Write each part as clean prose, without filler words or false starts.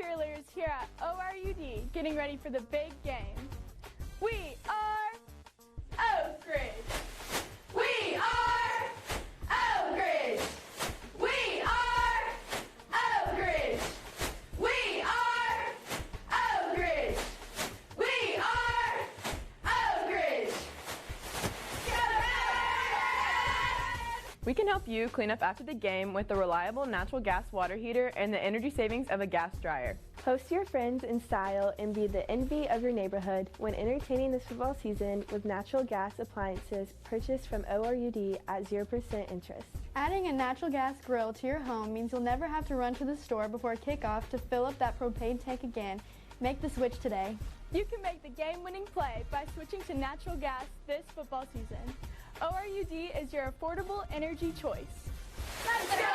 Cheerleaders here at ORUD getting ready for the big game. We are Oak Ridge! We are Oak Ridge! We are Oak Ridge! We are Oak Ridge! We are Oak Ridge! We can help you clean up after the game with a reliable natural gas water heater and the energy savings of a gas dryer. Host your friends in style and be the envy of your neighborhood when entertaining this football season with natural gas appliances purchased from ORUD at 0% interest. Adding a natural gas grill to your home means you'll never have to run to the store before kickoff to fill up that propane tank again. Make the switch today. You can make the game-winning play by switching to natural gas this football season. ORUD is your affordable energy choice. Let's go!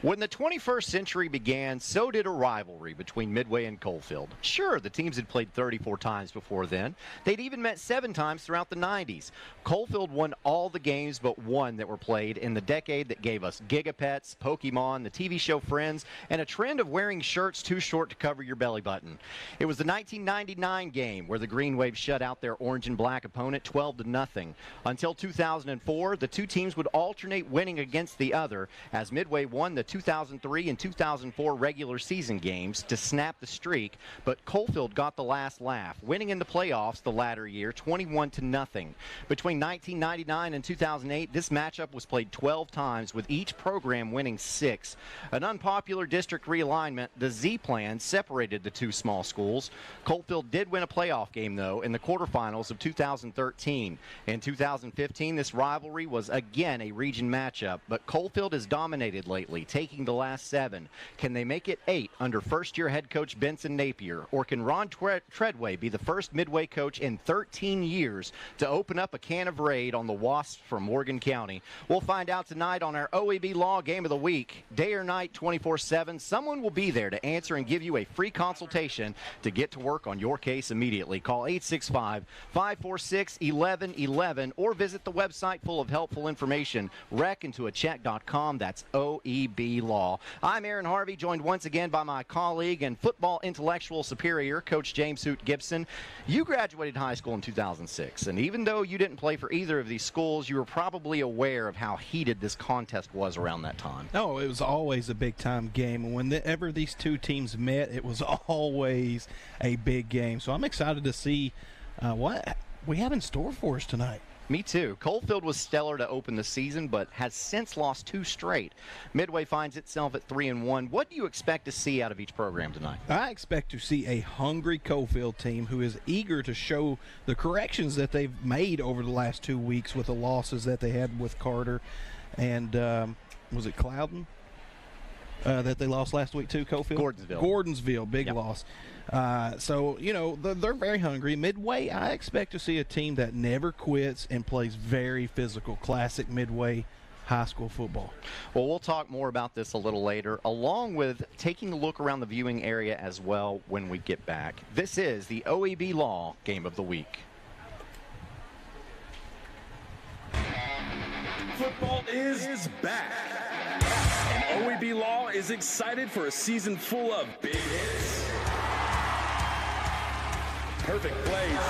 When the 21st century began, so did a rivalry between Midway and Coalfield. Sure, the teams had played 34 times before then. They'd even met 7 times throughout the 90s. Coalfield won all the games but one that were played in the decade that gave us Gigapets, Pokemon, the TV show Friends, and a trend of wearing shirts too short to cover your belly button. It was the 1999 game where the Green Wave shut out their orange and black opponent 12-0. Until 2004, the two teams would alternate winning against the other as Midway won the 2003 and 2004 regular season games to snap the streak, but Coalfield got the last laugh, winning in the playoffs the latter year 21-0. Between 1999 and 2008, this matchup was played 12 times, with each program winning 6. An unpopular district realignment, the Z-Plan, separated the two small schools. Coalfield did win a playoff game, though, in the quarterfinals of 2013. In 2015, this rivalry was again a region matchup, but Coalfield has dominated lately, taking the last 7. Can they make it 8 under first-year head coach Benson Napier, or can Ron Treadway be the first Midway coach in 13 years to open up a can of Raid on the Wasps from Morgan County? We'll find out tonight on our OEB Law Game of the Week. Day or night, 24/7, someone will be there to answer and give you a free consultation to get to work on your case immediately. Call 865-546-1111 or visit the website full of helpful information, recintoacheck.com. That's OEB Law. I'm Aaron Harvey, joined once again by my colleague and football intellectual superior, Coach James Hoot Gibson. You graduated high school in 2006, and even though you didn't play for either of these schools, you were probably aware of how heated this contest was around that time. Oh, it was always a big-time game, and whenever these two teams met, it was always a big game. So I'm excited to see what we have in store for us tonight. Me too. Coalfield was stellar to open the season, but has since lost 2 straight. Midway finds itself at 3-1. What do you expect to see out of each program tonight? I expect to see a hungry Coalfield team who is eager to show the corrections that they've made over the last 2 weeks with the losses that they had with Carter and, was it Cloudon? That they lost last week too, Coalfield? Gordonsville, big loss. So, you know, they're very hungry. Midway, I expect to see a team that never quits and plays very physical, classic Midway high school football. Well, we'll talk more about this a little later, along with taking a look around the viewing area as well when we get back. This is the OEB Law Game of the Week. Football is back. And OEB Law is excited for a season full of big hits, perfect plays,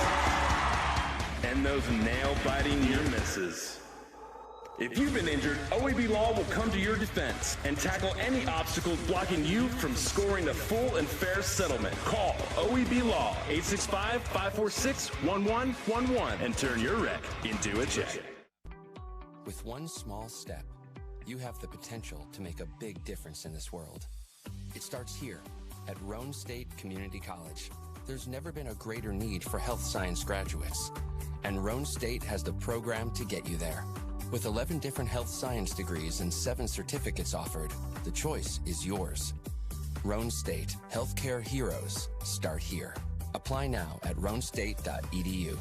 and those nail-biting near misses. If you've been injured, OEB Law will come to your defense and tackle any obstacles blocking you from scoring a full and fair settlement. Call OEB Law 865-546-1111 and turn your wreck into a check. With one small step, you have the potential to make a big difference in this world. It starts here at Roane State Community College. There's never been a greater need for health science graduates, and Roane State has the program to get you there. With 11 different health science degrees and 7 certificates offered, the choice is yours. Roane State, healthcare heroes start here. Apply now at roanestate.edu.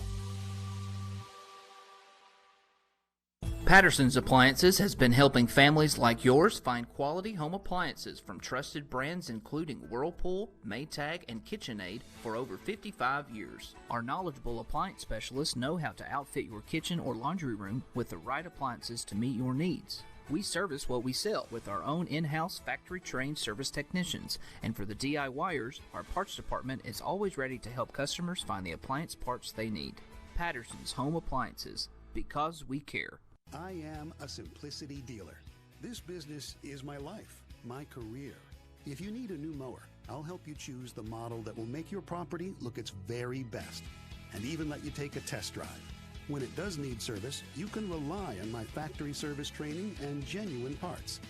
Patterson's Appliances has been helping families like yours find quality home appliances from trusted brands including Whirlpool, Maytag, and KitchenAid for over 55 years. Our knowledgeable appliance specialists know how to outfit your kitchen or laundry room with the right appliances to meet your needs. We service what we sell with our own in-house factory-trained service technicians, and for the DIYers, our parts department is always ready to help customers find the appliance parts they need. Patterson's Home Appliances, because we care. I am a Simplicity dealer. This business is my life, my career. If you need a new mower, I'll help you choose the model that will make your property look its very best, and even let you take a test drive. When it does need service, you can rely on my factory service training and genuine parts.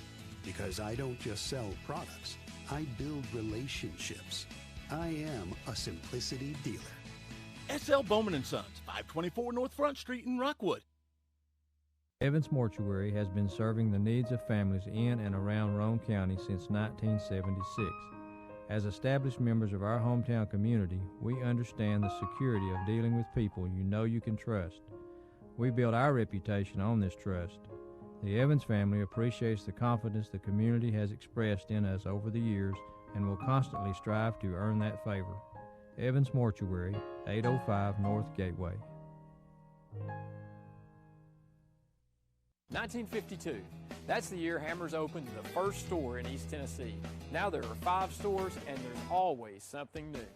Because I don't just sell products, I build relationships. I am a Simplicity dealer. S.L. Bowman & Sons, 524 North Front Street in Rockwood. Evans Mortuary has been serving the needs of families in and around Roane County since 1976. As established members of our hometown community, we understand the security of dealing with people you know you can trust. We build our reputation on this trust. The Evans family appreciates the confidence the community has expressed in us over the years and will constantly strive to earn that favor. Evans Mortuary, 805 North Gateway. 1952. That's the year Hammers opened the first store in East Tennessee. Now there are 5 stores and there's always something new.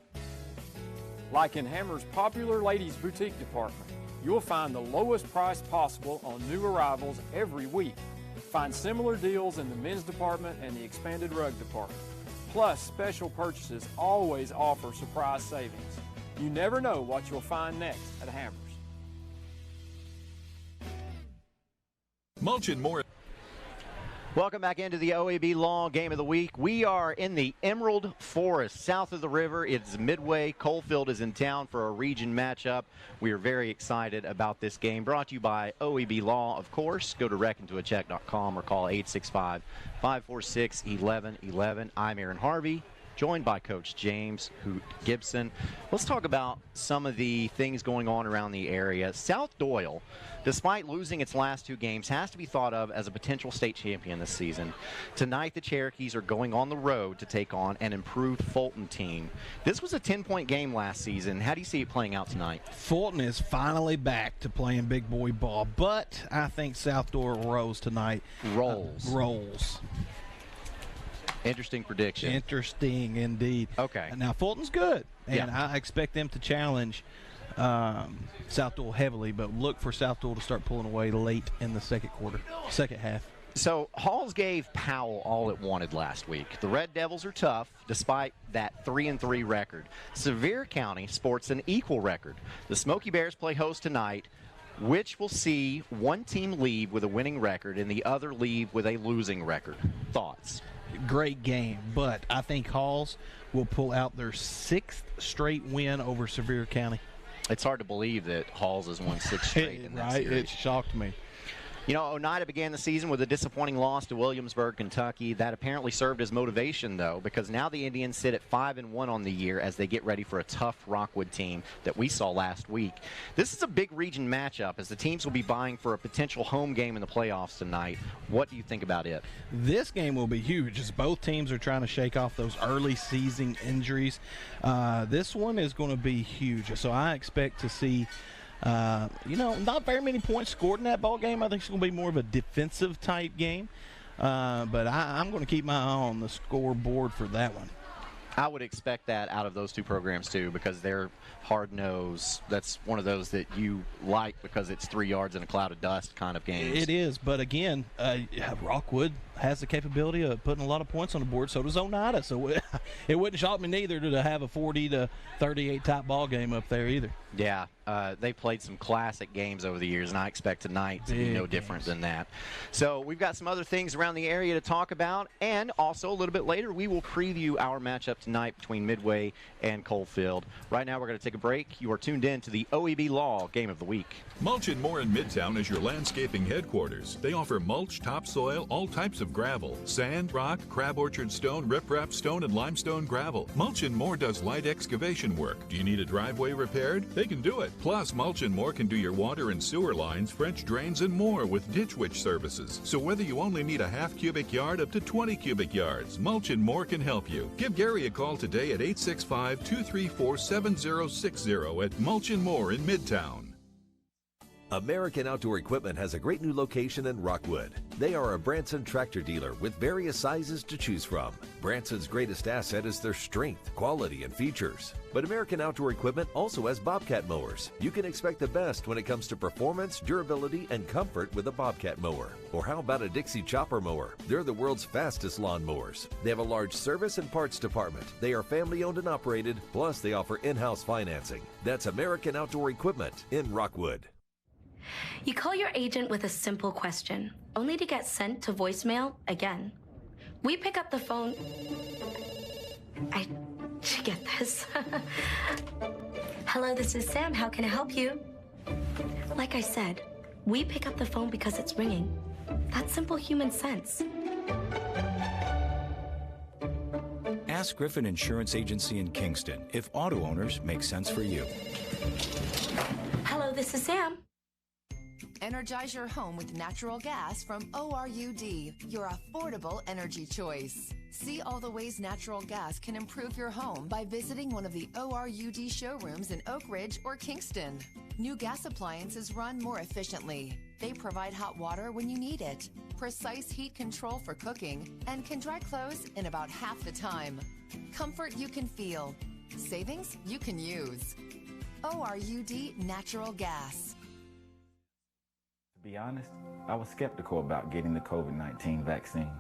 Like in Hammers' popular ladies' boutique department, you'll find the lowest price possible on new arrivals every week. Find similar deals in the men's department and the expanded rug department. Plus, special purchases always offer surprise savings. You never know what you'll find next at Hammers. Mulch and more. Welcome back into the OEB Law Game of the Week. We are in the Emerald Forest, south of the river. It's Midway. Coalfield is in town for a region matchup. We are very excited about this game. Brought to you by OEB Law, of course. Go to wreckintoacheck.com or call 865-546-1111. I'm Aaron Harvey, joined by Coach James Hoot Gibson. Let's talk about some of the things going on around the area. South Doyle, despite losing its last 2 games, has to be thought of as a potential state champion this season. Tonight, the Cherokees are going on the road to take on an improved Fulton team. This was a 10-point game last season. How do you see it playing out tonight? Fulton is finally back to playing big boy ball, but I think South Doyle rolls tonight. Rolls. Interesting prediction. Interesting indeed. Okay. Now, Fulton's good, and Yeah. I expect them to challenge South Doyle heavily, but look for South Doyle to start pulling away late in the second half. So Halls gave Powell all it wanted last week. The Red Devils are tough, despite that 3-3 record. Sevier County sports an equal record. The Smoky Bears play host tonight, which will see one team leave with a winning record and the other leave with a losing record. Thoughts? Great game, but I think Halls will pull out their 6th straight win over Sevier County. It's hard to believe that Halls has won 6 straight in that right? series. It shocked me. You know, Oneida began the season with a disappointing loss to Williamsburg, Kentucky. That apparently served as motivation, though, because now the Indians sit at 5-1 on the year as they get ready for a tough Rockwood team that we saw last week. This is a big region matchup as the teams will be vying for a potential home game in the playoffs tonight. What do you think about it? This game will be huge as both teams are trying to shake off those early season injuries. This one is going to be huge, so I expect to see not very many points scored in that ball game. I think it's going to be more of a defensive type game. But I'm going to keep my eye on the scoreboard for that one. I would expect that out of those two programs too, because they're hard-nosed. That's one of those that you like because it's 3 yards in a cloud of dust kind of games. It is, but again, Rockwood has the capability of putting a lot of points on the board. So does Oneida. So it wouldn't shock me neither to have a 40-38 type ball game up there either. Yeah, they played some classic games over the years, and I expect tonight to be no different than that. So we've got some other things around the area to talk about, and also a little bit later we will preview our matchup tonight between Midway and Coalfield. Right now we're going to take a break. You are tuned in to the OEB Law Game of the Week. Mulch & More in Midtown is your landscaping headquarters. They offer mulch, topsoil, all types of gravel, sand, rock, crab orchard stone, riprap stone, and limestone gravel. Mulch & More does light excavation work. Do you need a driveway repaired? They can do it. Plus, Mulch & More can do your water and sewer lines, French drains, and more with Ditch Witch services. So whether you only need a half cubic yard up to 20 cubic yards, Mulch & More can help you. Give Gary a call today at 865-234-7060 at Mulch & More in Midtown. American Outdoor Equipment has a great new location in Rockwood. They are a Branson tractor dealer with various sizes to choose from. Branson's greatest asset is their strength, quality, and features. But American Outdoor Equipment also has Bobcat mowers. You can expect the best when it comes to performance, durability, and comfort with a Bobcat mower. Or how about a Dixie Chopper mower? They're the world's fastest lawn mowers. They have a large service and parts department. They are family owned and operated, plus they offer in-house financing. That's American Outdoor Equipment in Rockwood. You call your agent with a simple question, only to get sent to voicemail again. We pick up the phone. Did you get this? Hello, this is Sam. How can I help you? Like I said, we pick up the phone because it's ringing. That's simple human sense. Ask Griffin Insurance Agency in Kingston if auto owners make sense for you. Hello, this is Sam. Energize your home with natural gas from ORUD, your affordable energy choice. See all the ways natural gas can improve your home by visiting one of the ORUD showrooms in Oak Ridge or Kingston. New gas appliances run more efficiently. They provide hot water when you need it, precise heat control for cooking, and can dry clothes in about half the time. Comfort you can feel. Savings you can use. ORUD Natural Gas. To be honest, I was skeptical about getting the COVID-19 vaccine.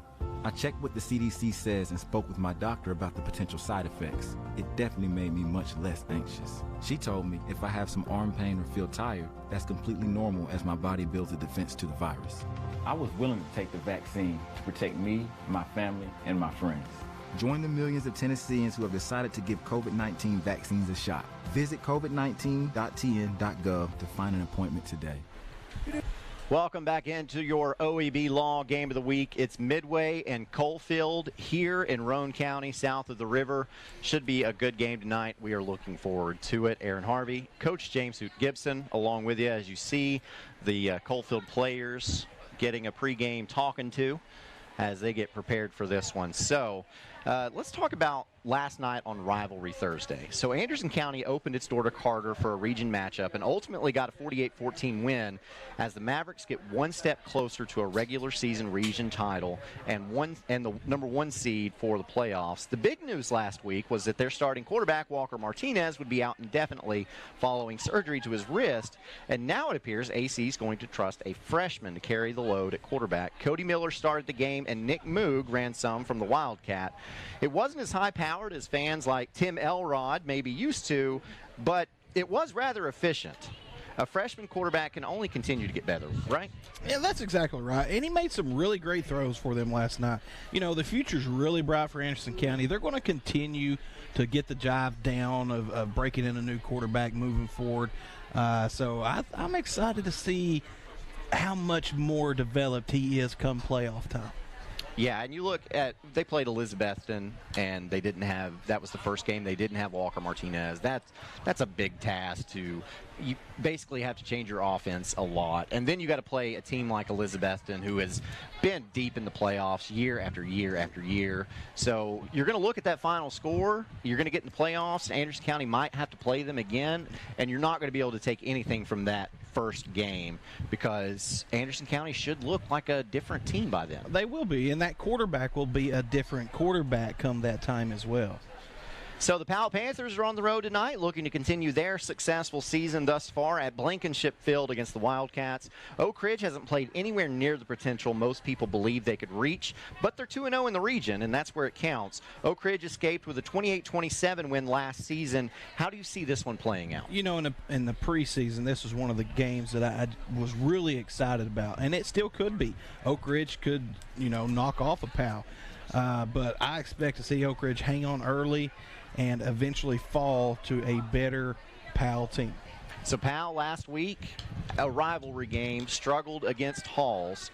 I checked what the CDC says and spoke with my doctor about the potential side effects. It definitely made me much less anxious. She told me if I have some arm pain or feel tired, that's completely normal as my body builds a defense to the virus. I was willing to take the vaccine to protect me, my family, and my friends. Join the millions of Tennesseans who have decided to give COVID-19 vaccines a shot. Visit covid19.tn.gov to find an appointment today. Welcome back into your OEB Law Game of the Week. It's Midway and Coalfield here in Roane County, south of the river. Should be a good game tonight. We are looking forward to it. Aaron Harvey, Coach James Hoot Gibson, along with you as you see the Coalfield players getting a pregame talking to as they get prepared for this one. So let's talk about last night on Rivalry Thursday. So Anderson County opened its door to Carter for a region matchup and ultimately got a 48-14 win as the Mavericks get one step closer to a regular season region title and the number one seed for the playoffs. The big news last week was that their starting quarterback, Walker Martinez, would be out indefinitely following surgery to his wrist, and now it appears AC is going to trust a freshman to carry the load at quarterback. Cody Miller started the game and Nick Moog ran some from the Wildcat. It wasn't as high-powered as fans like Tim Elrod may be used to, but it was rather efficient. A freshman quarterback can only continue to get better, right? Yeah, that's exactly right. And he made some really great throws for them last night. You know, the future's really bright for Anderson County. They're going to continue to get the jive down of breaking in a new quarterback moving forward. So I'm excited to see how much more developed he is come playoff time. Yeah, and you look at, they played Elizabethton, and they didn't have, that was the first game, they didn't have Walker Martinez. That's a big task to, you basically have to change your offense a lot. And then you got to play a team like Elizabethton who has been deep in the playoffs year after year after year. So you're going to look at that final score, you're going to get in the playoffs, Anderson County might have to play them again, and you're not going to be able to take anything from that first game because Anderson County should look like a different team by then. They will be, and that quarterback will be a different quarterback come that time as well. So the Powell Panthers are on the road tonight, looking to continue their successful season thus far at Blankenship Field against the Wildcats. Oak Ridge hasn't played anywhere near the potential most people believe they could reach, but they're 2-0 in the region, and that's where it counts. Oak Ridge escaped with a 28-27 win last season. How do you see this one playing out? You know, in the preseason, this was one of the games that I was really excited about, and it still could be. Oak Ridge could, knock off a Powell, but I expect to see Oak Ridge hang on early and eventually fall to a better Powell team. So Powell last week, a rivalry game, struggled against Halls,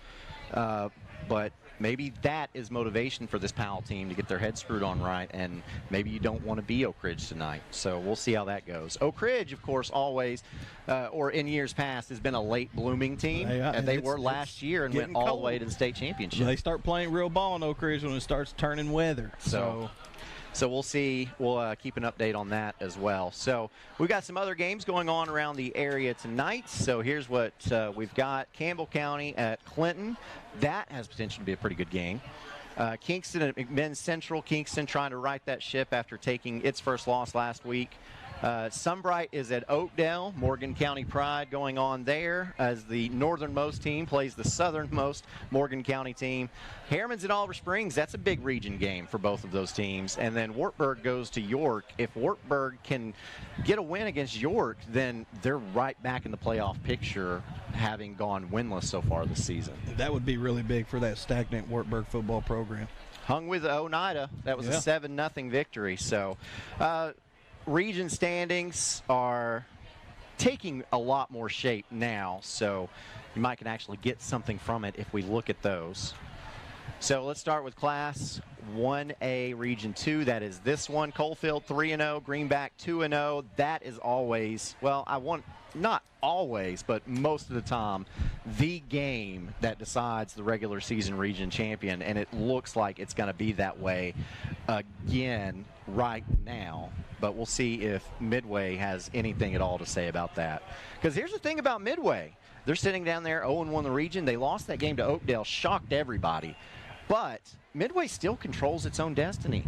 but maybe that is motivation for this Powell team to get their head screwed on right, and maybe you don't want to be Oak Ridge tonight. So we'll see how that goes. Oak Ridge, of course, always, or in years past, has been a late blooming team, and they were last year and went all the way to the state championship. They start playing real ball in Oak Ridge when it starts turning weather. So we'll see. We'll keep an update on that as well. So we've got some other games going on around the area tonight. So here's what we've got. Campbell County at Clinton. That has potential to be a pretty good game. Kingston at McMinn Central. Kingston trying to right that ship after taking its first loss last week. Sunbright is at Oakdale. Morgan County Pride going on there as the northernmost team plays the southernmost Morgan County team. Harriman's at Oliver Springs. That's a big region game for both of those teams. And then Wartburg goes to York. If Wartburg can get a win against York, then they're right back in the playoff picture, having gone winless so far this season. That would be really big for that stagnant Wartburg football program. Hung with Oneida. That was a 7-0 victory. So, region standings are taking a lot more shape now, so you might can actually get something from it if we look at those. So let's start with Class 1A Region 2. That is this one. Coalfield 3-0, Greenback 2-0. That is always, not always, but most of the time, the game that decides the regular season region champion, and it looks like it's going to be that way again right now. But we'll see if Midway has anything at all to say about that. Because here's the thing about Midway. They're sitting down there 0-1 the region. They lost that game to Oakdale, shocked everybody. But Midway still controls its own destiny.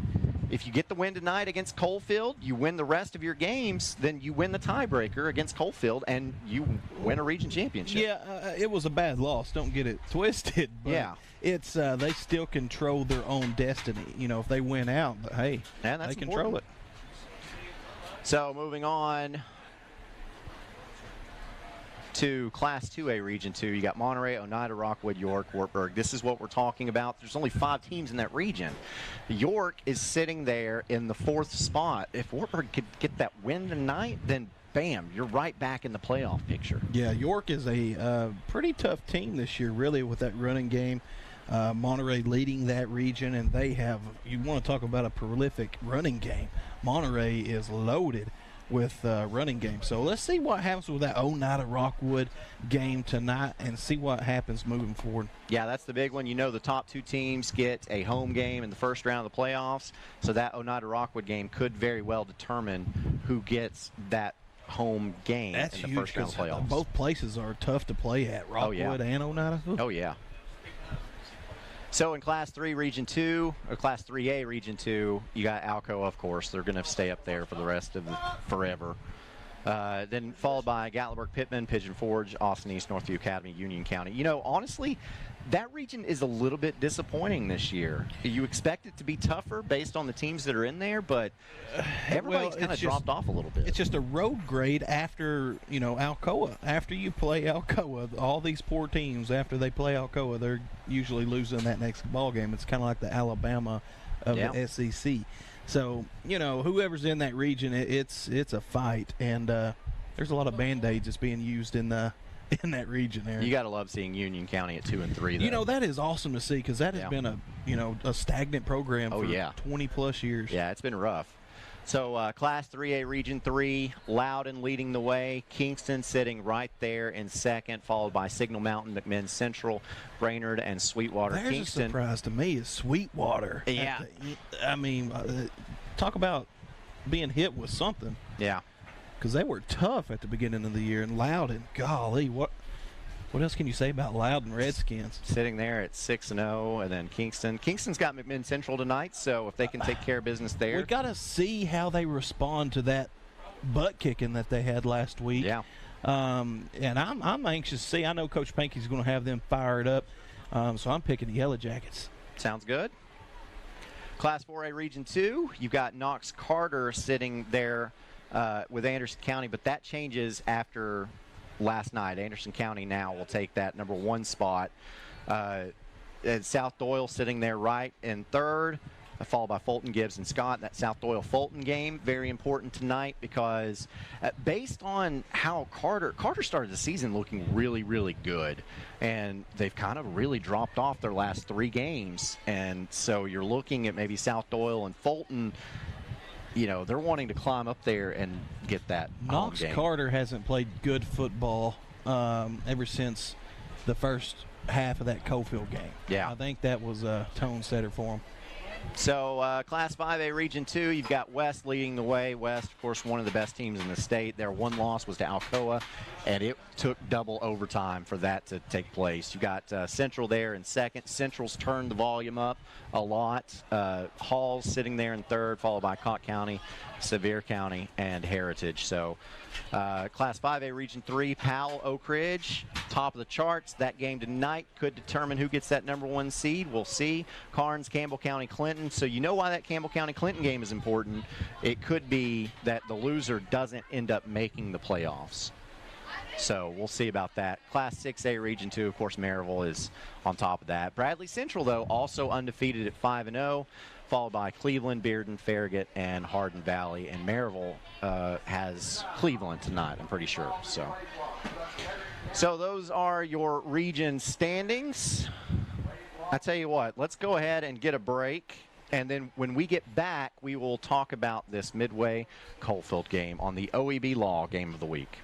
If you get the win tonight against Coalfield, you win the rest of your games, then you win the tiebreaker against Coalfield, and you win a region championship. Yeah, it was a bad loss. Don't get it twisted. But it's they still control their own destiny. If they win out, hey, and that's they control it. So moving on to Class 2A Region 2, you got Monterey, Oneida, Rockwood, York, Wartburg. This is what we're talking about. There's only 5 teams in that region. York is sitting there in the 4th spot. If Wartburg could get that win tonight, then bam, you're right back in the playoff picture. Yeah, York is a pretty tough team this year, really, with that running game. Monterey leading that region, and they have, you want to talk about a prolific running game. Monterey is loaded with running game. So let's see what happens with that Oneida Rockwood game tonight and see what happens moving forward. Yeah, that's the big one. The top 2 teams get a home game in the first round of the playoffs. So that Oneida Rockwood game could very well determine who gets that home game in the first round of the playoffs. Both places are tough to play at, Rockwood and Oneida. Oh, yeah. So in Class 3 Region 2, or Class 3A Region 2, you got Alcoa, of course. They're going to stay up there for the rest of forever. Then followed by Gatlinburg, Pittman, Pigeon Forge, Austin East, Northview Academy, Union County. Honestly, that region is a little bit disappointing this year. You expect it to be tougher based on the teams that are in there, but everybody's kind of dropped off a little bit. It's just a road grade after, Alcoa. After you play Alcoa, all these poor teams, after they play Alcoa, they're usually losing that next ball game. It's kind of like the Alabama of the SEC. So, whoever's in that region, it's a fight, and there's a lot of Band-Aids that's being used in that region there. You got to love seeing Union County at 2 and 3. Though. That is awesome to see because that has been a stagnant program for 20-plus years. Yeah, it's been rough. So Class 3A Region 3, Loudon leading the way. Kingston sitting right there in second, followed by Signal Mountain, McMinn Central, Brainerd, and Sweetwater. There's Kingston. A surprise to me is Sweetwater. Yeah. Talk about being hit with something. Yeah. Because they were tough at the beginning of the year. And Loudon, golly, what What else can you say about Loudon Redskins? Sitting there at 6-0, and then Kingston. Kingston's got McMinn Central tonight, so if they can take care of business there. We've got to see how they respond to that butt kicking that they had last week. Yeah. And I'm anxious to see. I know Coach Pankey's going to have them fired up, so I'm picking the Yellowjackets. Sounds good. Class 4A Region 2, you've got Knox Carter sitting there with Anderson County, but that changes after last night. Anderson County now will take that number 1 spot. And South Doyle sitting there right in third, followed by Fulton, Gibbs, and Scott. That South Doyle-Fulton game, very important tonight because based on how Carter started the season looking really, really good, and they've kind of really dropped off their last 3 games. And so you're looking at maybe South Doyle and Fulton, they're wanting to climb up there and get that Knox game. Carter hasn't played good football ever since the first half of that Coalfield game. Yeah. I think that was a tone setter for him. So Class 5A Region 2, you've got West leading the way. West, of course, one of the best teams in the state. Their 1 loss was to Alcoa, and it took double overtime for that to take place. You got Central there in second. Central's turned the volume up a lot. Hall's sitting there in third, followed by Cott County, Sevier County, and Heritage. So Class 5A Region 3, Powell, Oak Ridge, top of the charts. That game tonight could determine who gets that number 1 seed. We'll see. Carnes, Campbell County, Clinton. So you know why that Campbell County Clinton game is important. It could be that the loser doesn't end up making the playoffs. So we'll see about that. Class 6A Region 2, of course, Maryville is on top of that. Bradley Central, though, also undefeated at 5-0, followed by Cleveland, Bearden, Farragut, and Hardin Valley. And Maryville has Cleveland tonight, I'm pretty sure. So those are your region standings. I tell you what, let's go ahead and get a break. And then when we get back, we will talk about this Midway Coalfield game on the OEB Law Game of the Week.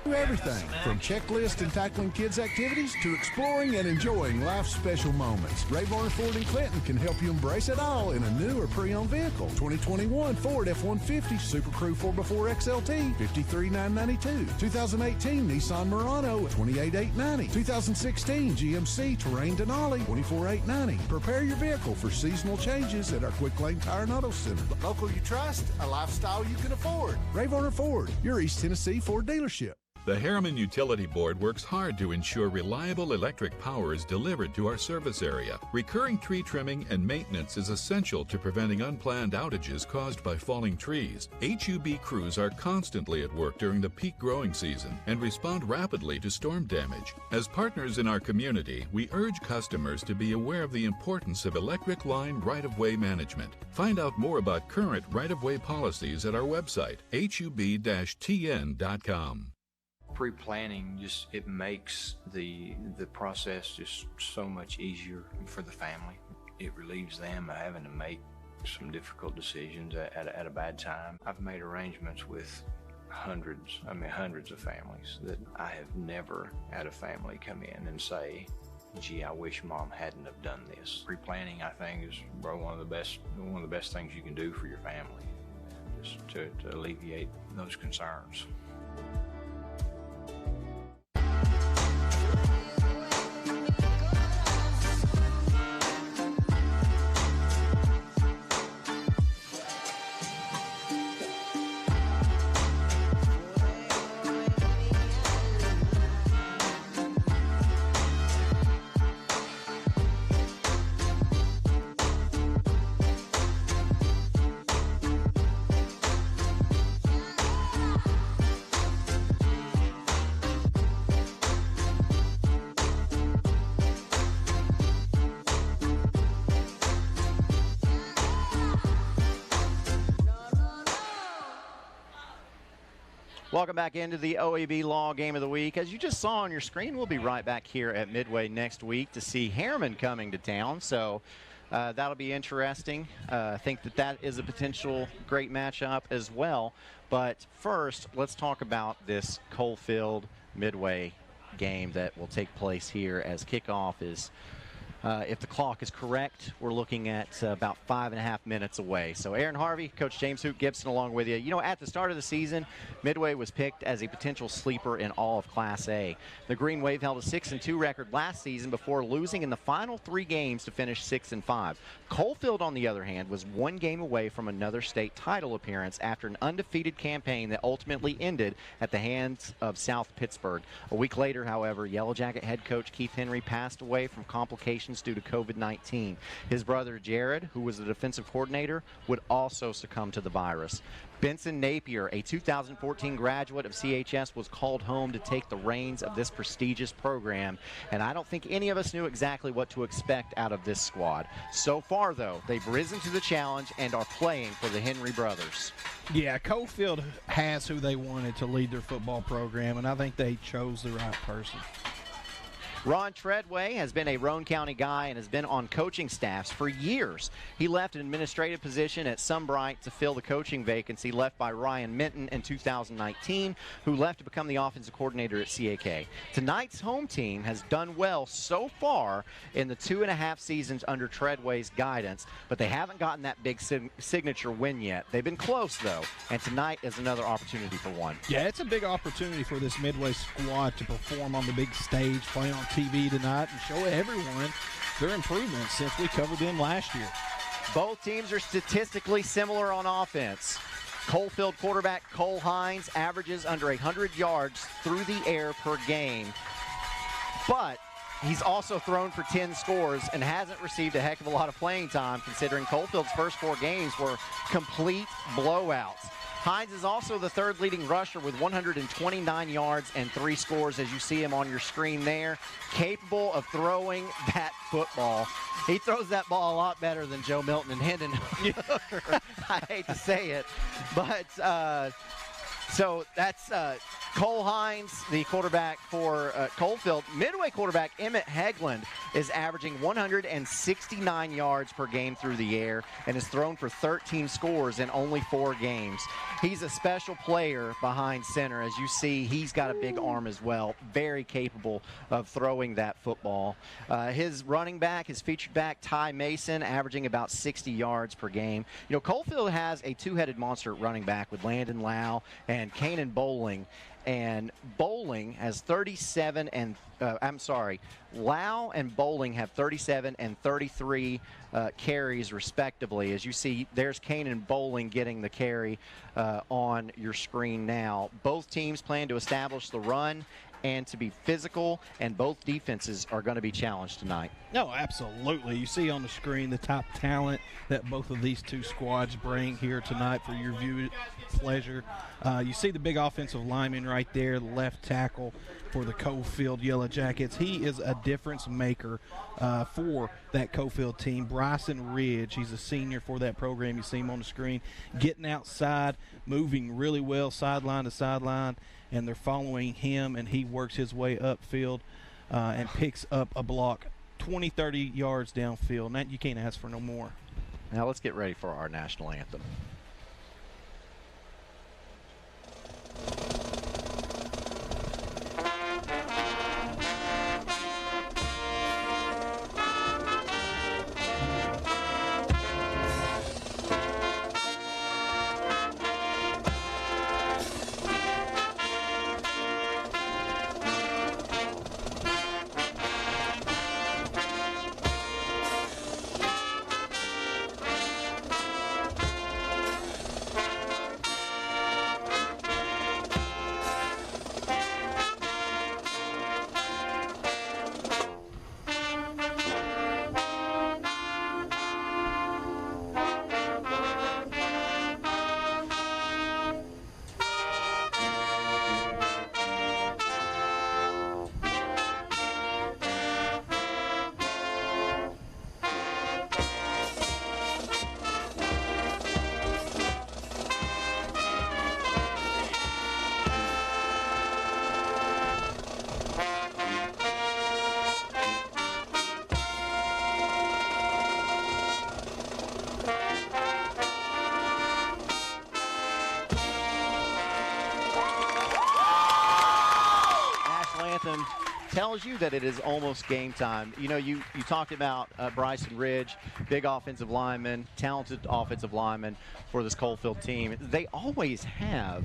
Everything from checklist and tackling kids' activities to exploring and enjoying life's special moments. Ray Varner Ford in Clinton can help you embrace it all in a new or pre-owned vehicle. 2021 Ford F-150 Super Crew 4x4 XLT, $53,992. 2018 Nissan Murano, $28,890. 2016 GMC Terrain Denali, $24,890. Prepare your vehicle for seasonal changes at our Quick Lane Tire and Auto Center. Local you trust, a lifestyle you can afford. Ray Varner Ford, your East Tennessee Ford dealership. The Harriman Utility Board works hard to ensure reliable electric power is delivered to our service area. Recurring tree trimming and maintenance is essential to preventing unplanned outages caused by falling trees. HUB crews are constantly at work during the peak growing season and respond rapidly to storm damage. As partners in our community, we urge customers to be aware of the importance of electric line right-of-way management. Find out more about current right-of-way policies at our website, hub-tn.com. Pre-planning it makes the process just so much easier for the family. It relieves them of having to make some difficult decisions at a bad time. I've made arrangements with hundreds of families that I have never had a family come in and say, gee, I wish Mom hadn't have done this. Pre-planning, I think, is one of the best things you can do for your family, just to alleviate those concerns. Welcome back into the OEB Law Game of the Week. As you just saw on your screen, we'll be right back here at Midway next week to see Harriman coming to town. So that'll be interesting. I think that is a potential great matchup as well. But first, let's talk about this Coalfield Midway game that will take place here as kickoff is If the clock is correct, we're looking at about 5.5 minutes away. So Aaron Harvey, Coach James Hoot Gibson along with you. You know, at the start of the season, Midway was picked as a potential sleeper in all of Class A. The Green Wave held a 6-2 record last season before losing in the final 3 games to finish 6-5. Coalfield, on the other hand, was 1 game away from another state title appearance after an undefeated campaign that ultimately ended at the hands of South Pittsburgh. A week later, however, Yellowjacket head coach Keith Henry passed away from complications due to COVID-19. His brother Jared, who was the defensive coordinator, would also succumb to the virus. Benson Napier, a 2014 graduate of CHS, was called home to take the reins of this prestigious program, and I don't think any of us knew exactly what to expect out of this squad. So far, though, they've risen to the challenge and are playing for the Henry brothers. Yeah, Coalfield has who they wanted to lead their football program, and I think they chose the right person. Ron Treadway has been a Roane County guy and has been on coaching staffs for years. He left an administrative position at Sunbright to fill the coaching vacancy left by Ryan Minton in 2019, who left to become the offensive coordinator at CAK. Tonight's home team has done well so far in the 2.5 seasons under Treadway's guidance, but they haven't gotten that big signature win yet. They've been close, though, and tonight is another opportunity for one. Yeah, it's a big opportunity for this Midway squad to perform on the big stage, play on TV tonight, and show everyone their improvements since we covered them last year. Both teams are statistically similar on offense. Coalfield quarterback Cole Hines averages under 100 yards through the air per game, but he's also thrown for 10 scores and hasn't received a heck of a lot of playing time, considering Coalfield's first 4 games were complete blowouts. Hines is also the 3rd leading rusher with 129 yards and 3 scores, as you see him on your screen there. Capable of throwing that football. He throws that ball a lot better than Joe Milton and Hendon. I hate to say it, but so that's Cole Hines, the quarterback for Coalfield. Midway quarterback Emmett Heglund is averaging 169 yards per game through the air and has thrown for 13 scores in only 4 games. He's a special player behind center. As you see, he's got a big arm as well. Very capable of throwing that football. His running back, his featured back, Ty Mason, averaging about 60 yards per game. You know, Coalfield has a 2-headed monster at running back with Landon Lau and Kanan Bowling. And Bowling has 37 and Lau and Bowling have 37 and 33 carries respectively. As you see, there's Kanan Bowling getting the carry on your screen now. Both teams plan to establish the run and to be physical, and both defenses are going to be challenged tonight. No, absolutely. You see on the screen the top talent that both of these two squads bring here tonight for your view pleasure. You see the big offensive lineman right there, the left tackle for the Coalfield Yellowjackets. He is a difference maker for that Coalfield team. Bryson Ridge, he's a senior for that program. You see him on the screen, getting outside, moving really well sideline to sideline, and they're following him, and he works his way upfield and picks up a block 20, 30 yards downfield. And that, you can't ask for no more. Now let's get ready for our national anthem. tells you that it is almost game time. You know, you talked about Bryson Ridge, big offensive lineman, talented offensive lineman for this Coalfield team. They always have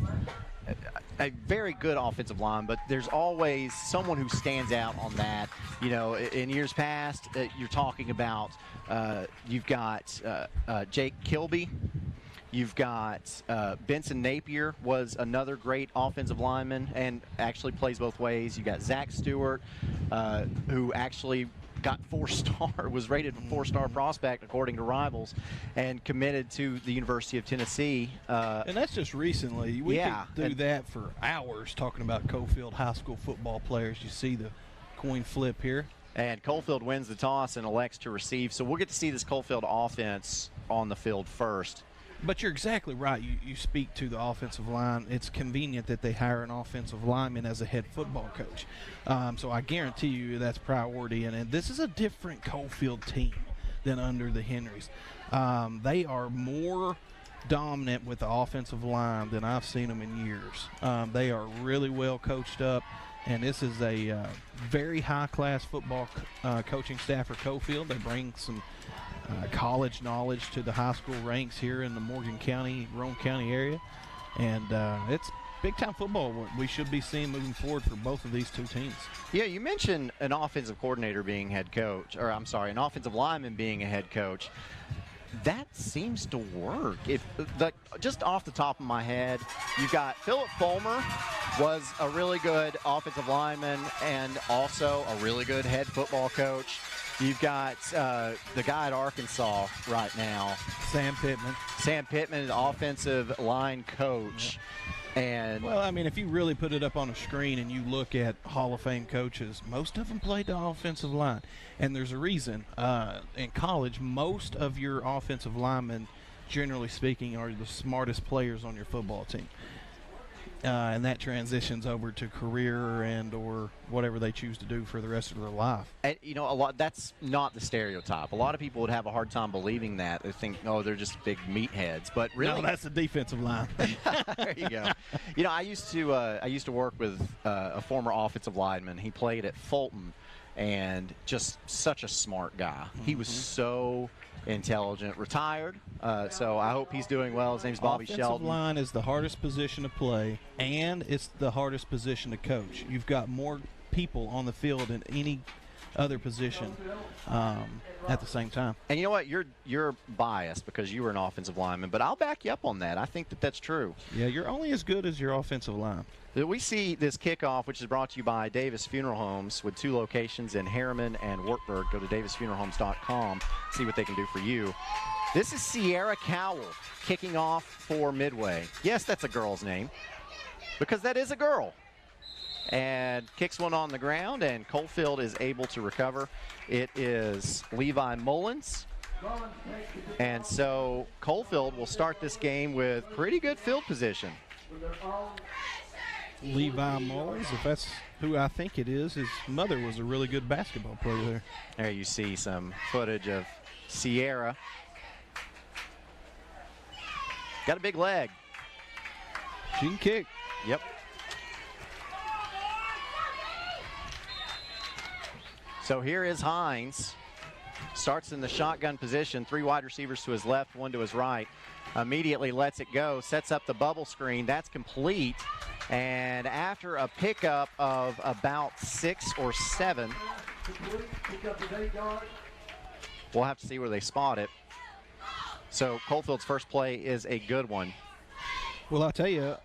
a very good offensive line, but there's always someone who stands out on that. You know, in years past, you're talking about you've got Jake Kilby. You've got Benson Napier was another great offensive lineman and actually plays both ways. You got Zach Stewart, who actually got was rated a 4-star prospect according to Rivals, and committed to the University of Tennessee. And that's just recently. We could do that for hours talking about Coalfield high school football players. You see the coin flip here. And Coalfield wins the toss and elects to receive. So we'll get to see this Coalfield offense on the field first. But you're exactly right. You speak to the offensive line. It's convenient that they hire an offensive lineman as a head football coach. So I guarantee you that's priority. And this is a different Coalfield team than under the Henrys. They are more dominant with the offensive line than I've seen them in years. They are really well coached up. And this is a very high-class football coaching staff for Coalfield. They bring some college knowledge to the high school ranks here in the Morgan County, Rome County area. And it's big-time football we should be seeing moving forward for both of these two teams. Yeah, you mentioned an offensive coordinator being head coach, or I'm sorry, an offensive lineman being a head coach. That seems to work. Just off the top of my head, you've got Philip Fulmer was a really good offensive lineman and also a really good head football coach. You've got the guy at Arkansas right now, Sam Pittman. Sam Pittman, the offensive line coach. Yeah. And well, I mean, if you really put it up on a screen and you look at Hall of Fame coaches, most of them played the offensive line. And there's a reason. In college, most of your offensive linemen, generally speaking, are the smartest players on your football team. And that transitions over to career and or whatever they choose to do for the rest of their life. And, you know, that's not the stereotype. A lot of people would have a hard time believing that. They think, oh, they're just big meatheads. But really, no, that's the defensive line. There you go. You know, I used to work with a former offensive lineman. He played at Fulton, and just such a smart guy. Mm-hmm. He was so intelligent. Retired, so I hope he's doing well. His name's Bobby Shelton. Offensive line is the hardest position to play, and it's the hardest position to coach. You've got more people on the field than any other position at the same time. And you know what? You're biased because you were an offensive lineman, but I'll back you up on that. I think that's true. Yeah, you're only as good as your offensive line. We see this kickoff, which is brought to you by Davis Funeral Homes with 2 locations in Harriman and Wartburg. Go to davisfuneralhomes.com, see what they can do for you. This is Sierra Cowell kicking off for Midway. Yes, that's a girl's name because that is a girl. And kicks one on the ground, and Coalfield is able to recover. It is Levi Mullins. And so Coalfield will start this game with pretty good field position. Levi Mullins, if that's who I think it is, his mother was a really good basketball player there. There you see some footage of Sierra. Got a big leg. She can kick. Yep. So here is Hines. Starts in the shotgun position. 3 wide receivers to his left, 1 to his right. Immediately lets it go. Sets up the bubble screen. That's complete. And after a pickup of about 6 or 7, we'll have to see where they spot it. So Coalfield's first play is a good one. Well, I'll tell you,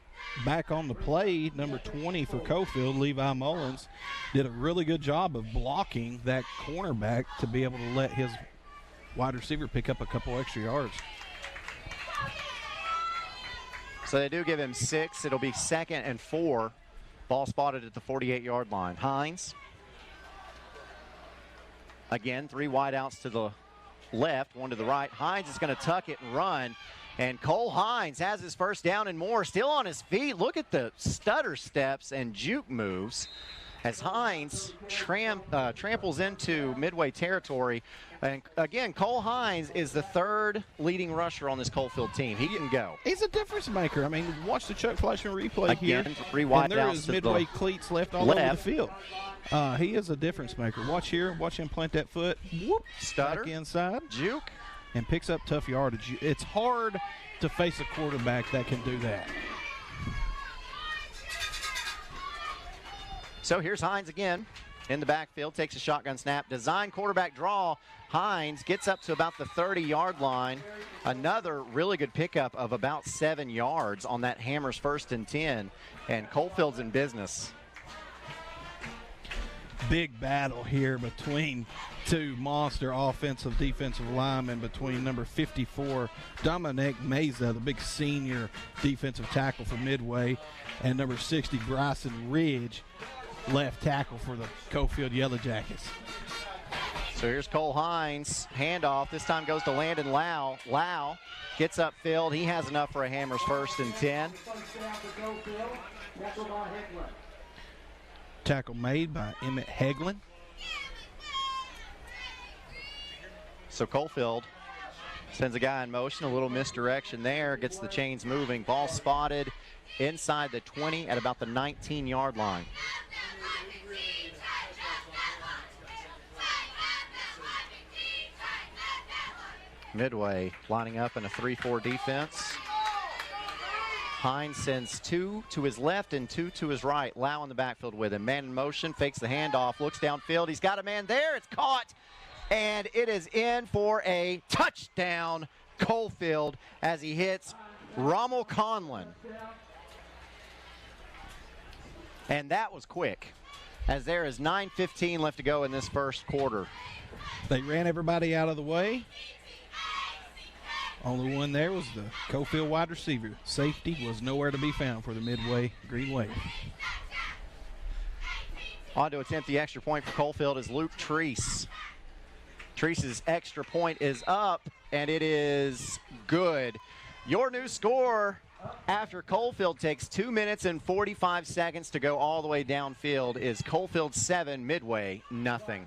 back on the play, number 20 for Coalfield, Levi Mullins, did a really good job of blocking that cornerback to be able to let his wide receiver pick up a couple extra yards. So they do give him 6. It'll be 2nd and 4. Ball spotted at the 48-yard line. Hines. Again, 3 wideouts to the left, 1 to the right. Hines is going to tuck it and run. And Cole Hines has his first down and more. Still on his feet. Look at the stutter steps and juke moves. as Hines tramples into Midway territory. And again, Cole Hines is the third leading rusher on this Coalfield team. He didn't go. He's a difference maker. I mean, watch the Chuck Fleischman replay again, here. 3 wide and there outs is to Midway cleats left all over the field. He is a difference maker. Watch here. Watch him plant that foot. Whoop. Stutter. Back inside. Juke. And picks up tough yardage. It's hard to face a quarterback that can do that. So here's Hines again in the backfield, takes a shotgun snap, design quarterback draw. Hines gets up to about the 30-yard line. Another really good pickup of about 7 yards on that Hammers 1st and 10, and Coalfield's in business. Big battle here between two monster offensive defensive linemen, between number 54 Dominic Meza, the big senior defensive tackle for Midway, and number 60 Bryson Ridge, left tackle for the Coalfield Yellowjackets. So here's Cole Hines, handoff. This time goes to Landon Lau. Lau gets upfield. He has enough for a Hammers 1st and 10. Tackle made by Emmett Heglund. So Coalfield sends a guy in motion, a little misdirection there, gets the chains moving. Ball spotted inside the 20 at about the 19-yard line. Midway lining up in a 3-4 defense. Hines sends 2 to his left and 2 to his right. Lau in the backfield with him. Man in motion, fakes the handoff, looks downfield. He's got a man there. It's caught, and it is in for a touchdown, Coalfield, as he hits Rommel Conlon. And that was quick, as there is 9:15 left to go in this first quarter. They ran everybody out of the way. Only one there was the Coalfield wide receiver. Safety was nowhere to be found for the Midway Green Wave. On to attempt the extra point for Coalfield is Luke Treese. Treese's extra point is up, and it is good. Your new score after Coalfield takes 2 minutes and 45 seconds to go all the way downfield is Coalfield 7, Midway nothing.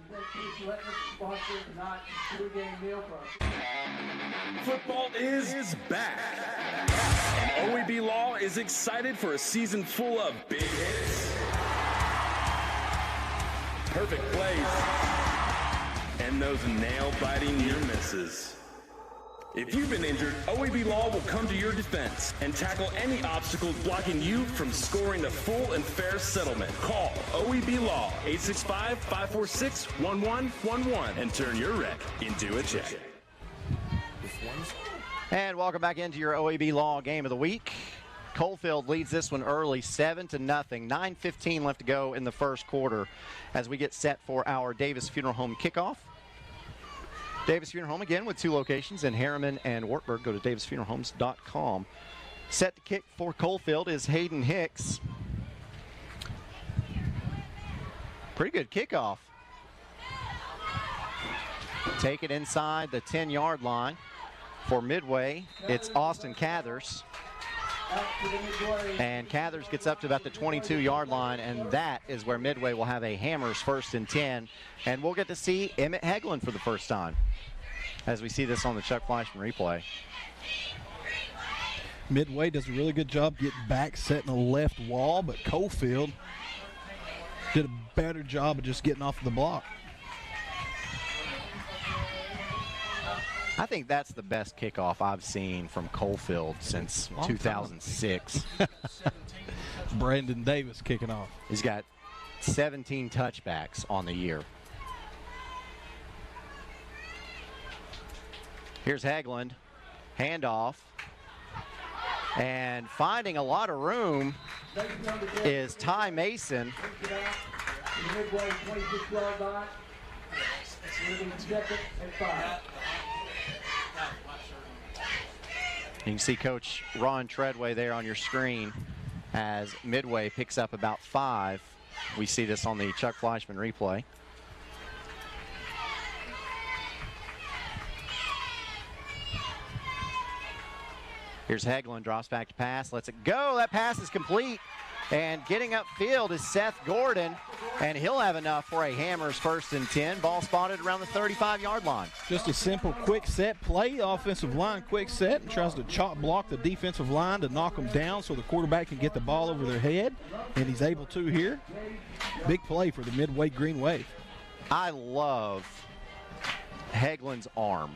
Football is back. And OEB Law is excited for a season full of big hits, perfect plays, and those nail-biting near misses. If you've been injured, OEB Law will come to your defense and tackle any obstacles blocking you from scoring a full and fair settlement. Call OEB Law 865-546-1111 and turn your wreck into a check. And welcome back into your OEB Law Game of the Week. Coalfield leads this one early, 7-0. 9:15 left to go in the first quarter as we get set for our Davis Funeral Home kickoff. Davis Funeral Home, again, with 2 locations in Harriman and Wartburg. Go to davisfuneralhomes.com. Set to kick for Coalfield is Hayden Hicks. Pretty good kickoff. Take it inside the 10-yard line. For Midway, it's Austin Cathers. And Cathers gets up to about the 22-yard line, and that is where Midway will have a Hammers 1st and 10. And we'll get to see Emmett Heglund for the first time as we see this on the Chuck Fleischman replay. Midway does a really good job getting back, setting the left wall, but Coalfield did a better job of just getting off the block. I think that's the best kickoff I've seen from Coalfield since 2006. Brandon Davis kicking off. He's got 17 touchbacks on the year. Here's Heglund, handoff, and finding a lot of room is Ty Mason. You can see Coach Ron Treadway there on your screen as Midway picks up about 5. We see this on the Chuck Fleischman replay. Here's Heglund, drops back to pass, lets it go. That pass is complete. And getting upfield is Seth Gordon. And he'll have enough for a Hammers 1st and 10. Ball spotted around the 35-yard line. Just a simple quick set play. Offensive line quick set and tries to chop block the defensive line to knock them down so the quarterback can get the ball over their head. And he's able to here. Big play for the Midway Green Wave. I love Heglund's arm.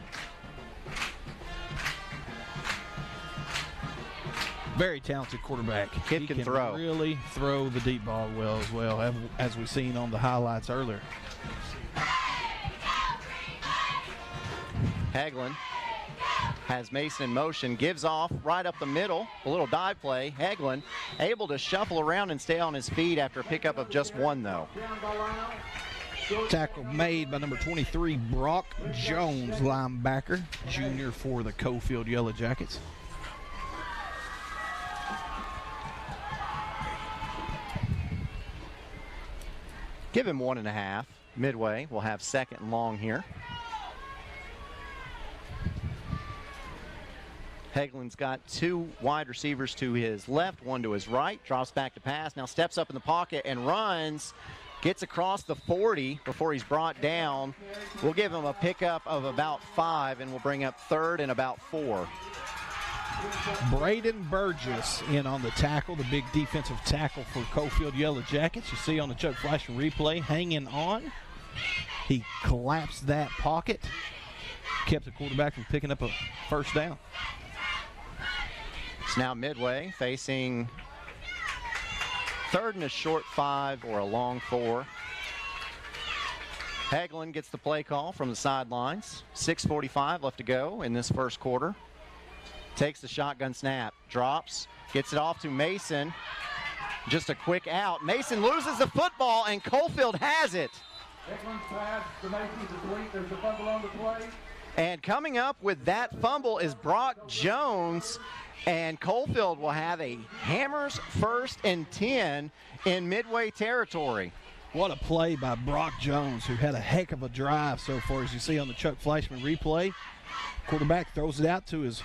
Very talented quarterback. Kid can throw. Really throw the deep ball well, as we've seen on the highlights earlier. Heglund has Mason in motion, gives off right up the middle, a little dive play. Heglund able to shuffle around and stay on his feet after a pickup of just one, though. Tackle made by number 23, Brock Jones, linebacker, junior for the Coalfield Yellowjackets. Give him 1.5. Midway will have 2nd and long here. Heglund's got 2 wide receivers to his left, 1 to his right. Drops back to pass. Now steps up in the pocket and runs. Gets across the 40 before he's brought down. We'll give him a pickup of about 5, and we'll bring up 3rd and about 4. Braden Burgess in on the tackle, the big defensive tackle for Coalfield Yellowjackets. You see on the Chuck Fleishman replay, hanging on. He collapsed that pocket, kept the quarterback from picking up a first down. It's now Midway facing 3rd and a short 5 or a long 4. Heglund gets the play call from the sidelines. 6:45 left to go in this first quarter. Takes the shotgun snap, drops, gets it off to Mason. Just a quick out. Mason loses the football, and Coalfield has it. There's a fumble on the play. And coming up with that fumble is Brock Jones, and Coalfield will have a Hammers 1st and 10 in Midway territory. What a play by Brock Jones, who had a heck of a drive so far, as you see on the Chuck Fleishman replay. Quarterback throws it out to his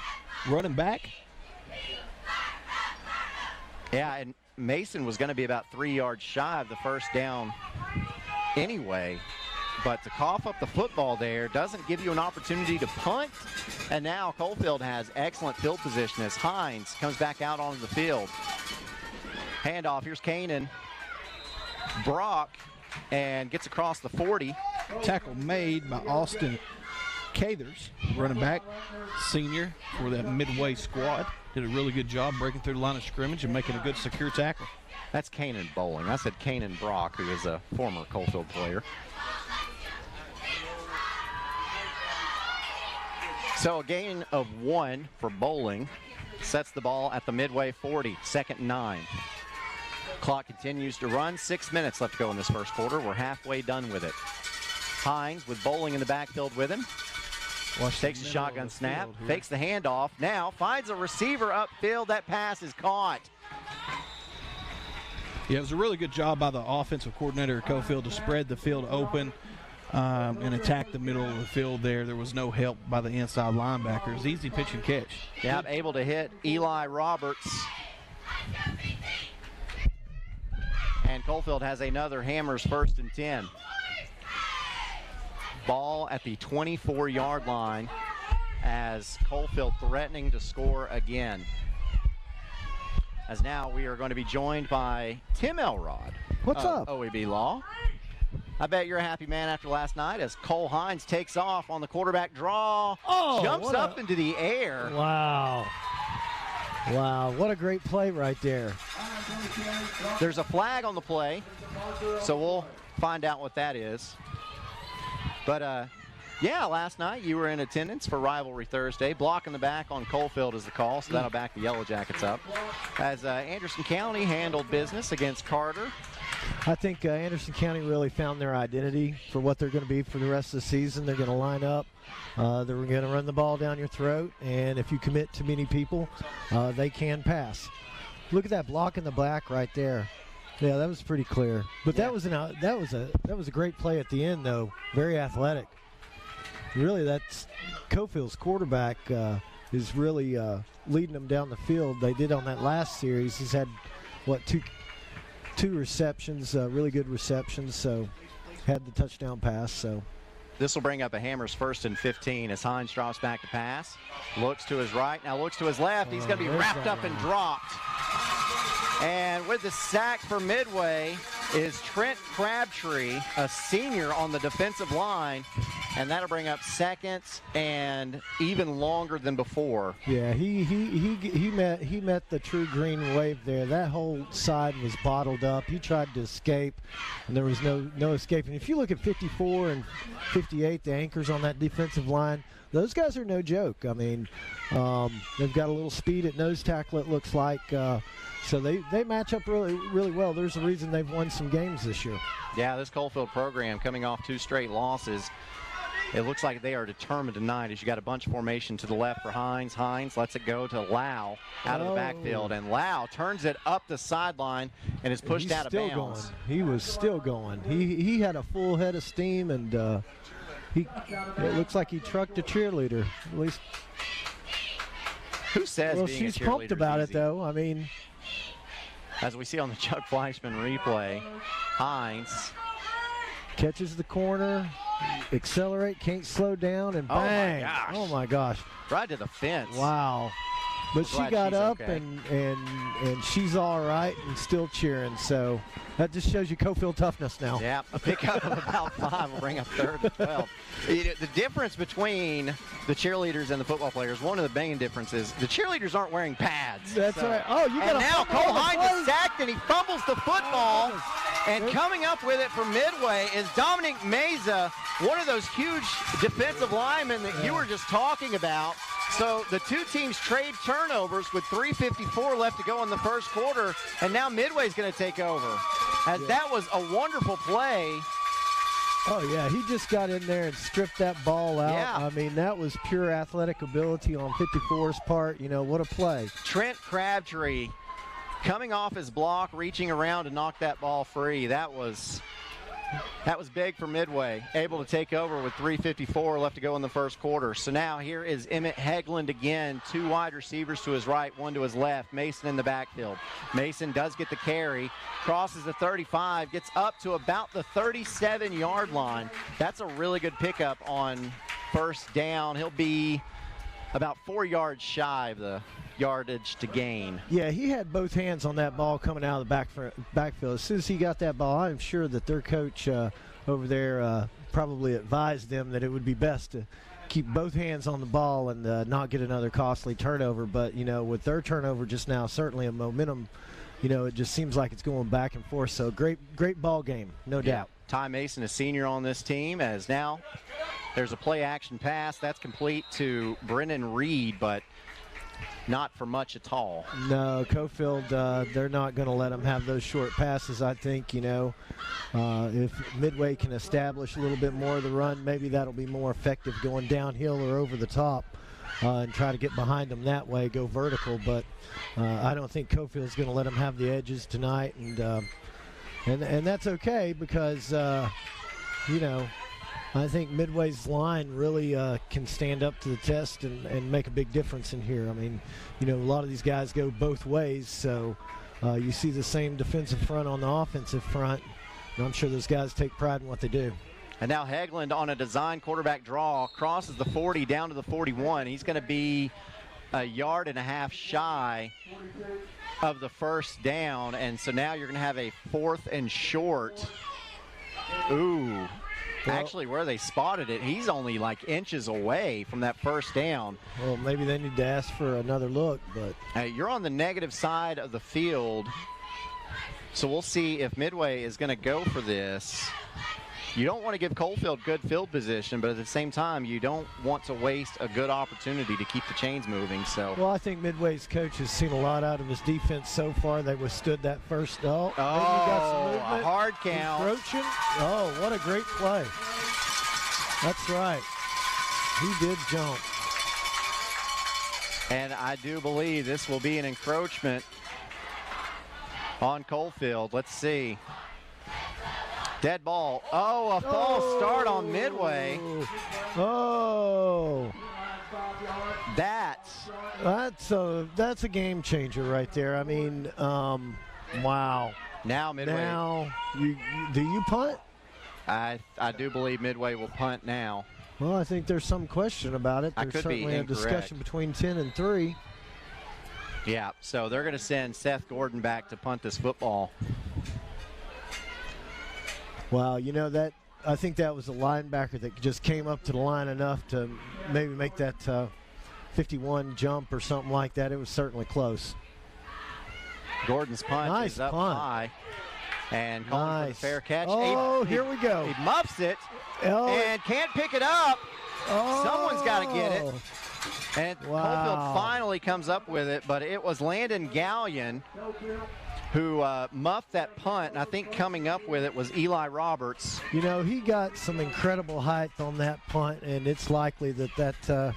running back. Yeah, and Mason was going to be about 3 yards shy of the first down anyway. But to cough up the football there doesn't give you an opportunity to punt. And now Coalfield has excellent field position as Hines comes back out onto the field. Handoff, here's Kanan. Brock, and gets across the 40. Tackle made by Austin Cathers, running back, senior for that Midway squad. Did a really good job breaking through the line of scrimmage and making a good secure tackle. That's Kanan Bowling. I said Kanan Brock, who is a former Coalfield player. So a gain of 1 for Bowling. Sets the ball at the Midway 40, 2nd and 9. Clock continues to run. 6 minutes left to go in this first quarter. We're halfway done with it. Hines with Bowling in the backfield with him. Takes a shotgun snap, fakes the handoff, now finds a receiver upfield. That pass is caught. Yeah, it was a really good job by the offensive coordinator at Coalfield to spread the field open and attack the middle of the field there. There was no help by the inside linebackers. Easy pitch and catch. Yeah, able to hit Eli Roberts. And Coalfield has another Hammers 1st and 10. Ball at the 24-yard line as Coalfield threatening to score again. As now we are going to be joined by Tim Elrod. What's up? OEB Law. I bet you're a happy man after last night as Cole Hines takes off on the quarterback draw. Jumps up into the air. Wow. Wow, what a great play right there. There's a flag on the play, so we'll find out what that is. But, yeah, last night you were in attendance for Rivalry Thursday. Block in the back on Coalfield is the call, so that'll back the Yellowjackets up. As Anderson County handled business against Carter. I think Anderson County really found their identity for what they're going to be for the rest of the season. They're going to line up. They're going to run the ball down your throat, and if you commit to many people, they can pass. Look at that block in the back right there. Yeah, that was pretty clear. But that was a great play at the end, though. Very athletic. Really, that's Coalfield's quarterback is really leading them down the field. They did on that last series. He's had, what, 2 receptions, really good receptions, so had the touchdown pass. So this will bring up a Hammers 1st and 15 as Hines drops back to pass. Looks to his right, now looks to his left. He's going to be wrapped up and dropped. And with the sack for Midway is Trent Crabtree, a senior on the defensive line, and that'll bring up 2nd and even longer than before. Yeah, he met the true green wave there. That whole side was bottled up. He tried to escape, and there was no escaping. If you look at 54 and 58, the anchors on that defensive line, those guys are no joke. I mean, they've got a little speed at nose tackle, it looks like. So they match up really well. There's a reason they've won some games this year. Yeah, this Coalfield program coming off 2 straight losses. It looks like they are determined tonight as you got a bunch formation to the left for Hines. Hines lets it go to Lau out of the backfield, and Lau turns it up the sideline and is pushed out of bounds. He was still going. He had a full head of steam, and it looks like he trucked a cheerleader. At least. Who says well, being she's a cheerleader pumped about is it, though. I mean, as we see on the Chuck Fleischman replay, Hines catches the corner, accelerate, can't slow down, and bang! Oh my gosh! Right to the fence. Wow! But she got up okay. and she's all right and still cheering. So that just shows you Coalfield toughness now. Yeah, a pickup of about 5 will bring up 3rd and 12. The difference between the cheerleaders and the football players, one of the main differences, the cheerleaders aren't wearing pads. That's right. Oh, you got and now Cole Hines is sacked and he fumbles the football. And coming up with it for Midway is Dominic Meza, one of those huge defensive linemen that you were just talking about. So the 2 teams trade turnovers with 3:54 left to go in the first quarter, and now Midway's going to take over. As that was a wonderful play. Oh, yeah, he just got in there and stripped that ball out. Yeah. I mean, that was pure athletic ability on 54's part. You know, what a play. Trent Crabtree coming off his block, reaching around to knock that ball free. That was big for Midway, able to take over with 3:54 left to go in the first quarter. So now here is Emmett Heglund again, 2 wide receivers to his right, 1 to his left. Mason in the backfield. Mason does get the carry, crosses the 35, gets up to about the 37-yard line. That's a really good pickup on first down. He'll be about 4 yards shy of the yardage to gain. Yeah, he had both hands on that ball coming out of the backfield. As soon as he got that ball, I'm sure that their coach over there probably advised them that it would be best to keep both hands on the ball and not get another costly turnover. But, you know, with their turnover just now, certainly a momentum, you know, it just seems like it's going back and forth. So great ball game, no doubt. Ty Mason, a senior on this team, as now there's a play action pass. That's complete to Brennan Reed, but not for much at all. No, Coalfield, they're not going to let them have those short passes, I think. You know, if Midway can establish a little bit more of the run, maybe that'll be more effective going downhill or over the top and try to get behind them that way, go vertical. But I don't think Coalfield's going to let them have the edges tonight, and that's okay because, you know, I think Midway's line really can stand up to the test and make a big difference in here. I mean, you know, a lot of these guys go both ways, so you see the same defensive front on the offensive front, and I'm sure those guys take pride in what they do. And now Heglund on a design quarterback draw, crosses the 40 down to the 41. He's going to be 1.5 yards shy of the first down, and so now you're going to have a 4th and short. Ooh. Actually, where they spotted it, he's only like inches away from that first down. Well, maybe they need to ask for another look, but you're on the negative side of the field, so we'll see if Midway is going to go for this. You don't want to give Coalfield good field position, but at the same time, you don't want to waste a good opportunity to keep the chains moving. So, well, I think Midway's coach has seen a lot out of his defense so far. They withstood that first. Got some movement. A hard count. Encroaching. Oh, what a great play. That's right. He did jump. And I do believe this will be an encroachment on Coalfield. Let's see. Dead ball. Oh, a false start on Midway. Oh. That's a game changer right there. I mean, wow. Now Midway. Now, do you punt? I do believe Midway will punt now. Well, I think there's some question about it. There's certainly a discussion between 10 and 3. Yeah, so they're going to send Seth Gordon back to punt this football. Wow, you know, that I think that was a linebacker that just came up to the line enough to maybe make that 51 jump or something like that. It was certainly close. Gordon's punt is up high. And calling for the fair catch. Oh, here we go. He muffs it and can't pick it up. Someone's got to get it. And Coalfield finally comes up with it, but it was Landon Gallion who muffed that punt, and I think coming up with it was Eli Roberts. You know, he got some incredible height on that punt, and it's likely that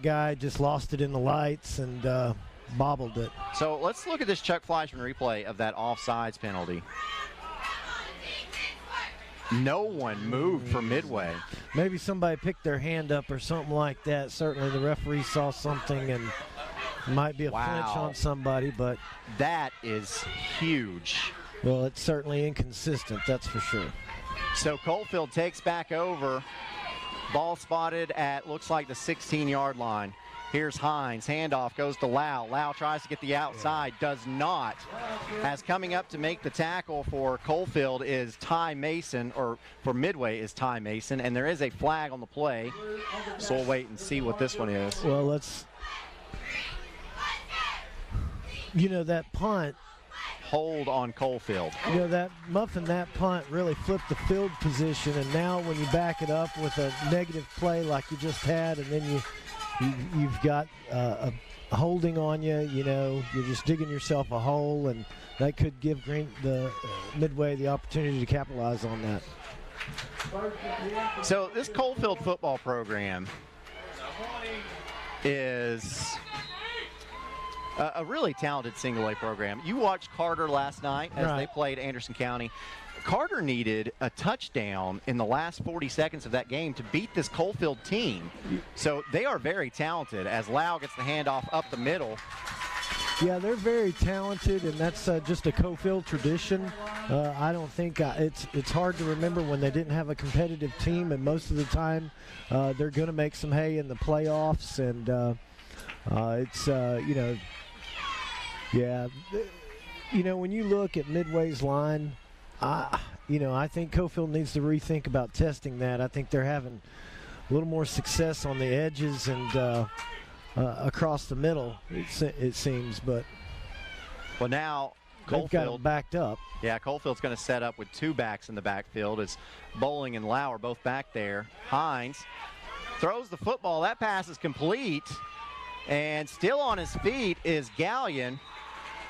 guy just lost it in the lights and bobbled it. So let's look at this Chuck Fleischman replay of that offsides penalty. No one moved for Midway. Maybe somebody picked their hand up or something like that. Certainly the referee saw something and might be a flinch on somebody, but that is huge. Well, it's certainly inconsistent, that's for sure. So Coalfield takes back over. Ball spotted at, looks like the 16-yard line. Here's Hines. Handoff goes to Lau. Lau tries to get the outside, does not. As coming up to make the tackle for Coalfield is Ty Mason, or for Midway is Ty Mason, and there is a flag on the play. So we'll wait and see what this one is. Well, let's, you know, that punt. Hold on Coalfield. You know, that muffin, that punt really flipped the field position, and now when you back it up with a negative play like you just had, and then you've got a holding on you, you know, you're just digging yourself a hole, and that could give Midway the opportunity to capitalize on that. So this Coalfield football program is a really talented single-A program. You watched Carter last night as they played Anderson County. Carter needed a touchdown in the last 40 seconds of that game to beat this Coalfield team. So they are very talented as Lau gets the handoff up the middle. Yeah, they're very talented, and that's just a Coalfield tradition. I don't think it's hard to remember when they didn't have a competitive team, and most of the time they're going to make some hay in the playoffs, and it's, you know, yeah. You know, when you look at Midway's line, you know, I think Coalfield needs to rethink about testing that. I think they're having a little more success on the edges and across the middle, it seems. But well, now Coalfield got them backed up. Yeah, Coalfield's going to set up with two backs in the backfield as Bowling and Lau are both back there. Hines throws the football. That pass is complete. And still on his feet is Gallion.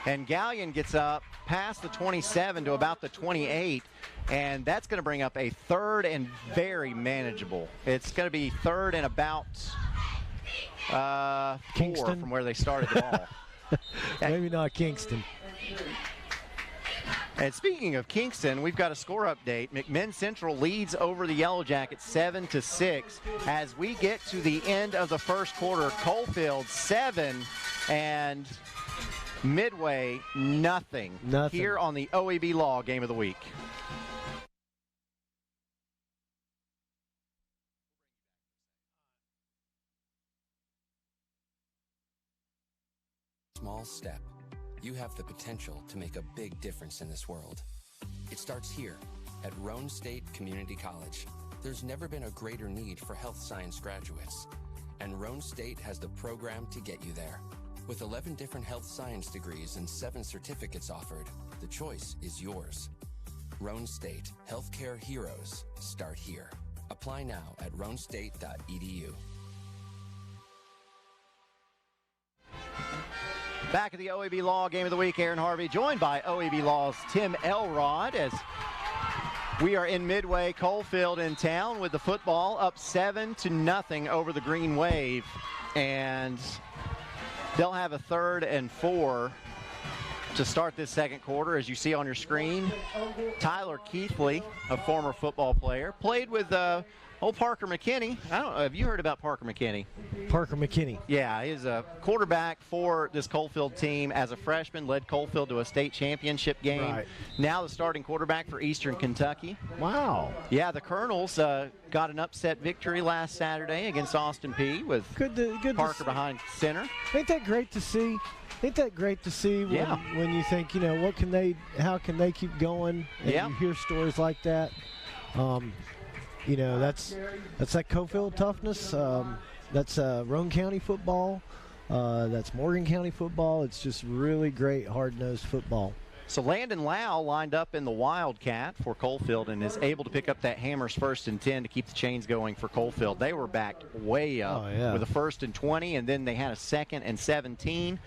And Gallion gets up past the 27 to about the 28, and that's going to bring up a third and very manageable. It's going to be third and about 4 from where they started the ball. Maybe not Kingston. And speaking of Kingston, we've got a score update. McMinn Central leads over the Yellowjackets 7-6 as we get to the end of the first quarter. Coalfield 7 and Midway nothing. Here on the OEB Law Game of the Week. Small step. You have the potential to make a big difference in this world. It starts here at Roan State Community College. There's never been a greater need for health science graduates, and Roan State has the program to get you there. With 11 different health science degrees and 7 certificates offered, the choice is yours. Roan State, healthcare heroes start here. Apply now at roanstate.edu. Back at the OEB Law Game of the Week, Aaron Harvey, joined by OEB Law's Tim Elrod, as we are in Midway. Coalfield in town with the football, up 7-0 over the Green Wave, and they'll have a 3rd and 4 to start this second quarter. As you see on your screen, Tyler Keithley, a former football player, played with Old Parker McKinney. I don't know. Have you heard about Parker McKinney? Parker McKinney. Yeah, he's a quarterback for this Coalfield team. As a freshman, led Coalfield to a state championship game. Right. Now the starting quarterback for Eastern Kentucky. Wow. Yeah, the Colonels got an upset victory last Saturday against Austin Peay with good Parker behind center. Ain't that great to see? Ain't that great to see when you think, how can they keep going? And you hear stories like that. That's that Coalfield toughness. That's Roane County football. That's Morgan County football. It's just really great, hard-nosed football. So Landon Lau lined up in the Wildcat for Coalfield and is able to pick up that Hammers 1st and 10 to keep the chains going for Coalfield. They were backed way up with a 1st and 20, and then they had a 2nd and 17.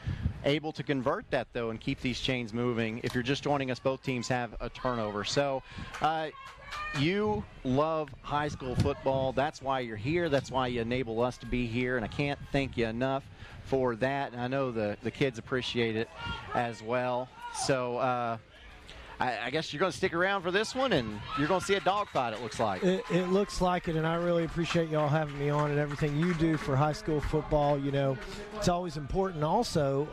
Able to convert that, though, and keep these chains moving. If you're just joining us, both teams have a turnover. So you love high school football. That's why you're here. That's why you enable us to be here, and I can't thank you enough for that. And I know the kids appreciate it as well. So I guess you're going to stick around for this one, and you're going to see a dogfight, it looks like. It looks like it, and I really appreciate y'all having me on and everything you do for high school football. It's always important also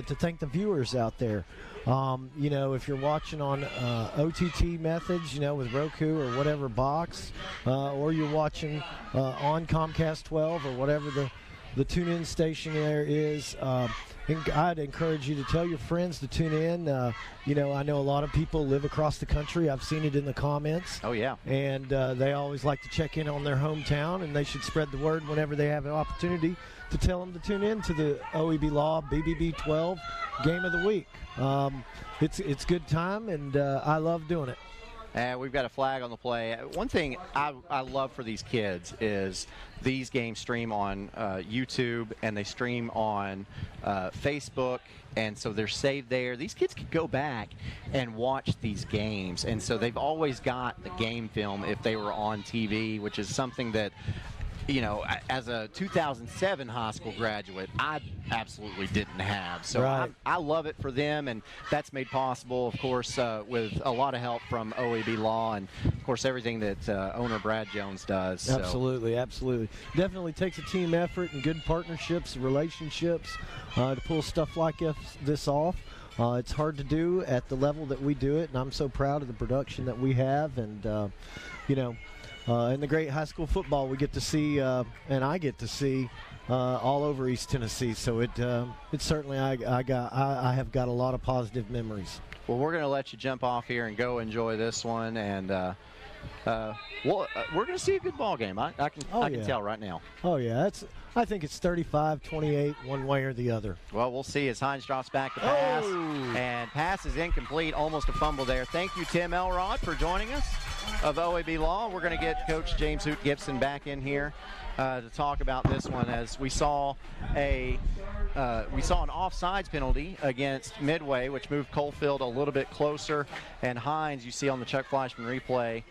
to thank the viewers out there. If you're watching on OTT methods, with Roku or whatever box, or you're watching on Comcast 12 or whatever the tune-in station there is, I'd encourage you to tell your friends to tune in. I know a lot of people live across the country. I've seen it in the comments. Oh, yeah. And they always like to check in on their hometown, and they should spread the word whenever they have an opportunity to tell them to tune in to the OEB Law BBB 12 Game of the Week. It's good time, and I love doing it. And we've got a flag on the play. One thing I love for these kids is these games stream on YouTube, and they stream on Facebook, and so they're saved there. These kids can go back and watch these games, and so they've always got the game film if they were on TV, which is something that, as a 2007 high school graduate, I absolutely didn't have. So I love it for them, and that's made possible, of course, with a lot of help from OEB Law and, of course, everything that owner Brad Jones does. Absolutely, absolutely. Definitely takes a team effort and good partnerships, relationships to pull stuff like this off. It's hard to do at the level that we do it, and I'm so proud of the production that we have, and, in the great high school football we get to see, and I get to see all over East Tennessee. So it's certainly I have got a lot of positive memories. Well, we're going to let you jump off here and go enjoy this one, and we're going to see a good ball game. I can tell right now. Oh yeah, I think it's 35-28 one way or the other. Well, we'll see as Hines drops back to pass, and pass is incomplete, almost a fumble there. Thank you, Tim Elrod, for joining us of OEB Law. We're going to get Coach James Hoot Gibson back in here to talk about this one, as we saw an offsides penalty against Midway, which moved Coalfield a little bit closer, and Hines, you see on the Chuck Fleischman replay,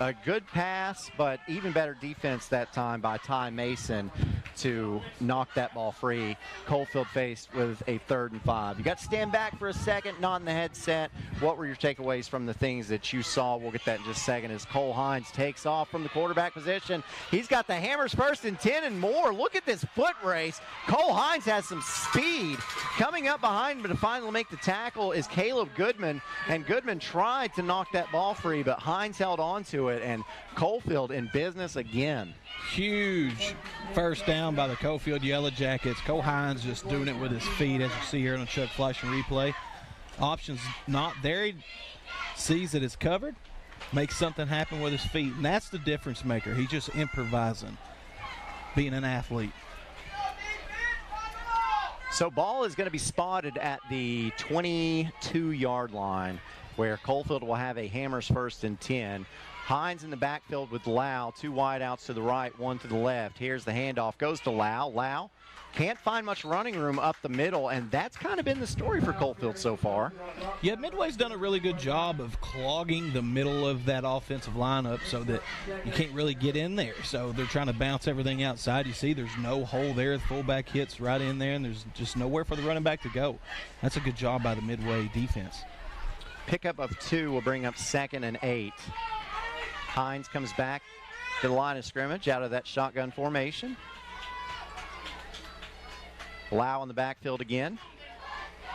a good pass, but even better defense that time by Ty Mason to knock that ball free. Coalfield faced with a 3rd and 5. You got to stand back for a second, not in the headset. What were your takeaways from the things that you saw? We'll get that in just a second as Cole Hines takes off from the quarterback position. He's got the Hammers 1st and 10 and more. Look at this foot race. Cole Hines has some speed. Coming up behind him to finally make the tackle is Caleb Goodman, and Goodman tried to knock that ball free, but Hines held on to it, and Coalfield in business again. Huge first down by the Coalfield Yellowjackets. Cole Hines just doing it with his feet, as you see here on the Chuck Fleischman replay. Options not there. He sees that it's covered, makes something happen with his feet, and that's the difference maker. He's just improvising, being an athlete. So ball is going to be spotted at the 22-yard line, where Coalfield will have a Hammers 1st and 10. Hines in the backfield with Lau, 2 wideouts to the right, 1 to the left. Here's the handoff, goes to Lau. Lau can't find much running room up the middle, and that's kind of been the story for Coalfield so far. Yeah, Midway's done a really good job of clogging the middle of that offensive lineup so that you can't really get in there. So they're trying to bounce everything outside. You see there's no hole there. The fullback hits right in there, and there's just nowhere for the running back to go. That's a good job by the Midway defense. Pickup of 2 will bring up 2nd and 8. Hines comes back to the line of scrimmage out of that shotgun formation. Lau in the backfield again.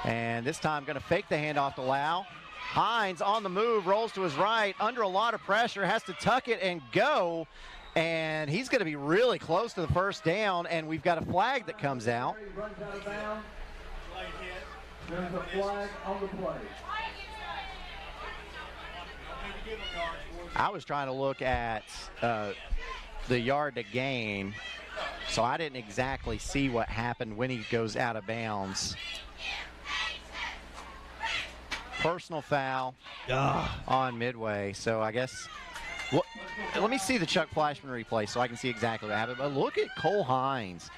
And this time going to fake the handoff to Lau. Hines on the move, rolls to his right, under a lot of pressure, has to tuck it and go. And he's going to be really close to the first down, and we've got a flag that comes out. There's a flag on the play. I was trying to look at the yard to gain, so I didn't exactly see what happened when he goes out of bounds. Personal foul on Midway, so I guess, well, let me see the Chuck Flashman replay so I can see exactly what happened. But look at Cole Hines,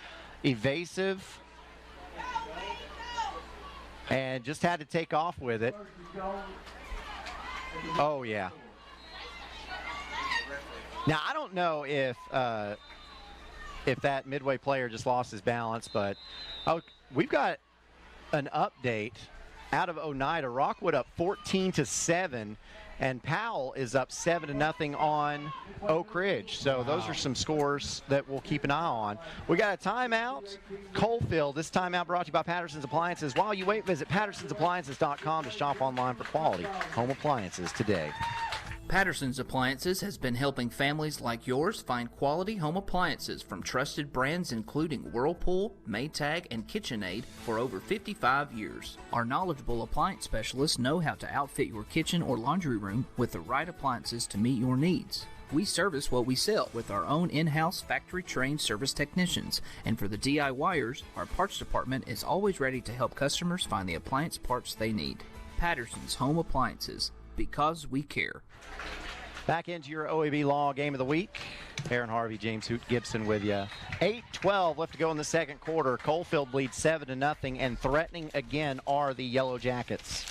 evasive, and just had to take off with it. Oh, yeah. Now, I don't know if that Midway player just lost his balance, but we've got an update out of Oneida. Rockwood up 14-7, and Powell is up 7-0 on Oak Ridge. So those are some scores that we'll keep an eye on. We got a timeout. Coalfield, this timeout brought to you by Patterson's Appliances. While you wait, visit pattersonsappliances.com to shop online for quality home appliances today. Patterson's Appliances has been helping families like yours find quality home appliances from trusted brands including Whirlpool, Maytag, and KitchenAid for over 55 years. Our knowledgeable appliance specialists know how to outfit your kitchen or laundry room with the right appliances to meet your needs. We service what we sell with our own in-house factory-trained service technicians, and for the DIYers, our parts department is always ready to help customers find the appliance parts they need. Patterson's Home Appliances, because we care. Back into your OEB Law Game of the Week. Aaron Harvey, James Hoot Gibson with you. 8:12 left to go in the second quarter. Coalfield leads 7-0, and threatening again are the Yellowjackets.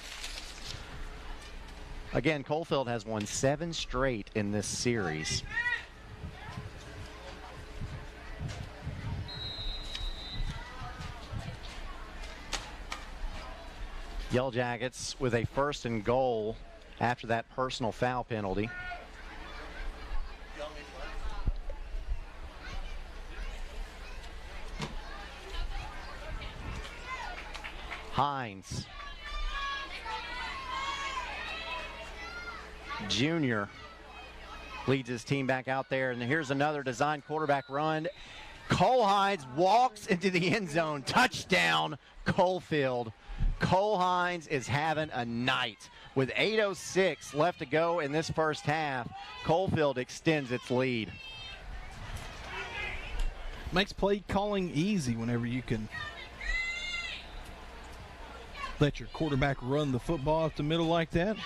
Again, Coalfield has won 7 straight in this series. Yellowjackets with a 1st and goal after that personal foul penalty. Hines. Junior leads his team back out there, and here's another design quarterback run. Cole Hines walks into the end zone. Touchdown, Coalfield. Cole Hines is having a night. With 8:06 left to go in this first half, Coalfield extends its lead. Makes play calling easy whenever you can let your quarterback run the football up the middle like that.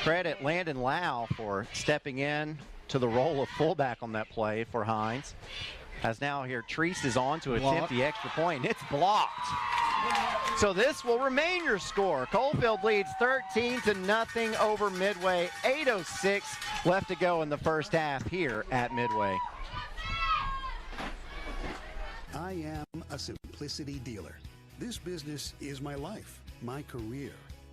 Credit Landon Lau for stepping in to the role of fullback on that play for Hines. As now here, Treese is on to attempt the extra point, and it's blocked. So this will remain your score. Coalfield leads 13-0 over Midway. 8:06 left to go in the first half here at Midway. I am a simplicity dealer. This business is my life, my career.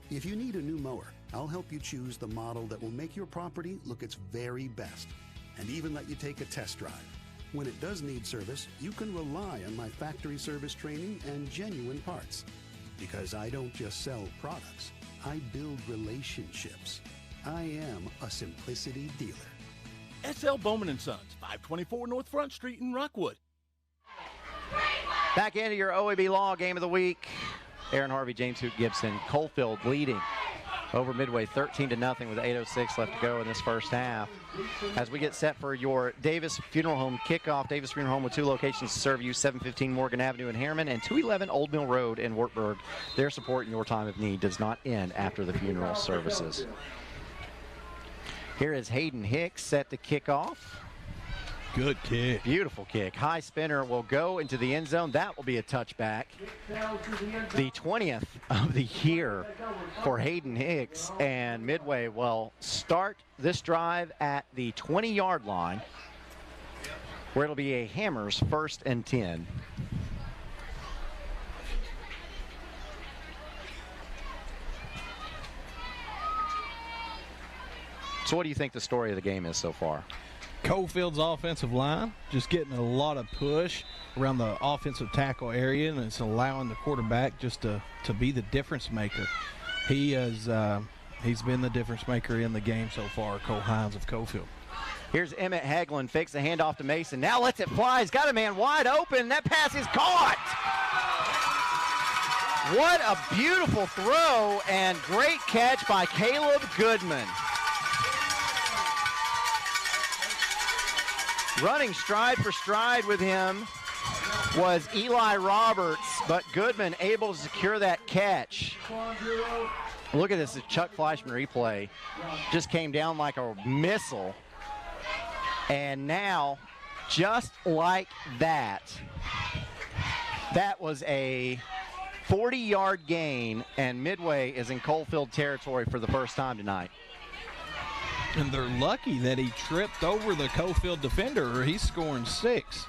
If you need a new mower, I'll help you choose the model that will make your property look its very best, and even let you take a test drive. When it does need service, you can rely on my factory service training and genuine parts. Because I don't just sell products, I build relationships. I am a simplicity dealer. S.L. Bowman & Sons, 524 North Front Street in Rockwood. Back into your OEB Law Game of the Week. Aaron Harvey, James Hoot Gibson. Coalfield leading over Midway 13-0 with 8:06 left to go in this first half. As we get set for your Davis Funeral Home kickoff, Davis Funeral Home with 2 locations to serve you, 715 Morgan Avenue in Harriman and 211 Old Mill Road in Wartburg. Their support in your time of need does not end after the funeral services. Here is Hayden Hicks set to kick off. Good kick. Beautiful kick. High spinner will go into the end zone. That will be a touchback. The 20th of the year for Hayden Hicks, and Midway will start this drive at the 20-yard line, where it'll be a Hammers 1st and 10. So what do you think the story of the game is so far? Coalfield's offensive line just getting a lot of push around the offensive tackle area, and it's allowing the quarterback just to be the difference maker. He's been the difference maker in the game so far, Cole Hines of Coalfield. Here's Emmett Heglund, fakes the handoff to Mason. Now lets it fly. He's got a man wide open. That pass is caught. What a beautiful throw and great catch by Caleb Goodman. Running stride for stride with him was Eli Roberts, but Goodman able to secure that catch. Look at this, Chuck Fleischman replay. Just came down like a missile. And now, just like that, that was a 40-yard gain, and Midway is in Coalfield territory for the first time tonight. And they're lucky that he tripped over the Coalfield defender, or he's scoring 6.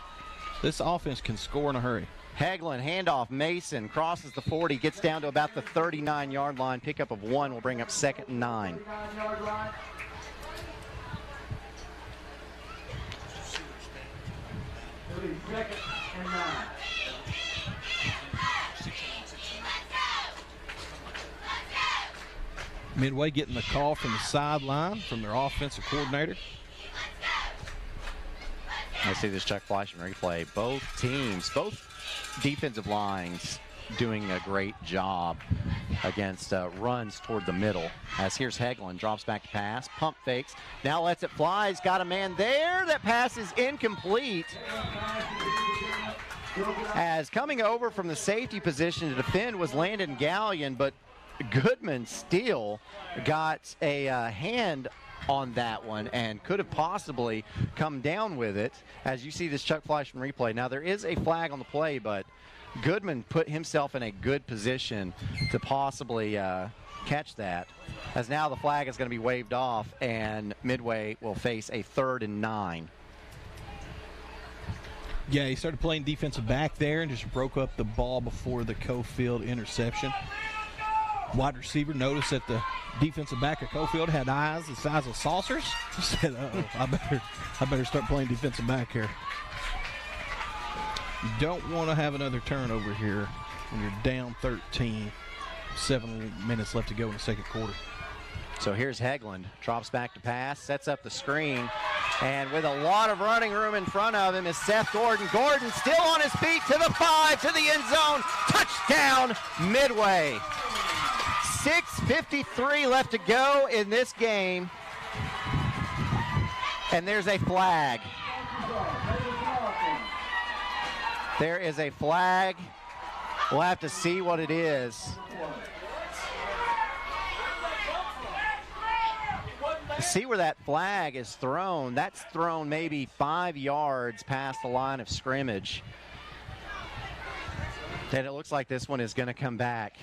This offense can score in a hurry. Heglund, handoff, Mason, crosses the 40, gets down to about the 39-yard line. Pickup of 1 will bring up 2nd and 9. Midway getting the call from the sideline from their offensive coordinator. I see this Chuck Fleischman replay. Both teams, both defensive lines doing a great job against runs toward the middle. As here's Heglund, drops back to pass, pump fakes, now lets it fly. He's got a man there. That pass is incomplete. As coming over from the safety position to defend was Landon Gallion, but Goodman still got a hand on that one and could have possibly come down with it. As you see this Chuck Fleischman replay. Now there is a flag on the play, but Goodman put himself in a good position to possibly catch that. As now the flag is going to be waved off and Midway will face a 3rd and 9. Yeah, he started playing defensive back there and just broke up the ball before the Coalfield interception. Wide receiver noticed that the defensive back of Coalfield had eyes the size of saucers. He said, uh-oh, I better start playing defensive back here. You don't want to have another turnover here when you're down 13. 7 minutes left to go in the second quarter. So here's Heglund, drops back to pass, sets up the screen, and with a lot of running room in front of him is Seth Gordon. Gordon still on his feet to the 5, to the end zone. Touchdown, Midway. 6:53 left to go in this game. And there's a flag. There is a flag. We'll have to see what it is. See where that flag is thrown. That's thrown maybe 5 yards past the line of scrimmage. And it looks like this one is going to come back.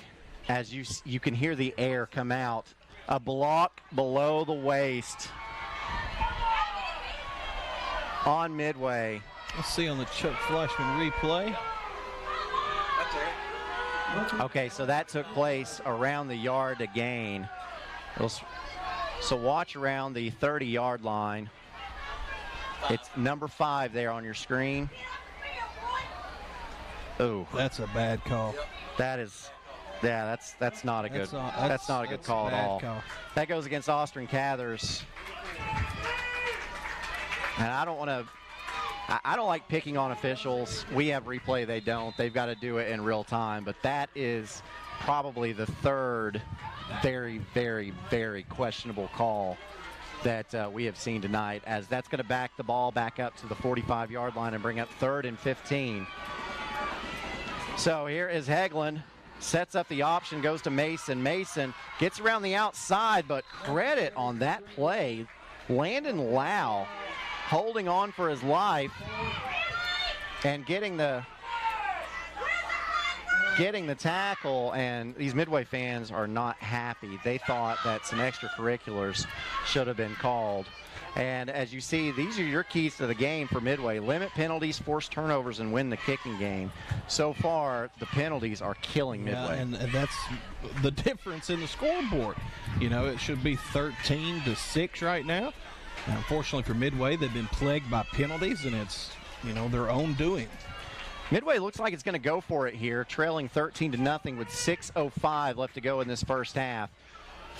As you can hear the air come out. A block below the waist on Midway. Let's see on the Chuck Fleischman replay. Okay, so that took place around the yard to gain. So watch around the 30-yard line. It's number 5 there on your screen. Oh, that's a bad call. That is. Yeah, that's not a good that's not a good call at all. That goes against Austin Cathers. And I don't like picking on officials. We have replay, they don't. They've got to do it in real time, but that is probably the 3rd very, very, very questionable call that we have seen tonight, as that's going to back the ball back up to the 45-yard line and bring up 3rd and 15. So here is Heglund. Sets up the option, goes to Mason. Mason gets around the outside, but credit on that play. Landon Lau holding on for his life and getting the getting the tackle, and these Midway fans are not happy. They thought that some extracurriculars should have been called. And as you see, these are your keys to the game for Midway. Limit penalties, force turnovers, and win the kicking game. So far, the penalties are killing Midway. Yeah, and that's the difference in the scoreboard. You know, it should be 13-6 right now. And unfortunately for Midway, they've been plagued by penalties, and it's, you know, their own doing. Midway looks like it's going to go for it here, trailing 13-0 with 6:05 left to go in this first half.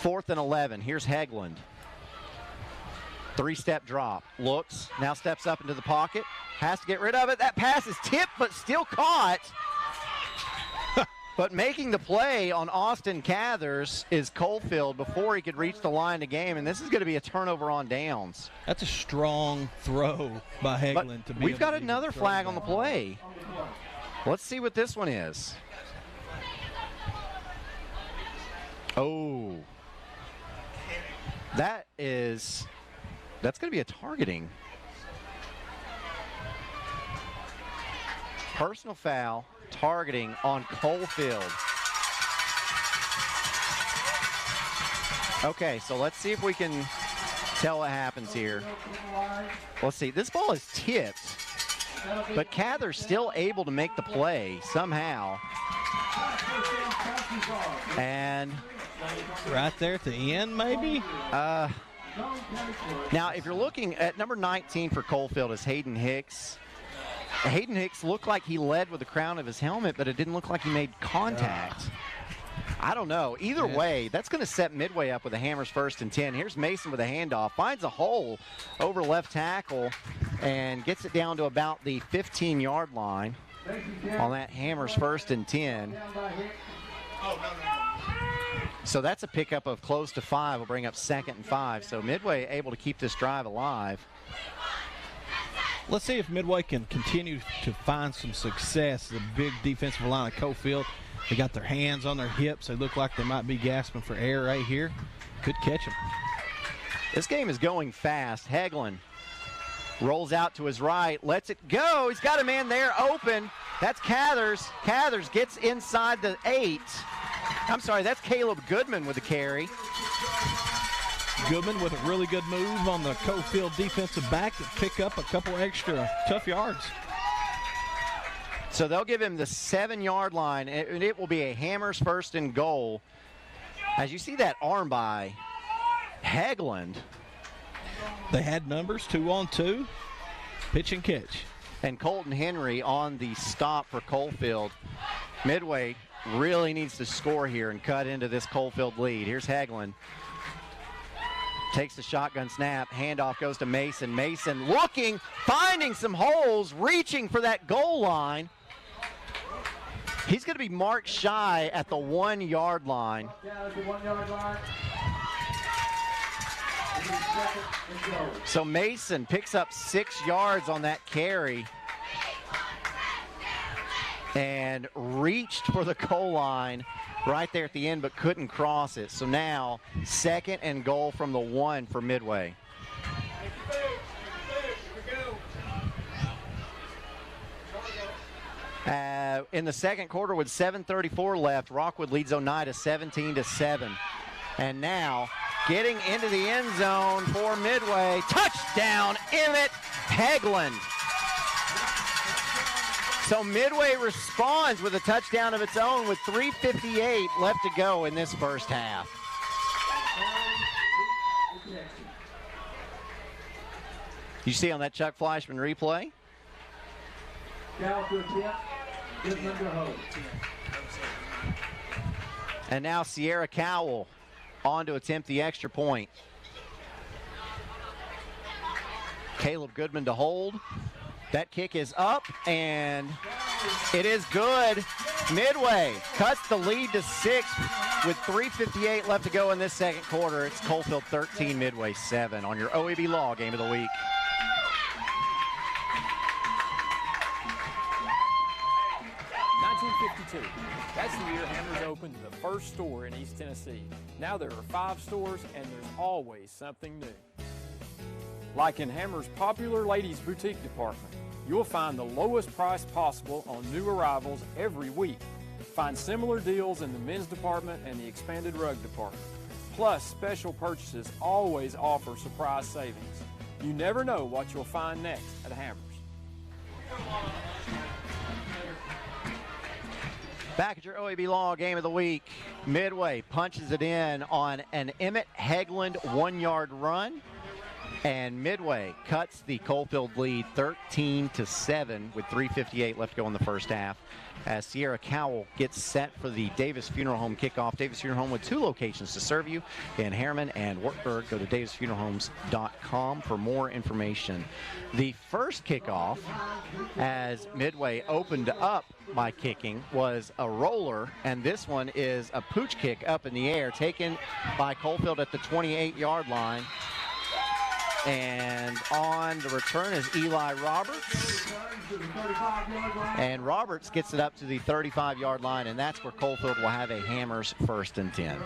4th and 11. Here's Heglund. 3-step drop. Looks, now steps up into the pocket. Has to get rid of it. That pass is tipped, but still caught. But making the play on Austin Cathers is Coalfield before he could reach the line of game, and this is going to be a turnover on downs. That's a strong throw by Heglund. To be we've got another flag on the play. Let's see what this one is. Oh. That's going to be a targeting. Personal foul, targeting on Coalfield. Okay, so let's see if we can tell what happens here. Let's see, this ball is tipped, but Cather's still able to make the play somehow. And right there at the end, maybe? Now, if you're looking at number 19 for Coalfield is Hayden Hicks. Hayden Hicks looked like he led with the crown of his helmet, but it didn't look like he made contact. I don't know. Either way, that's going to set Midway up with a Hammers 1st and 10. Here's Mason with a handoff. Finds a hole over left tackle and gets it down to about the 15-yard line on that Hammers 1st and 10. So that's a pickup of close to 5. Will bring up 2nd and 5. So Midway able to keep this drive alive. Let's see if Midway can continue to find some success. The big defensive line of Coalfield, they got their hands on their hips. They look like they might be gasping for air right here. Could catch them. This game is going fast. Heglund rolls out to his right, lets it go. He's got a man there open. That's Cathers. Cathers gets inside the 8. I'm sorry, that's Caleb Goodman with the carry. Goodman with a really good move on the Coalfield defensive back to pick up a couple extra tough yards. So they'll give him the 7-yard line, and it will be a Hammers 1st and goal. As you see that arm by Heglund. They had numbers, 2-on-2, pitch and catch. And Colton Henry on the stop for Coalfield. Midway really needs to score here and cut into this Coalfield lead. Here's Heglund. Takes the shotgun snap. Handoff goes to Mason. Mason looking, finding some holes, reaching for that goal line. He's going to be marked shy at the 1-yard line. So Mason picks up 6 yards on that carry and reached for the goal line right there at the end, but couldn't cross it. So now 2nd and goal from the 1 for Midway. In the second quarter with 7:34 left, Rockwood leads Oneida 17-7. And now getting into the end zone for Midway. Touchdown, Emmett Heglund. So Midway responds with a touchdown of its own with 3:58 left to go in this first half. You see on that Chuck Fleischman replay? And now Sierra Cowell on to attempt the extra point. Caleb Goodman to hold. That kick is up, and it is good. Midway cuts the lead to 6 with 3:58 left to go in this second quarter. It's Coalfield 13, Midway 7 on your OEB Law Game of the Week. That's the year Hammers opened the first store in East Tennessee. Now there are 5 stores, and there's always something new. Like in Hammers' popular ladies' boutique department, you'll find the lowest price possible on new arrivals every week. Find similar deals in the men's department and the expanded rug department. Plus, special purchases always offer surprise savings. You never know what you'll find next at Hammers. Back at your OEB Law Game of the Week, Midway punches it in on an Emmett Heglund 1-yard run, and Midway cuts the Coalfield lead 13-7 with 3:58 left to go in the first half as Sierra Cowell gets set for the Davis Funeral Home kickoff. Davis Funeral Home with 2 locations to serve you in Harriman and Wartburg. Go to davisfuneralhomes.com for more information. The first kickoff, as Midway opened up by kicking, was a roller, and this one is a pooch kick up in the air taken by Coalfield at the 28-yard line. And on the return is Eli Roberts. And Roberts gets it up to the 35-yard line, and that's where Coalfield will have a Hammers 1st and 10.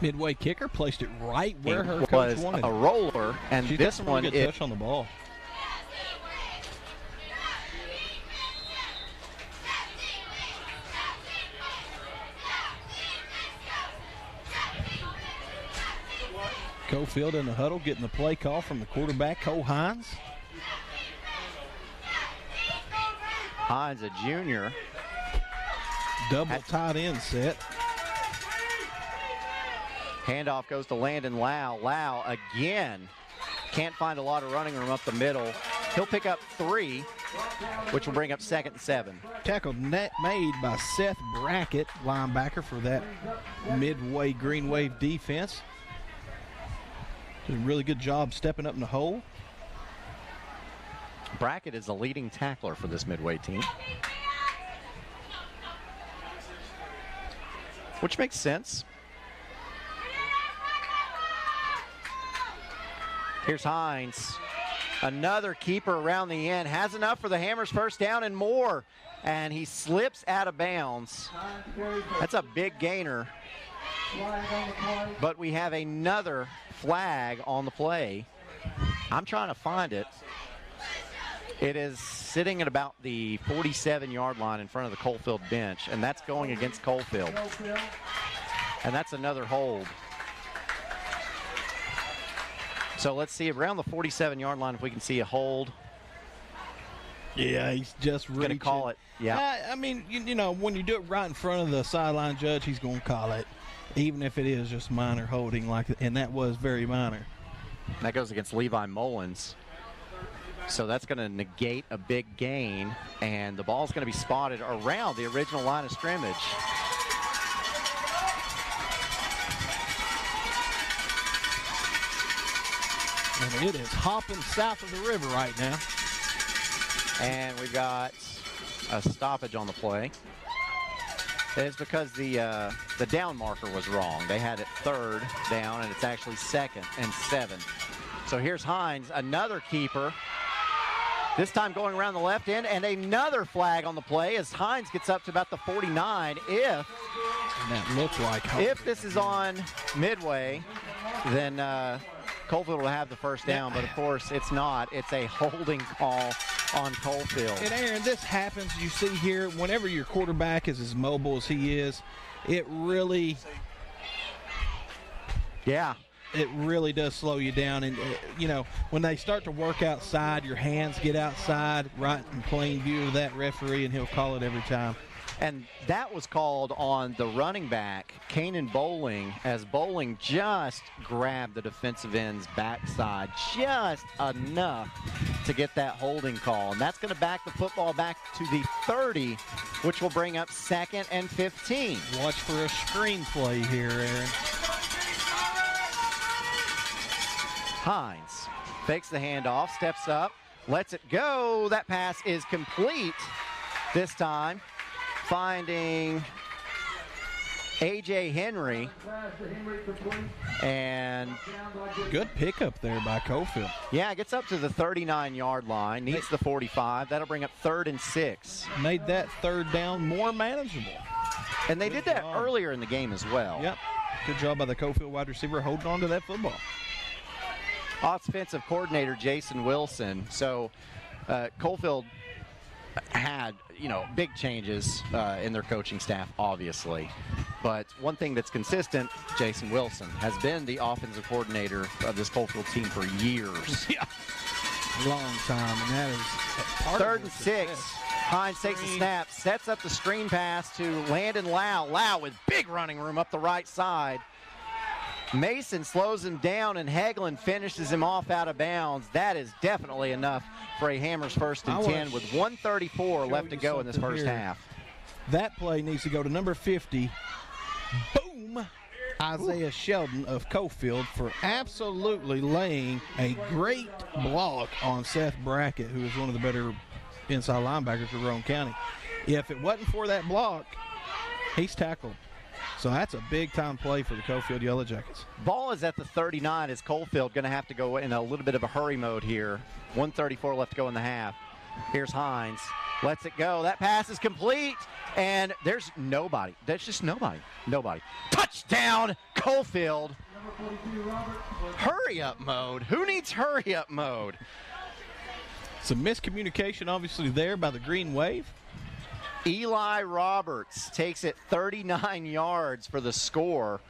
Midway kicker placed it right where her It coach was wanted a roller, and She this got a one really good is touch on the ball. Coalfield in the huddle, getting the play call from the quarterback, Cole Hines. Hines, a junior. Double tight end set. Handoff goes to Landon Lau. Lau again can't find a lot of running room up the middle. He'll pick up 3, which will bring up 2nd and 7. Tackle net made by Seth Brackett, linebacker for that Midway Green Wave defense. Did a really good job stepping up in the hole. Brackett is the leading tackler for this Midway team, which makes sense. Here's Hines. Another keeper around the end. Has enough for the Hammers' first down and more. And he slips out of bounds. That's a big gainer. But we have another flag on the play. I'm trying to find it. It is sitting at about the 47-yard line in front of the Coalfield bench, and that's going against Coalfield. And that's another hold. So let's see around the 47-yard line if we can see a hold. Yeah, he's just going to call it. Yeah. I mean, you know, when you do it right in front of the sideline judge, he's going to call it, even if it is just minor holding, and that was very minor. That goes against Levi Mullins. So that's going to negate a big gain, and the ball's going to be spotted around the original line of scrimmage. And it is hopping south of the river right now. And we've got a stoppage on the play. It's because the down marker was wrong. They had it 3rd down, and it's actually 2nd and 7. So here's Hines, another keeper. This time going around the left end, and another flag on the play as Hines gets up to about the 49. And that looked like if this is on Midway, then Coalfield will have the first down, but of course it's not. It's a holding call on Coalfield. And Aaron, this happens, you see here, whenever your quarterback is as mobile as he is, it really does slow you down. And, you know, when they start to work outside, your hands get outside, right in plain view of that referee, and he'll call it every time. And that was called on the running back, Kanan Bowling, as Bowling just grabbed the defensive end's backside just enough to get that holding call. And that's going to back the football back to the 30, which will bring up 2nd and 15. Watch for a screen play here, Aaron. Hines fakes the handoff, steps up, lets it go. That pass is complete this time, finding A.J. Henry. And good pickup there by Coalfield. Yeah, gets up to the 39-yard line, needs the 45. That'll bring up 3rd and 6. Made that 3rd down more manageable. And they did that earlier in the game as well. Yep. Good job by the Coalfield wide receiver holding on to that football. Offensive coordinator Jason Wilson. So Coalfield had, big changes in their coaching staff, obviously. But one thing that's consistent, Jason Wilson has been the offensive coordinator of this Coalfield team for years. Yeah. Long time, and that is part Third of and their 6. success. Hines takes a snap, sets up the screen pass to Landon Lau. Lau with big running room up the right side. Mason slows him down, and Heglund finishes him off out of bounds. That is definitely enough for a Hammers 1st and 10 with 1:34 left to go in this first half. That play needs to go to number 50. Boom! Isaiah Sheldon of Coalfield for absolutely laying a great block on Seth Brackett, who is one of the better inside linebackers for Roane County. If it wasn't for that block, he's tackled. So that's a big-time play for the Coalfield Yellowjackets. Ball is at the 39 as Coalfield going to have to go in a little bit of a hurry mode here. 1:34 left to go in the half. Here's Hines. Lets it go. That pass is complete, and there's nobody. There's just nobody. Nobody. Touchdown, Coalfield. Hurry-up mode. Who needs hurry-up mode? Some miscommunication obviously there by the Green Wave. Eli Roberts takes it 39 yards for the score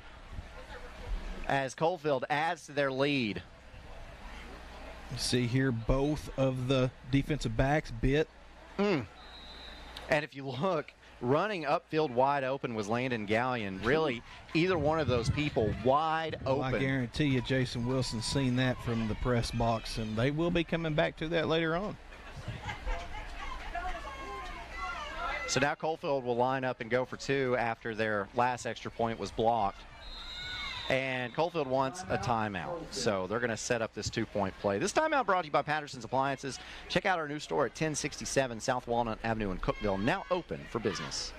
as Coalfield adds to their lead. You see here both of the defensive backs bit. And if you look, running upfield wide open was Landon Gallion. Really, either one of those people wide open. Well, I guarantee you Jason Wilson's seen that from the press box, and they will be coming back to that later on. So now Coalfield will line up and go for 2 after their last extra point was blocked. And Coalfield wants a timeout, so they're going to set up this 2-point play. This timeout brought to you by Patterson's Appliances. Check out our new store at 1067 South Walnut Avenue in Cookeville, now open for business.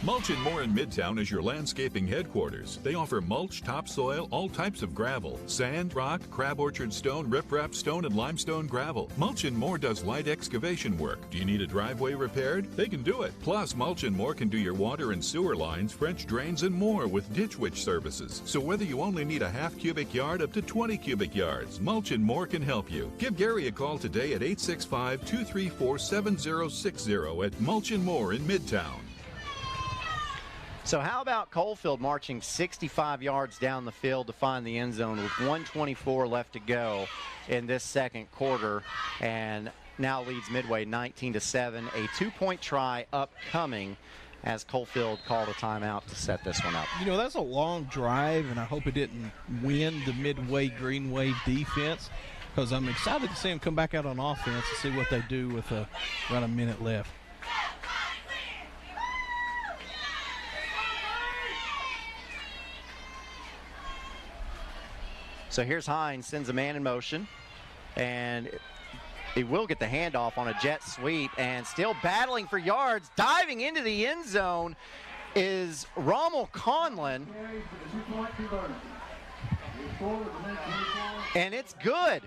Mulch & More in Midtown is your landscaping headquarters. They offer mulch, topsoil, all types of gravel, sand, rock, crab orchard stone, riprap stone, and limestone gravel. Mulch & More does light excavation work. Do you need a driveway repaired? They can do it. Plus, Mulch & More can do your water and sewer lines, French drains, and more with Ditch Witch services. So whether you only need a half cubic yard up to 20 cubic yards, Mulch & More can help you. Give Gary a call today at 865-234-7060 at Mulch & More in Midtown. So how about Coalfield marching 65 yards down the field to find the end zone with 1:24 left to go in this second quarter, and now leads Midway 19-7. A 2-point try upcoming as Coalfield called a timeout to set this one up. You know, that's a long drive, and I hope it didn't win the Midway Green Wave defense, because I'm excited to see them come back out on offense and see what they do with around a minute left. So here's Hines, sends a man in motion, and he will get the handoff on a jet sweep, and still battling for yards, diving into the end zone is Rommel Conlon. And it's good.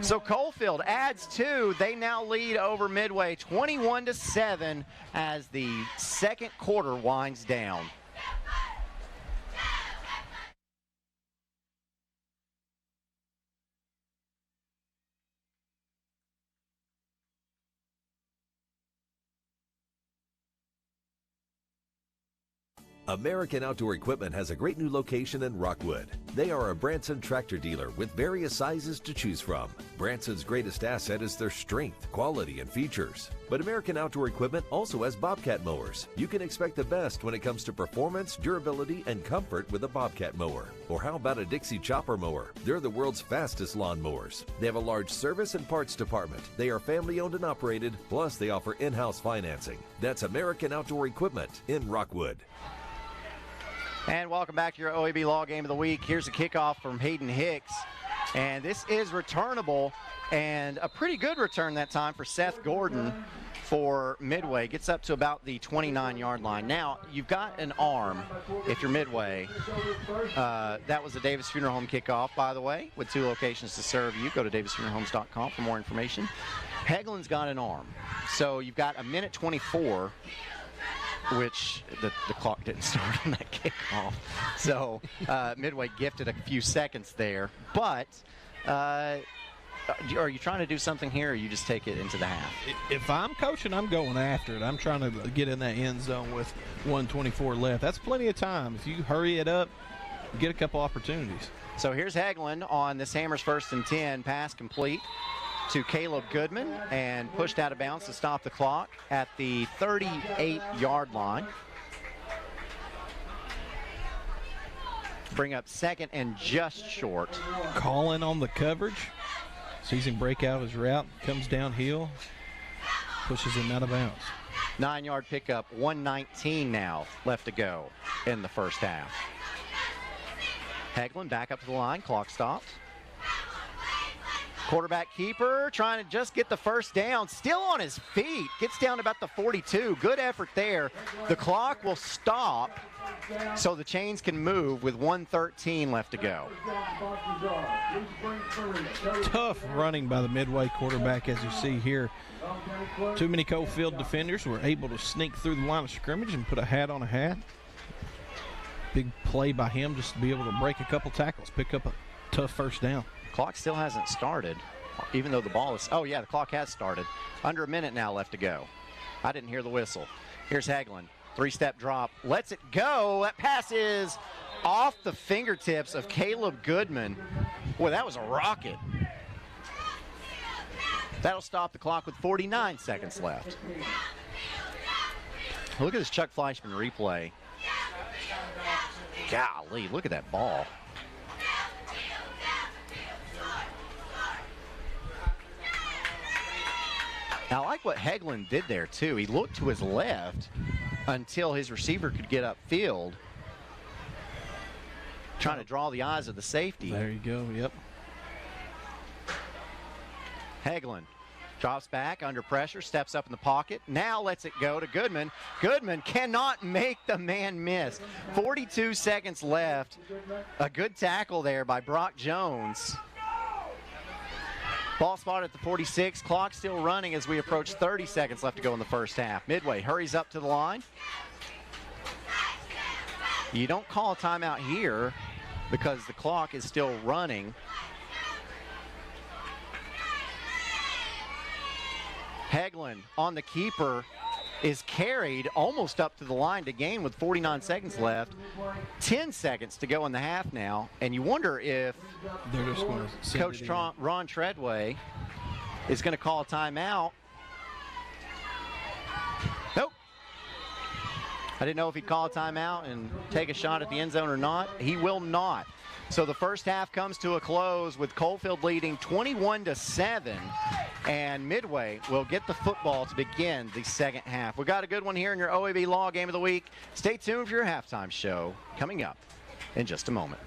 So Coalfield adds 2. They now lead over Midway 21-7 as the second quarter winds down. American Outdoor Equipment has a great new location in Rockwood. They are a Branson tractor dealer with various sizes to choose from. Branson's greatest asset is their strength, quality, and features. But American Outdoor Equipment also has Bobcat mowers. You can expect the best when it comes to performance, durability, and comfort with a Bobcat mower. Or how about a Dixie Chopper mower? They're the world's fastest lawn mowers. They have a large service and parts department. They are family owned and operated, plus they offer in-house financing. That's American Outdoor Equipment in Rockwood. And welcome back to your OEB Law Game of the Week. Here's a kickoff from Hayden Hicks. And this is returnable, and a pretty good return that time for Seth Gordon for Midway. Gets up to about the 29-yard line. Now, you've got an arm if you're Midway. That was the Davis Funeral Home kickoff, by the way, with 2 locations to serve you. Go to davisfuneralhomes.com for more information. Heglund's got an arm. So you've got 1:24, which the clock didn't start on that kickoff. So Midway gifted a few seconds there. But are you trying to do something here, or you just take it into the half? If I'm coaching, I'm going after it. I'm trying to get in that end zone with 1:24 left. That's plenty of time. If you hurry it up, you get a couple opportunities. So here's Heglund on this Hammers 1st and 10. Pass complete to Caleb Goodman and pushed out of bounds to stop the clock at the 38-yard line. Bring up 2nd and just short. Calling on the coverage. Sees him break out of his route, comes downhill, pushes him out of bounds. 9-yard pickup, 1:19 now left to go in the first half. Heglund back up to the line, clock stopped. Quarterback keeper trying to just get the first down, still on his feet, gets down to about the 42. Good effort there. The clock will stop so the chains can move with 1:13 left to go. Tough running by the Midway quarterback, as you see here. Too many Coalfield defenders were able to sneak through the line of scrimmage and put a hat on a hat. Big play by him just to be able to break a couple tackles, pick up a tough first down. Clock still hasn't started, even though the ball is, oh yeah, the clock has started. Under a minute now left to go. I didn't hear the whistle. Here's Heglund, 3-step drop, lets it go. That pass is off the fingertips of Caleb Goodman. Boy, that was a rocket. That'll stop the clock with 49 seconds left. Look at this Chuck Fleischman replay. Golly, look at that ball. Now, I like what Heglund did there, too. He looked to his left until his receiver could get upfield, trying to draw the eyes of the safety. There you go, yep. Heglund drops back under pressure, steps up in the pocket, now lets it go to Goodman. Goodman cannot make the man miss. 42 seconds left. A good tackle there by Brock Jones. Ball spotted at the 46. Clock still running as we approach 30 seconds left to go in the first half. Midway hurries up to the line. You don't call a timeout here because the clock is still running. Heglund on the keeper is carried almost up to the line to gain with 49 seconds left. 10 seconds to go in the half now, and you wonder if they're just going to Coach Ron Treadway is going to call a timeout. Nope. I didn't know if he'd call a timeout and take a shot at the end zone or not. He will not. So the first half comes to a close with Coalfield leading 21-7, and Midway will get the football to begin the second half. We've got a good one here in your OEB Law Game of the Week. Stay tuned for your halftime show coming up in just a moment.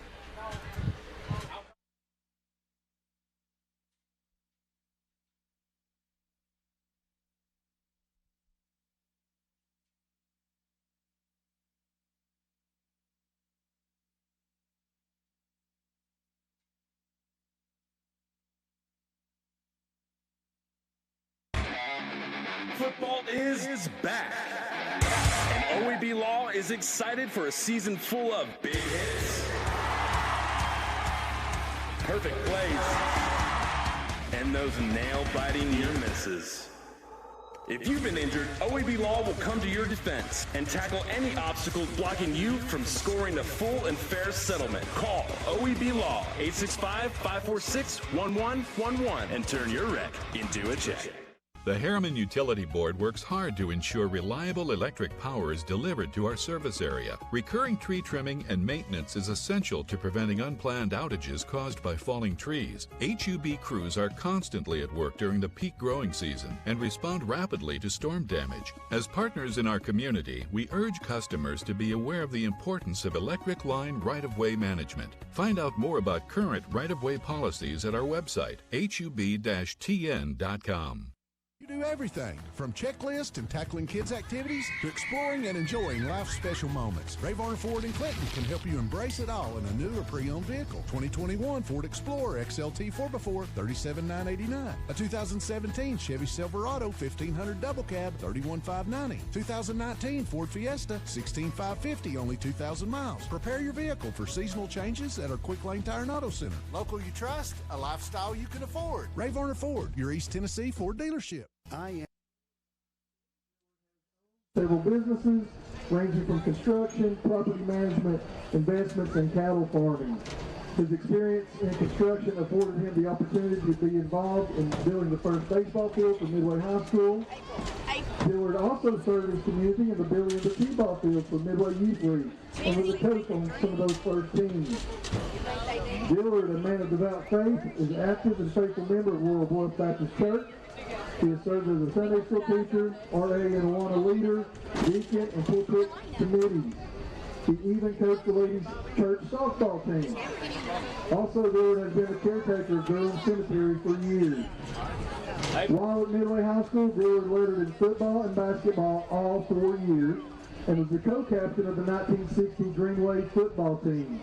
Football is back. And OEB Law is excited for a season full of big hits, perfect plays, and those nail-biting near misses. If you've been injured, OEB Law will come to your defense and tackle any obstacle blocking you from scoring a full and fair settlement. Call OEB Law 865-546-1111 and turn your wreck into a check. The Harriman Utility Board works hard to ensure reliable electric power is delivered to our service area. Recurring tree trimming and maintenance is essential to preventing unplanned outages caused by falling trees. HUB crews are constantly at work during the peak growing season and respond rapidly to storm damage. As partners in our community, we urge customers to be aware of the importance of electric line right-of-way management. Find out more about current right-of-way policies at our website, hub-tn.com. You do do everything from checklist and tackling kids' activities to exploring and enjoying life's special moments. Ray Varner Ford in Clinton can help you embrace it all in a new or pre-owned vehicle. 2021 Ford Explorer XLT 4x4, $37,989. A 2017 Chevy Silverado 1500 Double Cab, $31,590. 2019 Ford Fiesta, $16,550, only 2,000 miles. Prepare your vehicle for seasonal changes at our Quick Lane Tire and Auto Center. Local you trust, a lifestyle you can afford. Ray Varner Ford, your East Tennessee Ford dealership. Several businesses ranging from construction, property management, investments, and cattle farming. His experience in construction afforded him the opportunity to be involved in building the first baseball field for Midway High School. Dillard also served his community in the building of the T-ball field for Midway Youth League and was a coach on some of those first teams. Dillard, a man of devout faith, is active and faithful member of Royal Bluff Baptist Church. He has served as a Sunday school teacher, RA and Awana leader, deacon, and pulpit committees. He even coached the ladies' church softball team. Also, Dillard has been a caretaker of Durham Cemetery for years. While at Midway High School, Dillard lettered in football and basketball all 4 years and was the co-captain of the 1960 Greenway football team.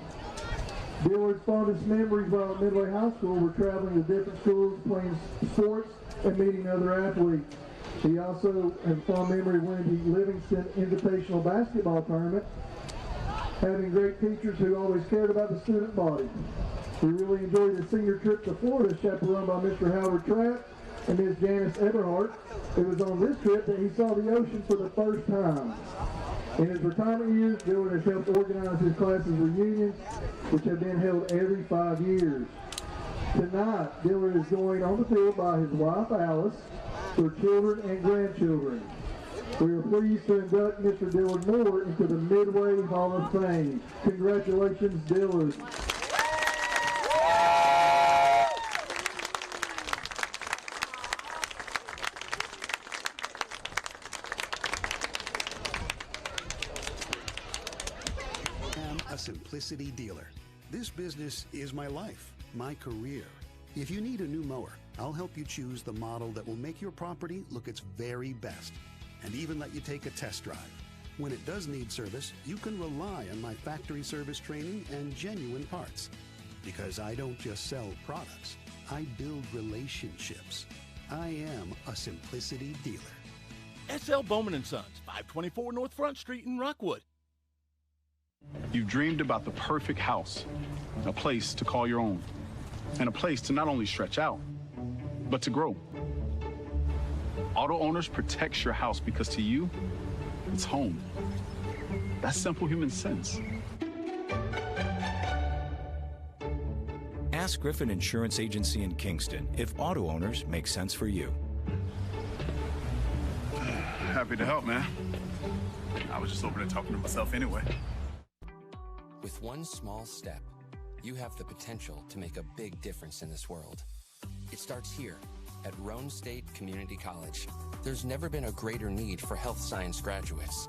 Dillard's fondest memories while at Midway High School were traveling to different schools, playing sports, and meeting other athletes. He also has fond memory of winning the Livingston Invitational Basketball Tournament, having great teachers who always cared about the student body. He really enjoyed his senior trip to Florida, chaperoned by Mr. Howard Trapp and Ms. Janice Eberhardt. It was on this trip that he saw the ocean for the first time. In his retirement years, Dillard has helped organize his classes reunions, which have been held every 5 years. Tonight, Dillard is joined on the field by his wife, Alice, their children and grandchildren. We are pleased to induct Mr. Dillard Moore into the Midway Hall of Fame. Congratulations, Dillard. I'm a Simplicity dealer. This business is my life, my career. If you need a new mower, I'll help you choose the model that will make your property look its very best, and even let you take a test drive. When it does need service, you can rely on my factory service training and genuine parts. Because I don't just sell products, I build relationships. I am a Simplicity dealer. S.L. Bowman & Sons, 524 North Front Street in Rockwood. You've dreamed about the perfect house, a place to call your own, and a place to not only stretch out, but to grow. Auto Owners protects your house because to you, it's home. That's simple human sense. Ask Griffin Insurance Agency in Kingston if auto owners make sense for you. Happy to help, man. I was just over there talking to myself anyway. With one small step, you have the potential to make a big difference in this world. It starts here at Roane State Community College. There's never been a greater need for health science graduates,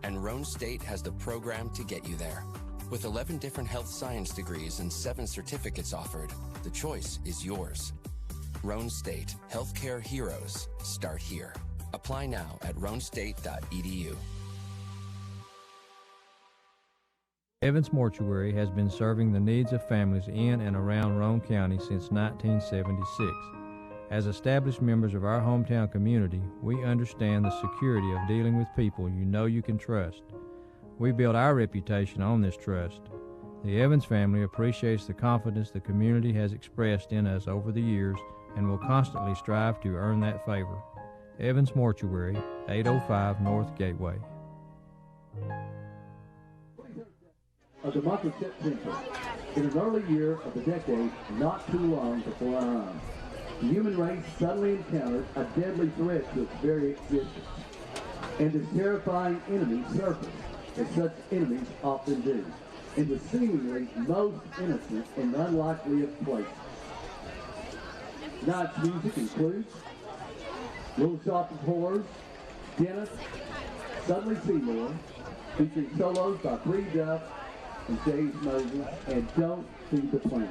and Roane State has the program to get you there. With 11 different health science degrees and 7 certificates offered, the choice is yours. Roane State, healthcare heroes start here. Apply now at roanestate.edu. Evans Mortuary has been serving the needs of families in and around Roane County since 1976. As established members of our hometown community, we understand the security of dealing with people you know you can trust. We build our reputation on this trust. The Evans family appreciates the confidence the community has expressed in us over the years and will constantly strive to earn that favor. Evans Mortuary, 805 North Gateway. Of the month of September, in an early year of the decade not too long before our eyes, the human race suddenly encountered a deadly threat to its very existence, and this terrifying enemy surfaced, as such enemies often do, in the seemingly most innocent and unlikely of places. Tonight's music includes Little Shop of Horrors, Dennis, Suddenly Seymour, featuring solos by Bree Duff and James Moses, and Don't Feed the Plant.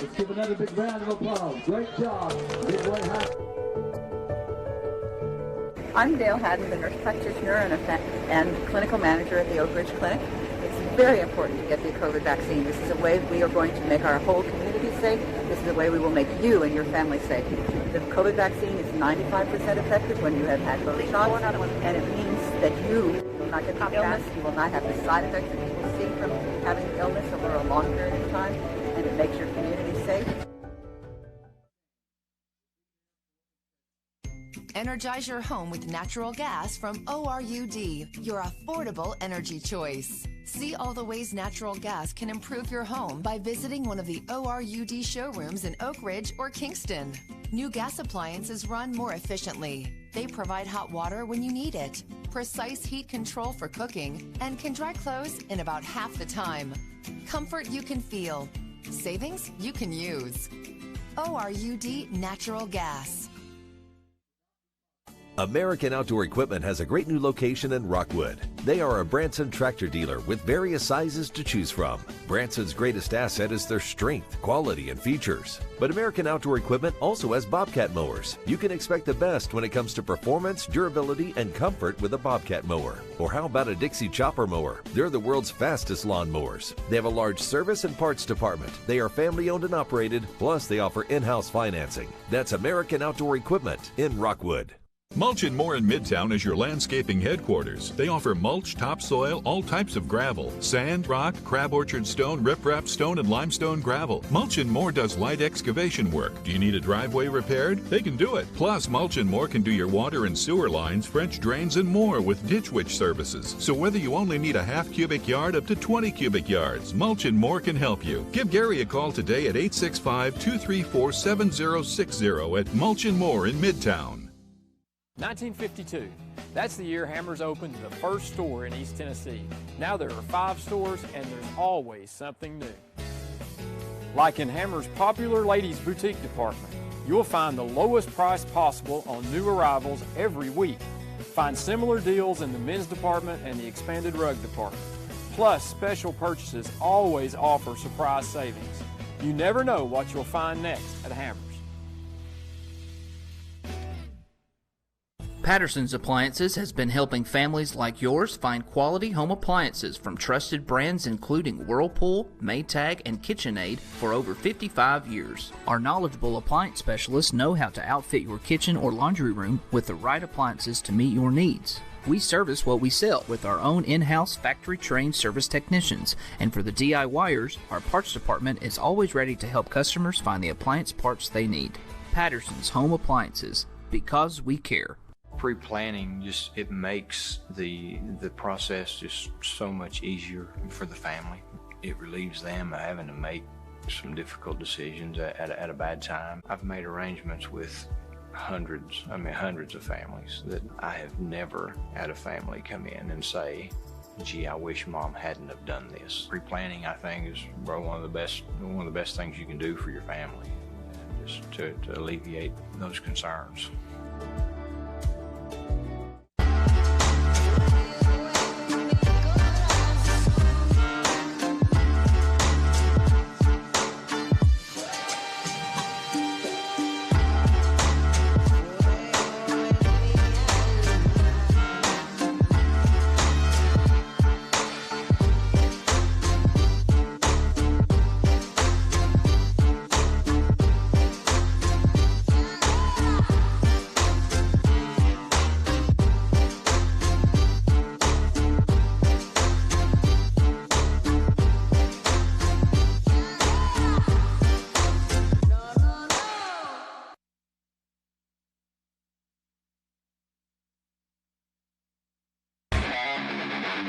Let's give another big round of applause. Great job, Midway High. I'm Dale Haddon, the nurse practitioner and clinical manager at the Oak Ridge Clinic. It's very important to get the COVID vaccine. This is a way we are going to make our whole community safe. This is a way we will make you and your family safe. The COVID vaccine is 95% effective when you have had both shots, and it means that you will not get the illness, you will not have the side effects that people see from having the illness over a long period of time, and it makes your community safe. Energize your home with natural gas from ORUD, your affordable energy choice. See all the ways natural gas can improve your home by visiting one of the ORUD showrooms in Oak Ridge or Kingston. New gas appliances run more efficiently. They provide hot water when you need it, precise heat control for cooking, and can dry clothes in about half the time. Comfort you can feel. Savings you can use. ORUD Natural Gas. American Outdoor Equipment has a great new location in Rockwood. They are a Branson tractor dealer with various sizes to choose from. Branson's greatest asset is their strength, quality, and features. But American Outdoor Equipment also has Bobcat mowers. You can expect the best when it comes to performance, durability, and comfort with a Bobcat mower. Or how about a Dixie chopper mower? They're the world's fastest lawn mowers. They have a large service and parts department. They are family owned and operated, plus they offer in-house financing. That's American Outdoor Equipment in Rockwood. Mulch & More in Midtown is your landscaping headquarters. They offer mulch, topsoil, all types of gravel, sand, rock, crab orchard stone, riprap stone, and limestone gravel. Mulch & More does light excavation work. Do you need a driveway repaired? They can do it. Plus, Mulch & More can do your water and sewer lines, French drains, and more with Ditch Witch services. So whether you only need a half cubic yard up to 20 cubic yards, Mulch & More can help you. Give Gary a call today at 865-234-7060 at Mulch & More in Midtown. 1952. That's the year Hammers opened the first store in East Tennessee. Now there are 5 stores and there's always something new. Like in Hammers' popular ladies boutique department, you'll find the lowest price possible on new arrivals every week. Find similar deals in the men's department and the expanded rug department. Plus, special purchases always offer surprise savings. You never know what you'll find next at Hammers. Patterson's Appliances has been helping families like yours find quality home appliances from trusted brands including Whirlpool, Maytag, and KitchenAid for over 55 years. Our knowledgeable appliance specialists know how to outfit your kitchen or laundry room with the right appliances to meet your needs. We service what we sell with our own in-house factory-trained service technicians, and for the DIYers, our parts department is always ready to help customers find the appliance parts they need. Patterson's Home Appliances, because we care. Pre-planning it makes the process just so much easier for the family. It relieves them of having to make some difficult decisions at a bad time. I've made arrangements with hundreds of families that I have never had a family come in and say, gee, I wish Mom hadn't have done this. Pre-planning, I think, is one of the best things you can do for your family, just to alleviate those concerns.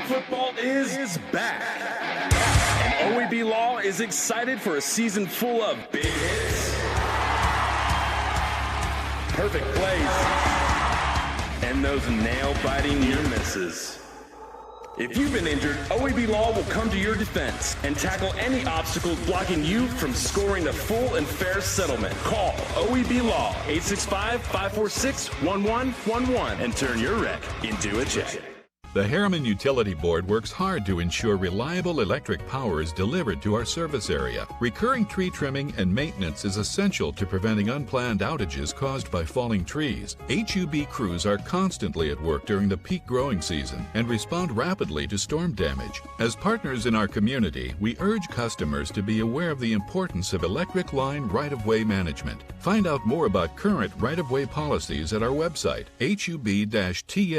Football is back. And OEB Law is excited for a season full of big hits, perfect plays, and those nail-biting near misses. If you've been injured, OEB Law will come to your defense and tackle any obstacles blocking you from scoring a full and fair settlement. Call OEB Law 865-546-1111 and turn your wreck into a check. The Harriman Utility Board works hard to ensure reliable electric power is delivered to our service area. Recurring tree trimming and maintenance is essential to preventing unplanned outages caused by falling trees. HUB crews are constantly at work during the peak growing season and respond rapidly to storm damage. As partners in our community, we urge customers to be aware of the importance of electric line right-of-way management. Find out more about current right-of-way policies at our website, hub-tn.com.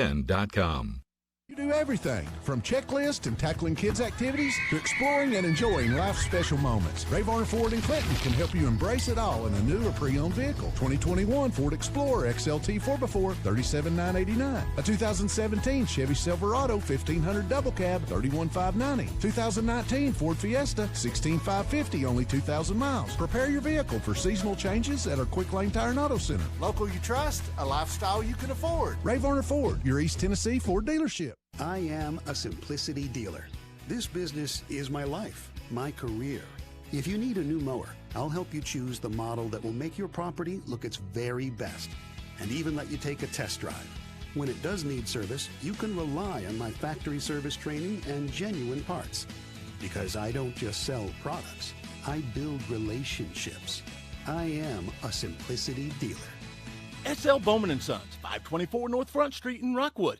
You do everything from checklist and tackling kids' activities to exploring and enjoying life's special moments. Ray Varner Ford in Clinton can help you embrace it all in a new or pre-owned vehicle. 2021 Ford Explorer XLT 4x4, $37,989. A 2017 Chevy Silverado 1500 Double Cab, $31,590. 2019 Ford Fiesta, $16,550, only 2,000 miles. Prepare your vehicle for seasonal changes at our Quick Lane Tire and Auto Center. Local you trust, a lifestyle you can afford. Ray Varner Ford, your East Tennessee Ford dealership. I am a simplicity dealer. This business is my life, my career. If you need a new mower, I'll help you choose the model that will make your property look its very best, and even let you take a test drive. When it does need service, you can rely on my factory service training and genuine parts. Because I don't just sell products, I build relationships. I am a simplicity dealer. S.L. Bowman & Sons, 524 North Front Street in Rockwood.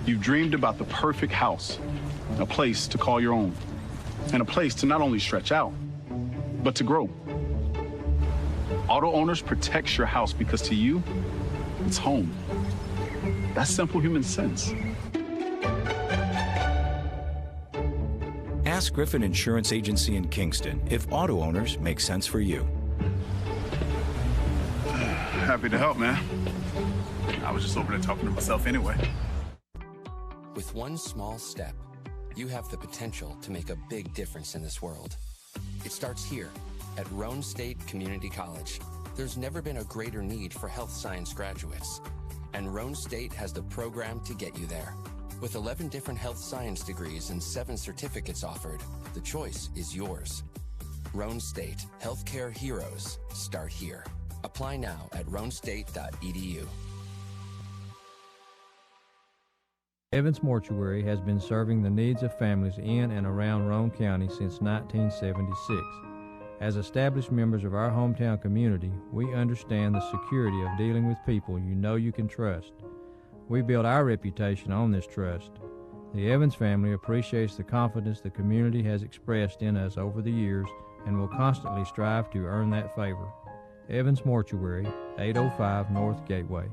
You've dreamed about the perfect house, a place to call your own, and a place to not only stretch out, but to grow. Auto Owners protects your house because to you, it's home. That's simple human sense. Ask Griffin Insurance Agency in Kingston if auto owners make sense for you. Happy to help, man. I was just over there talking to myself anyway. With one small step, you have the potential to make a big difference in this world. It starts here at Roane State Community College. There's never been a greater need for health science graduates, and Roane State has the program to get you there. With 11 different health science degrees and 7 certificates offered, the choice is yours. Roane State, healthcare heroes start here. Apply now at roanestate.edu. Evans Mortuary has been serving the needs of families in and around Roane County since 1976. As established members of our hometown community, we understand the security of dealing with people you know you can trust. We build our reputation on this trust. The Evans family appreciates the confidence the community has expressed in us over the years and will constantly strive to earn that favor. Evans Mortuary, 805 North Gateway.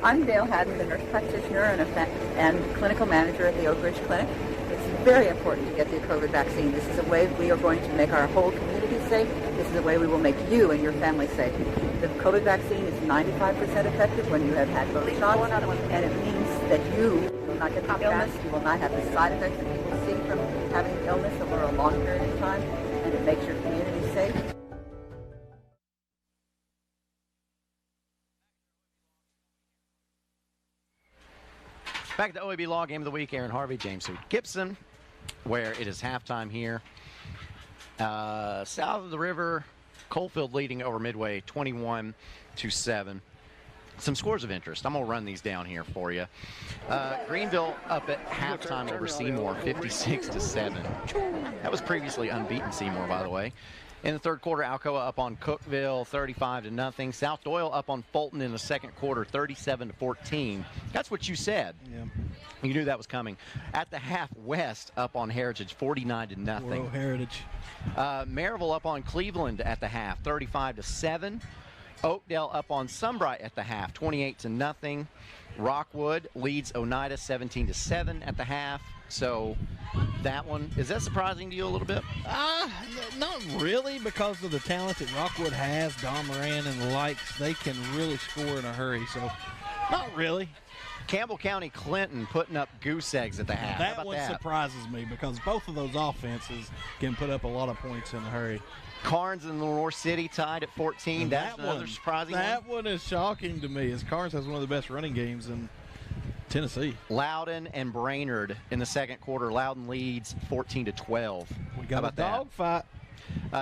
I'm Dale Haddon, the nurse practitioner and clinical manager at the Oak Ridge Clinic. It's very important to get the COVID vaccine. This is a way we are going to make our whole community safe. This is a way we will make you and your family safe. The COVID vaccine is 95% effective when you have had both shots, and it means that you will not get the illness, you will not have the side effects that people see from having illness over a long period of time, and it makes your community safe. Back to the OEB Law Game of the Week, Aaron Harvey, James Hood Gibson, where it is halftime here. South of the river, Coalfield leading over Midway 21-7. Some scores of interest. I'm going to run these down here for you. Greenville up at halftime over Seymour, 56-7. That was previously unbeaten Seymour, by the way. In the third quarter, Alcoa up on Cookeville, 35-0. South Doyle up on Fulton in the second quarter, 37-14. That's what you said. Yeah. You knew that was coming. At the half, West up on Heritage, 49-0. Whoa, Heritage. Maryville up on Cleveland at the half, 35-7. Oakdale up on Sunbright at the half, 28-0. Rockwood leads Oneida 17-7 at the half. So that one, is that surprising to you a little bit? Not really, because of the talent that Rockwood has, Don Moran and the likes. They can really score in a hurry, so not really. Campbell County Clinton putting up goose eggs at the half. That one surprises me, because both of those offenses can put up a lot of points in a hurry. Carnes and Lenore City tied at 14. That's another surprising one. That one is shocking to me, as Carnes has one of the best running games in Tennessee. Loudon and Brainerd in the second quarter. Loudon leads 14-12. We got a dogfight.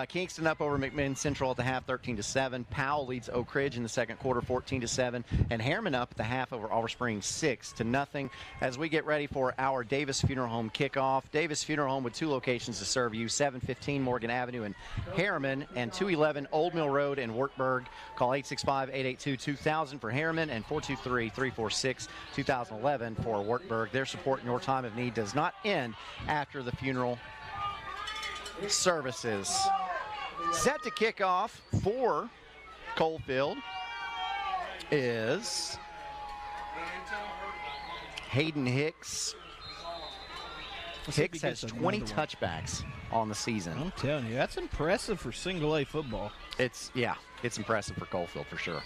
Kingston up over McMinn Central at the half, 13-7. Powell leads Oak Ridge in the second quarter, 14-7. And Harriman up at the half over Oliver Springs, 6-0. As we get ready for our Davis Funeral Home kickoff. Davis Funeral Home with two locations to serve you, 715 Morgan Avenue in Harriman and 211 Old Mill Road in Wartburg. Call 865-882-2000 for Harriman and 423-346-2011 for Wartburg. Their support in your time of need does not end after the funeral services. Set to kick off for Coalfield is Hayden Hicks. Hicks has 20 touchbacks on the season. I'm telling you, that's impressive for single A football. It's impressive for Coalfield for sure.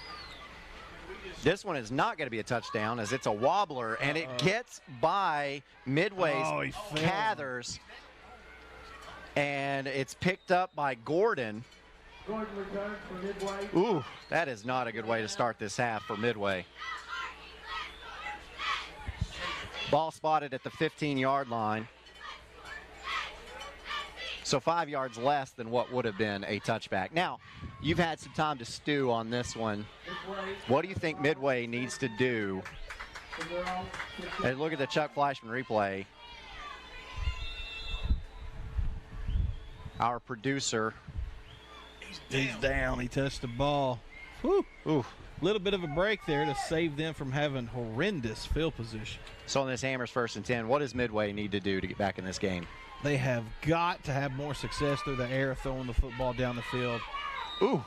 This one is not going to be a touchdown, as it's a wobbler, and it gets by Midway's Cathers. And it's picked up by Gordon. Gordon returns for Midway. Ooh, that is not a good way to start this half for Midway. Ball spotted at the 15-yard line. So 5 yards less than what would have been a touchback. Now, you've had some time to stew on this one. What do you think Midway needs to do? And look at the Chuck Fleischman replay. Our producer. He's down. He touched the ball. Whew. Ooh. Little bit of a break there to save them from having horrendous field position. So on this Hammers 1st and 10, what does Midway need to do to get back in this game? They have got to have more success through the air, throwing the football down the field. Ooh.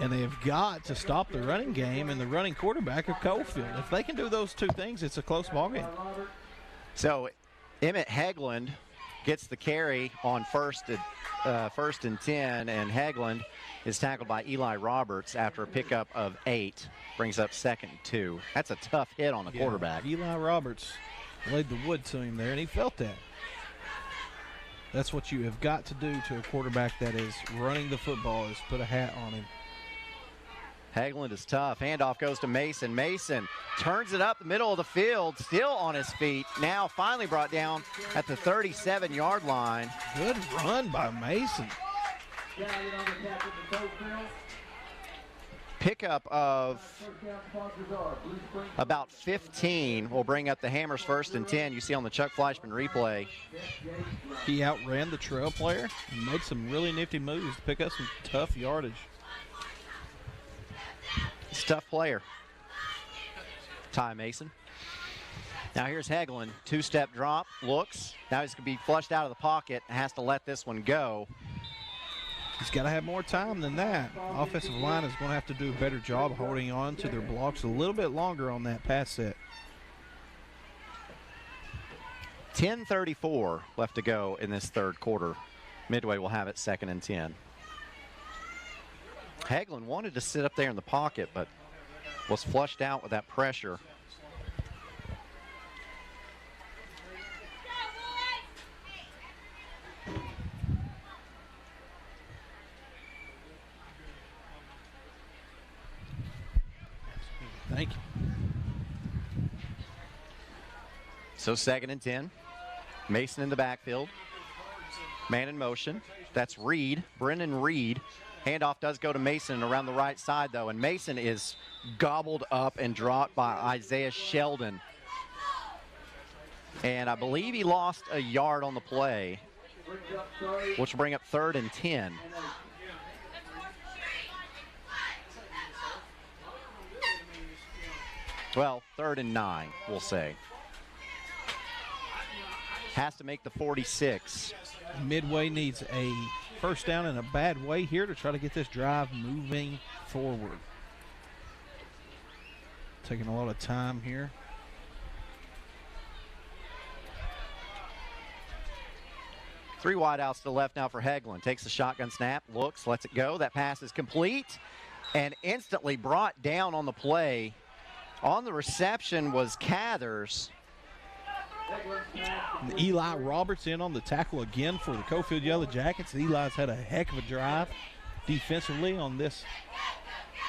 And they have got to stop the running game and the running quarterback of Coalfield. If they can do those two things, it's a close ball game. So Emmett Heglund gets the carry on first and 10, and Heglund is tackled by Eli Roberts after a pickup of 8. Brings up 2nd and 2. That's a tough hit on the quarterback. Eli Roberts laid the wood to him there, and he felt that. That's what you have got to do to a quarterback that is running the football, is put a hat on him. Heglund is tough. Handoff goes to Mason. Mason turns it up the middle of the field, still on his feet. Now finally brought down at the 37-yard line. Good run by Mason. Pickup of about 15 will bring up the Hammers 1st and 10. You see on the Chuck Fleischman replay. He outran the trail player and made some really nifty moves to pick up some tough yardage. He's a tough player. Ty Mason. Now here's Heglund. 2-step drop, looks. Now he's going to be flushed out of the pocket and has to let this one go. He's got to have more time than that. Offensive line is going to have to do a better job holding on to their blocks a little bit longer on that pass set. 10:34 left to go in this third quarter. Midway will have it 2nd and 10. Heglund wanted to sit up there in the pocket, but was flushed out with that pressure. Thank you. So 2nd and 10. Mason in the backfield. Man in motion. That's Reed, Brendan Reed. Handoff does go to Mason around the right side, though, and Mason is gobbled up and dropped by Isaiah Sheldon. And I believe he lost a yard on the play, which will bring up 3rd and 10. Well, 3rd and 9, we'll say. Has to make the 46. Midway needs a first down in a bad way here to try to get this drive moving forward. Taking a lot of time here. Three wide outs to the left now for Heglund. Takes the shotgun snap, looks, lets it go. That pass is complete and instantly brought down on the play. On the reception was Cathers. Eli Roberts in on the tackle again for the Coalfield Yellowjackets. Eli's had a heck of a drive defensively on this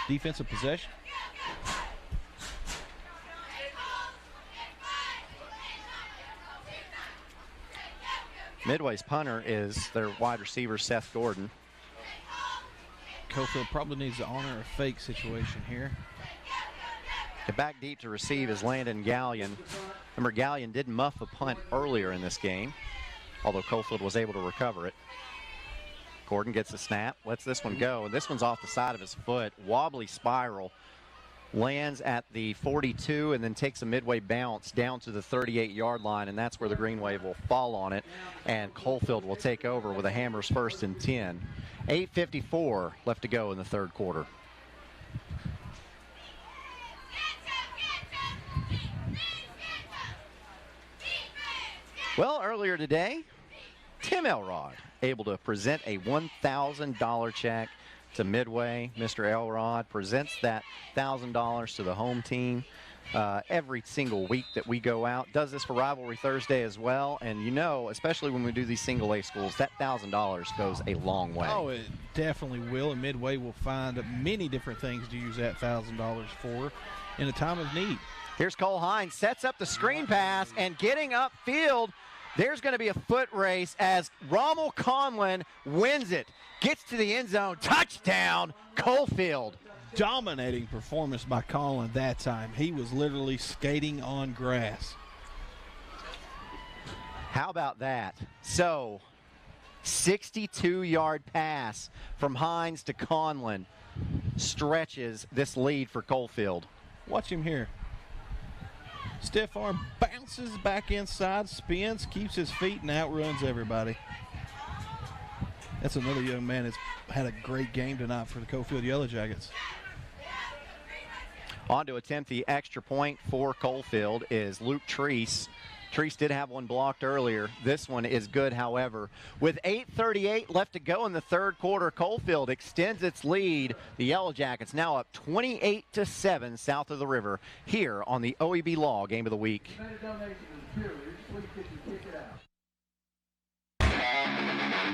defensive possession. Midway's punter is their wide receiver, Seth Gordon. Coalfield probably needs to honor a fake situation here. Back deep to receive is Landon Gallion. Remember, Gallion did muff a punt earlier in this game, although Coalfield was able to recover it. Gordon gets the snap, lets this one go, and this one's off the side of his foot. Wobbly spiral. Lands at the 42 and then takes a midway bounce down to the 38-yard line, and that's where the Green Wave will fall on it, and Coalfield will take over with a Hammers 1st and 10. 8:54 left to go in the third quarter. Well, earlier today, Tim Elrod able to present a $1,000 check to Midway. Mr. Elrod presents that $1,000 to the home team every single week that we go out. Does this for Rivalry Thursday as well. And you know, especially when we do these single A schools, that $1,000 goes a long way. Oh, it definitely will. And Midway will find many different things to use that $1,000 for in a time of need. Here's Cole Hines, sets up the screen pass, and getting upfield, there's going to be a foot race as Rommel Conlon wins it. Gets to the end zone. Touchdown, Coalfield. Dominating performance by Conlon that time. He was literally skating on grass. How about that? So, 62-yard pass from Hines to Conlon stretches this lead for Coalfield. Watch him here. Stiff arm, bounces back inside, spins, keeps his feet, and outruns everybody. That's another young man that's had a great game tonight for the Coalfield Yellowjackets. On to attempt the extra point for Coalfield is Luke Treese. Treese did have one blocked earlier. This one is good, however. With 8:38 left to go in the third quarter, Coalfield extends its lead. The Yellowjackets now up 28-7 south of the river here on the OEB Law Game of the Week.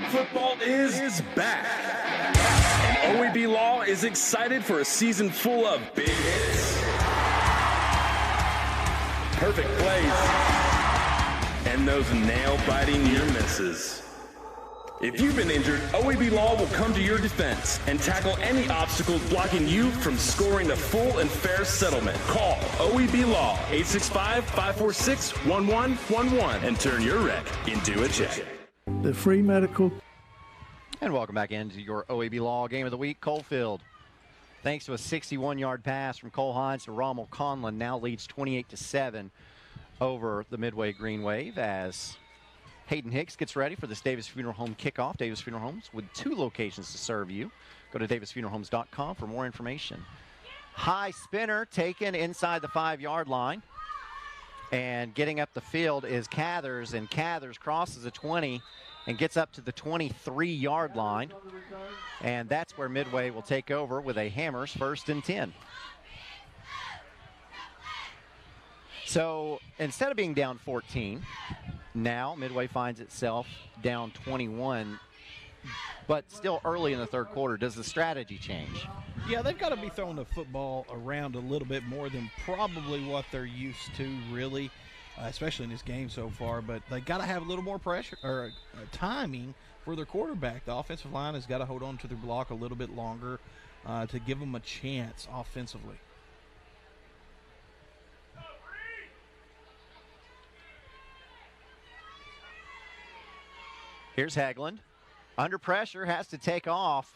Football is back. And OEB Law is excited for a season full of big hits, perfect plays, and those nail-biting near misses. If you've been injured, OEB Law will come to your defense and tackle any obstacles blocking you from scoring a full and fair settlement. Call OEB Law 865-546-1111 and turn your wreck into a check. The free medical. And welcome back into your OEB Law Game of the Week. Coalfield, thanks to a 61-yard pass from Cole Hines to Rommel Conlon, now leads 28-7 over the Midway Green Wave as Hayden Hicks gets ready for this Davis Funeral Home kickoff. Davis Funeral Homes with 2 locations to serve you. Go to davisfuneralhomes.com for more information. High spinner taken inside the 5-yard line. And getting up the field is Cathers, and Cathers crosses the 20 and gets up to the 23-yard line. And that's where Midway will take over with a Hammers 1st and 10. So instead of being down 14, now Midway finds itself down 21, but still early in the third quarter. Does the strategy change? Yeah, they've got to be throwing the football around a little bit more than probably what they're used to, really, especially in this game so far. But they got to have a little more pressure or timing for their quarterback. The offensive line has got to hold on to their block a little bit longer to give them a chance offensively. Here's Heglund. Under pressure, has to take off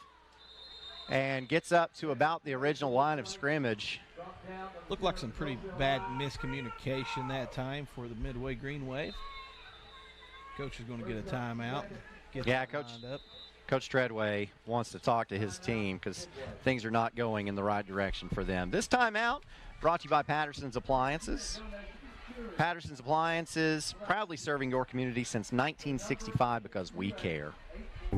and gets up to about the original line of scrimmage. Looked like some pretty bad miscommunication that time for the Midway Green Wave. Coach is going to get a timeout. Coach Treadway wants to talk to his team because things are not going in the right direction for them. This timeout brought to you by Patterson's Appliances. Patterson's Appliances, proudly serving your community since 1965 because we care.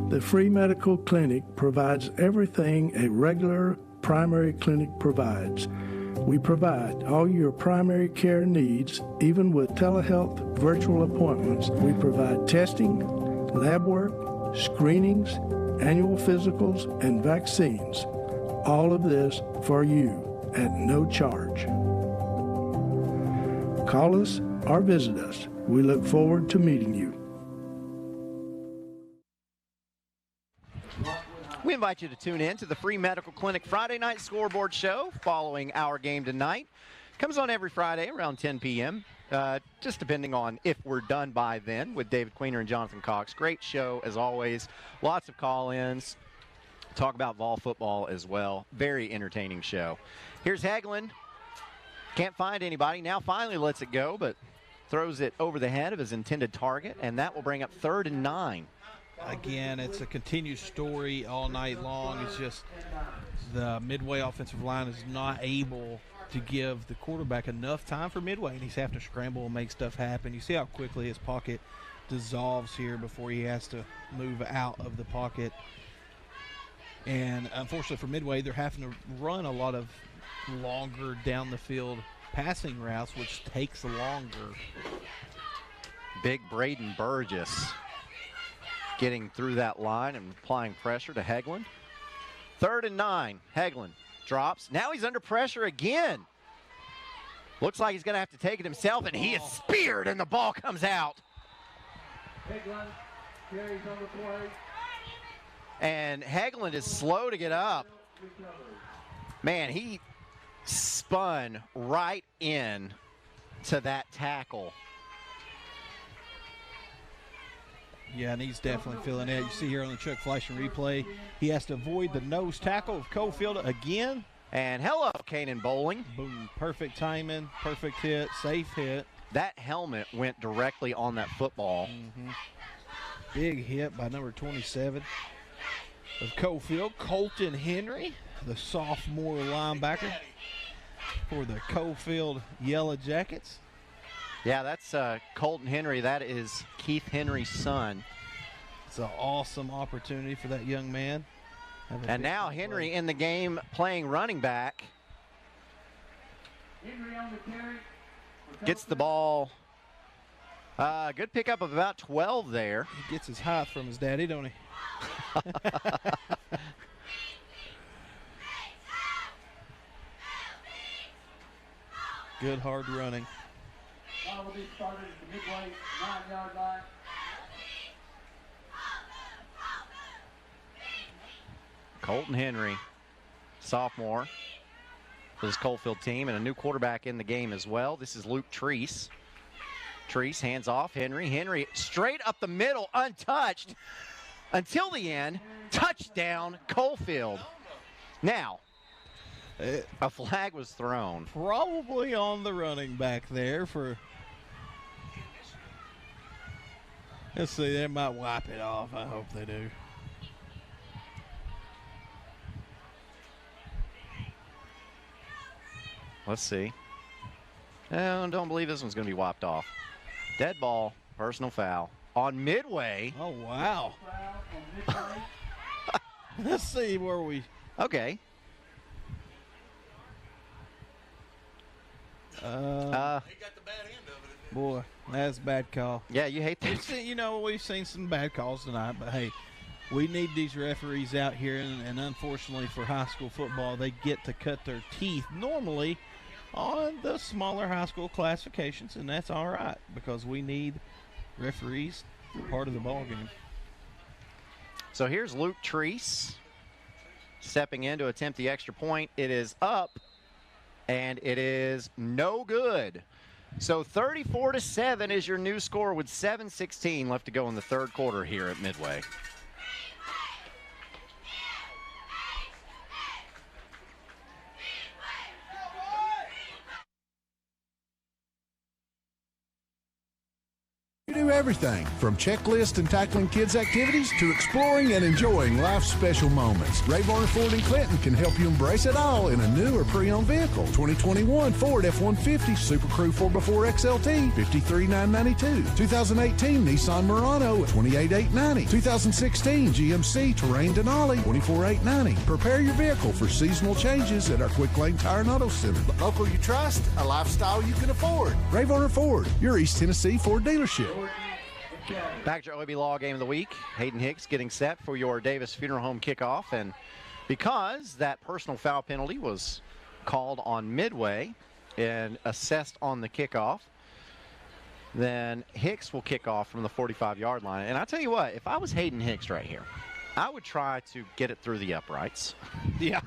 The free medical clinic provides everything a regular primary clinic provides. We provide all your primary care needs, even with telehealth virtual appointments. We provide testing, lab work, screenings, annual physicals, and vaccines. All of this for you at no charge. Call us or visit us. We look forward to meeting you. We invite you to tune in to the Free Medical Clinic Friday Night Scoreboard Show following our game tonight. Comes on every Friday around 10 p.m., just depending on if we're done by then with David Queener and Jonathan Cox. Great show, as always. Lots of call-ins. Talk about vol football as well. Very entertaining show. Here's Heglund. Can't find anybody. Now finally lets it go, but throws it over the head of his intended target, and that will bring up 3rd and 9. Again, it's a continued story all night long. It's just the Midway offensive line is not able to give the quarterback enough time for Midway, and he's having to scramble and make stuff happen. You see how quickly his pocket dissolves here before he has to move out of the pocket. And unfortunately for Midway, they're having to run a lot of longer down the field passing routes, which takes longer. Big Braden Burgess getting through that line and applying pressure to Heglund. 3rd and 9. Heglund drops. Now he's under pressure again. Looks like he's going to have to take it himself, and he is speared, and the ball comes out. Heglund carries on the play. And Heglund is slow to get up. Man, he spun right in to that tackle. Yeah, and he's definitely feeling it. You see here on the Chuck Fleischman replay, he has to avoid the nose tackle of Coalfield again. And hello, Kanan Bowling. Boom, perfect timing, perfect hit, safe hit. That helmet went directly on that football. Big hit by number 27 of Coalfield, Colton Henry, the sophomore linebacker for the Coalfield Yellowjackets. Yeah, that's Colton Henry. That is Keith Henry's son. It's an awesome opportunity for that young man. And now Henry in the game playing running back. Gets the ball. Good pickup of about 12 there. He gets his height from his daddy, don't he? Good hard running. Ball will be started at the Midway 9-yard line. Colton Henry, sophomore, for this Coalfield team, and a new quarterback in the game as well. This is Luke Treese. Treese hands off Henry. Henry straight up the middle, untouched until the end. Touchdown, Coalfield. Now, a flag was thrown. Probably on the running back there for. Let's see, they might wipe it off. I hope they do. Let's see. Don't believe this one's going to be wiped off. Dead ball, personal foul on Midway. Oh, wow. Let's see where we. Okay. Boy, that's a bad call. Yeah, you hate that. We've seen some bad calls tonight, but hey, we need these referees out here, and unfortunately for high school football, they get to cut their teeth normally on the smaller high school classifications, and that's all right because we need referees for part of the ball game. So here's Luke Treese stepping in to attempt the extra point. It is up, and it is no good. So 34-7 is your new score with 7:16 left to go in the third quarter here at Midway. You do everything from checklist and tackling kids' activities to exploring and enjoying life's special moments. Ray Varner Ford in Clinton can help you embrace it all in a new or pre-owned vehicle. 2021 Ford F-150 Super Crew 4x4 XLT, $53,992. 2018 Nissan Murano, $28,890. 2016 GMC Terrain Denali, $24,890. Prepare your vehicle for seasonal changes at our Quick Lane Tire and Auto Center. The local you trust, a lifestyle you can afford. Ray Varner Ford, your East Tennessee Ford dealership. Back to OEB Law Game of the Week. Hayden Hicks getting set for your Davis Funeral Home kickoff. And because that personal foul penalty was called on Midway and assessed on the kickoff, then Hicks will kick off from the 45-yard line. And I tell you what, if I was Hayden Hicks right here, I would try to get it through the uprights. Yeah.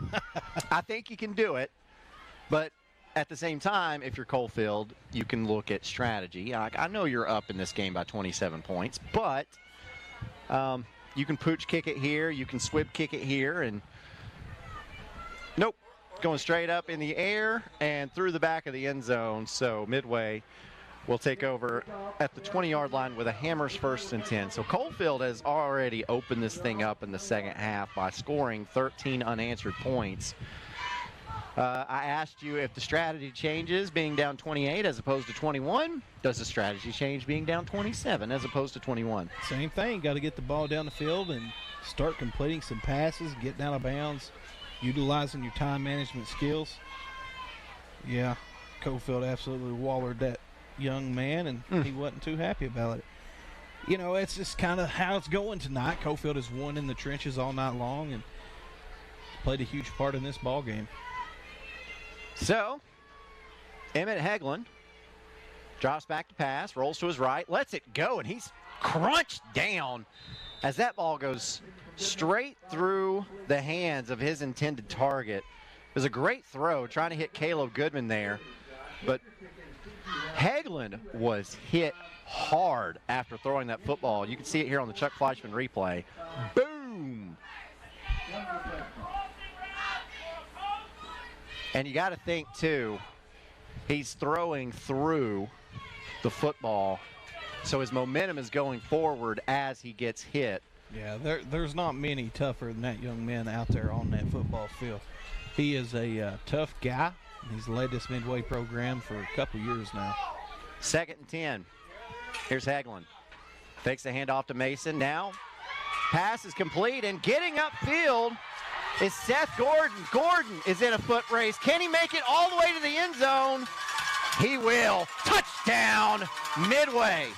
I think you can do it, but at the same time, if you're Coalfield, you can look at strategy. I know you're up in this game by 27 points, but you can pooch kick it here, you can swib kick it here, and nope, going straight up in the air and through the back of the end zone. So Midway will take over at the 20-yard line with a Hammers 1st and 10. So Coalfield has already opened this thing up in the second half by scoring 13 unanswered points. I asked you if the strategy changes being down 28 as opposed to 21. Does the strategy change being down 27 as opposed to 21? Same thing. Got to get the ball down the field and start completing some passes, getting out of bounds, utilizing your time management skills. Yeah, Coalfield absolutely wallered that young man, and he wasn't too happy about it. You know, it's just kind of how it's going tonight. Coalfield has won in the trenches all night long and played a huge part in this ball game. So, Emmett Heglund drops back to pass, rolls to his right, lets it go, and he's crunched down as that ball goes straight through the hands of his intended target. It was a great throw, trying to hit Caleb Goodman there, but Heglund was hit hard after throwing that football. You can see it here on the Chuck Fleischman replay. Boom! And you got to think, too, he's throwing through the football, so his momentum is going forward as he gets hit. Yeah, there's not many tougher than that young man out there on that football field. He is a tough guy. He's led this Midway program for a couple years now. 2nd and 10. Here's Heglund. Fakes the handoff to Mason. Now, pass is complete, and getting upfield is Seth Gordon. Gordon is in a foot race. Can he make it all the way to the end zone? He will. Touchdown, Midway.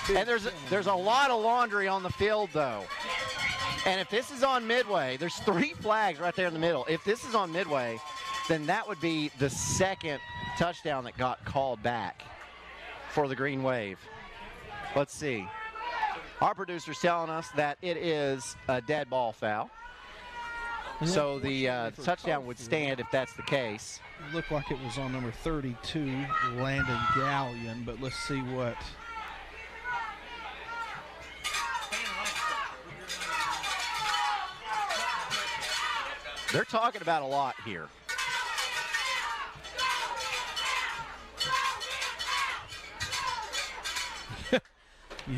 And there's a lot of laundry on the field, though. And if this is on Midway, there's 3 flags right there in the middle. If this is on Midway, then that would be the second touchdown that got called back for the Green Wave. Let's see. Our producer's telling us that it is a dead ball foul. So the touchdown would stand if that's the case. It looked like it was on number 32, Landon Gallion, but let's see what. They're talking about a lot here.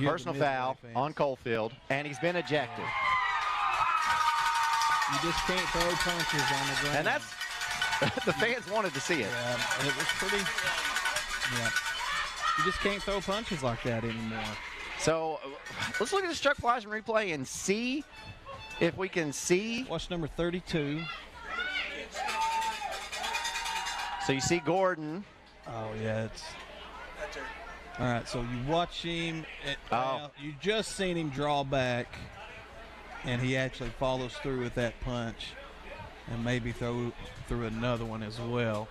Personal foul on Coalfield, and he's been ejected. You just can't throw punches on the ground. And that's, the fans wanted to see it. Yeah, it was pretty, yeah. You just can't throw punches like that anymore. So let's look at this Chuck Fleischman replay and see if we can see. Watch number 32. So you see Gordon. Oh, yeah, it's. All right, so you watch him. You just seen him draw back, and he actually follows through with that punch and maybe throw through another one as well.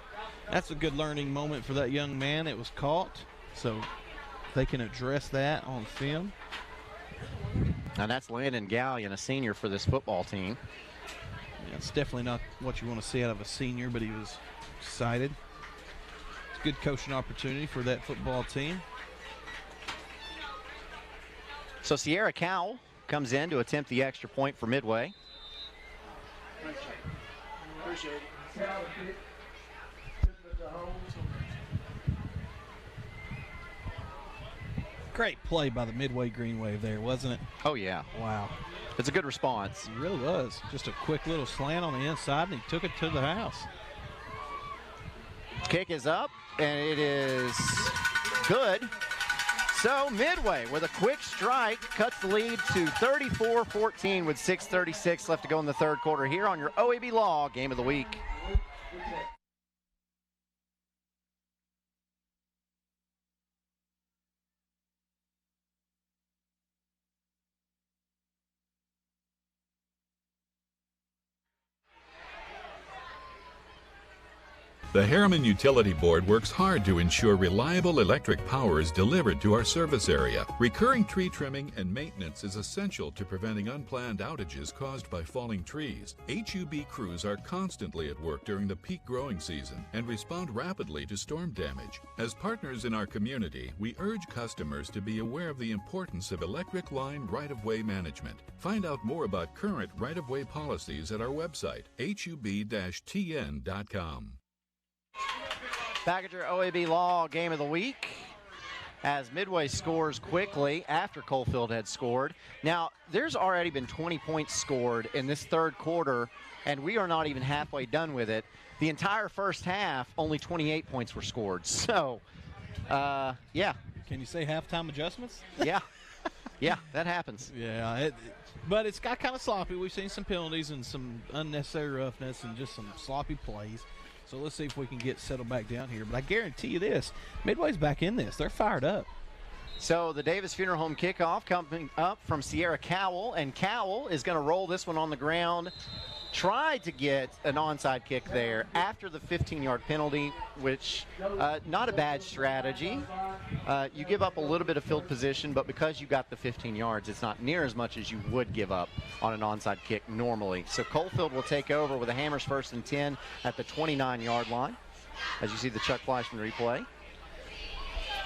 That's a good learning moment for that young man. It was caught, so they can address that on film. And that's Landon Gallion, a senior for this football team. Yeah, it's definitely not what you want to see out of a senior, but he was excited. It's a good coaching opportunity for that football team. So Sierra Cowell comes in to attempt the extra point for Midway. Appreciate it. Great play by the Midway Green Wave there, wasn't it? Oh, yeah. Wow. It's a good response. It really was. Just a quick little slant on the inside, and he took it to the house. Kick is up, and it is good. So Midway, with a quick strike, cuts the lead to 34-14 with 6:36 left to go in the third quarter here on your OEB Law Game of the Week. The Harriman Utility Board works hard to ensure reliable electric power is delivered to our service area. Recurring tree trimming and maintenance is essential to preventing unplanned outages caused by falling trees. HUB crews are constantly at work during the peak growing season and respond rapidly to storm damage. As partners in our community, we urge customers to be aware of the importance of electric line right-of-way management. Find out more about current right-of-way policies at our website, hub-tn.com. Back at your OEB Law Game of the Week as Midway scores quickly after Coalfield had scored. Now, there's already been 20 points scored in this third quarter, and we are not even halfway done with it. The entire first half, only 28 points were scored. So, yeah. Can you say halftime adjustments? Yeah. Yeah, that happens. Yeah, but it's got kind of sloppy. We've seen some penalties and some unnecessary roughness and just some sloppy plays. So let's see if we can get settled back down here. But I guarantee you this, Midway's back in this. They're fired up. So the Davis Funeral Home kickoff coming up from Sierra Cowell, and Cowell is going to roll this one on the ground. Tried to get an onside kick there after the 15-yard penalty, which not a bad strategy. You give up a little bit of field position, but because you got the 15 yards, it's not near as much as you would give up on an onside kick normally. So Coalfield will take over with a Hammers 1st and 10 at the 29-yard line, as you see the Chuck Fleischman replay.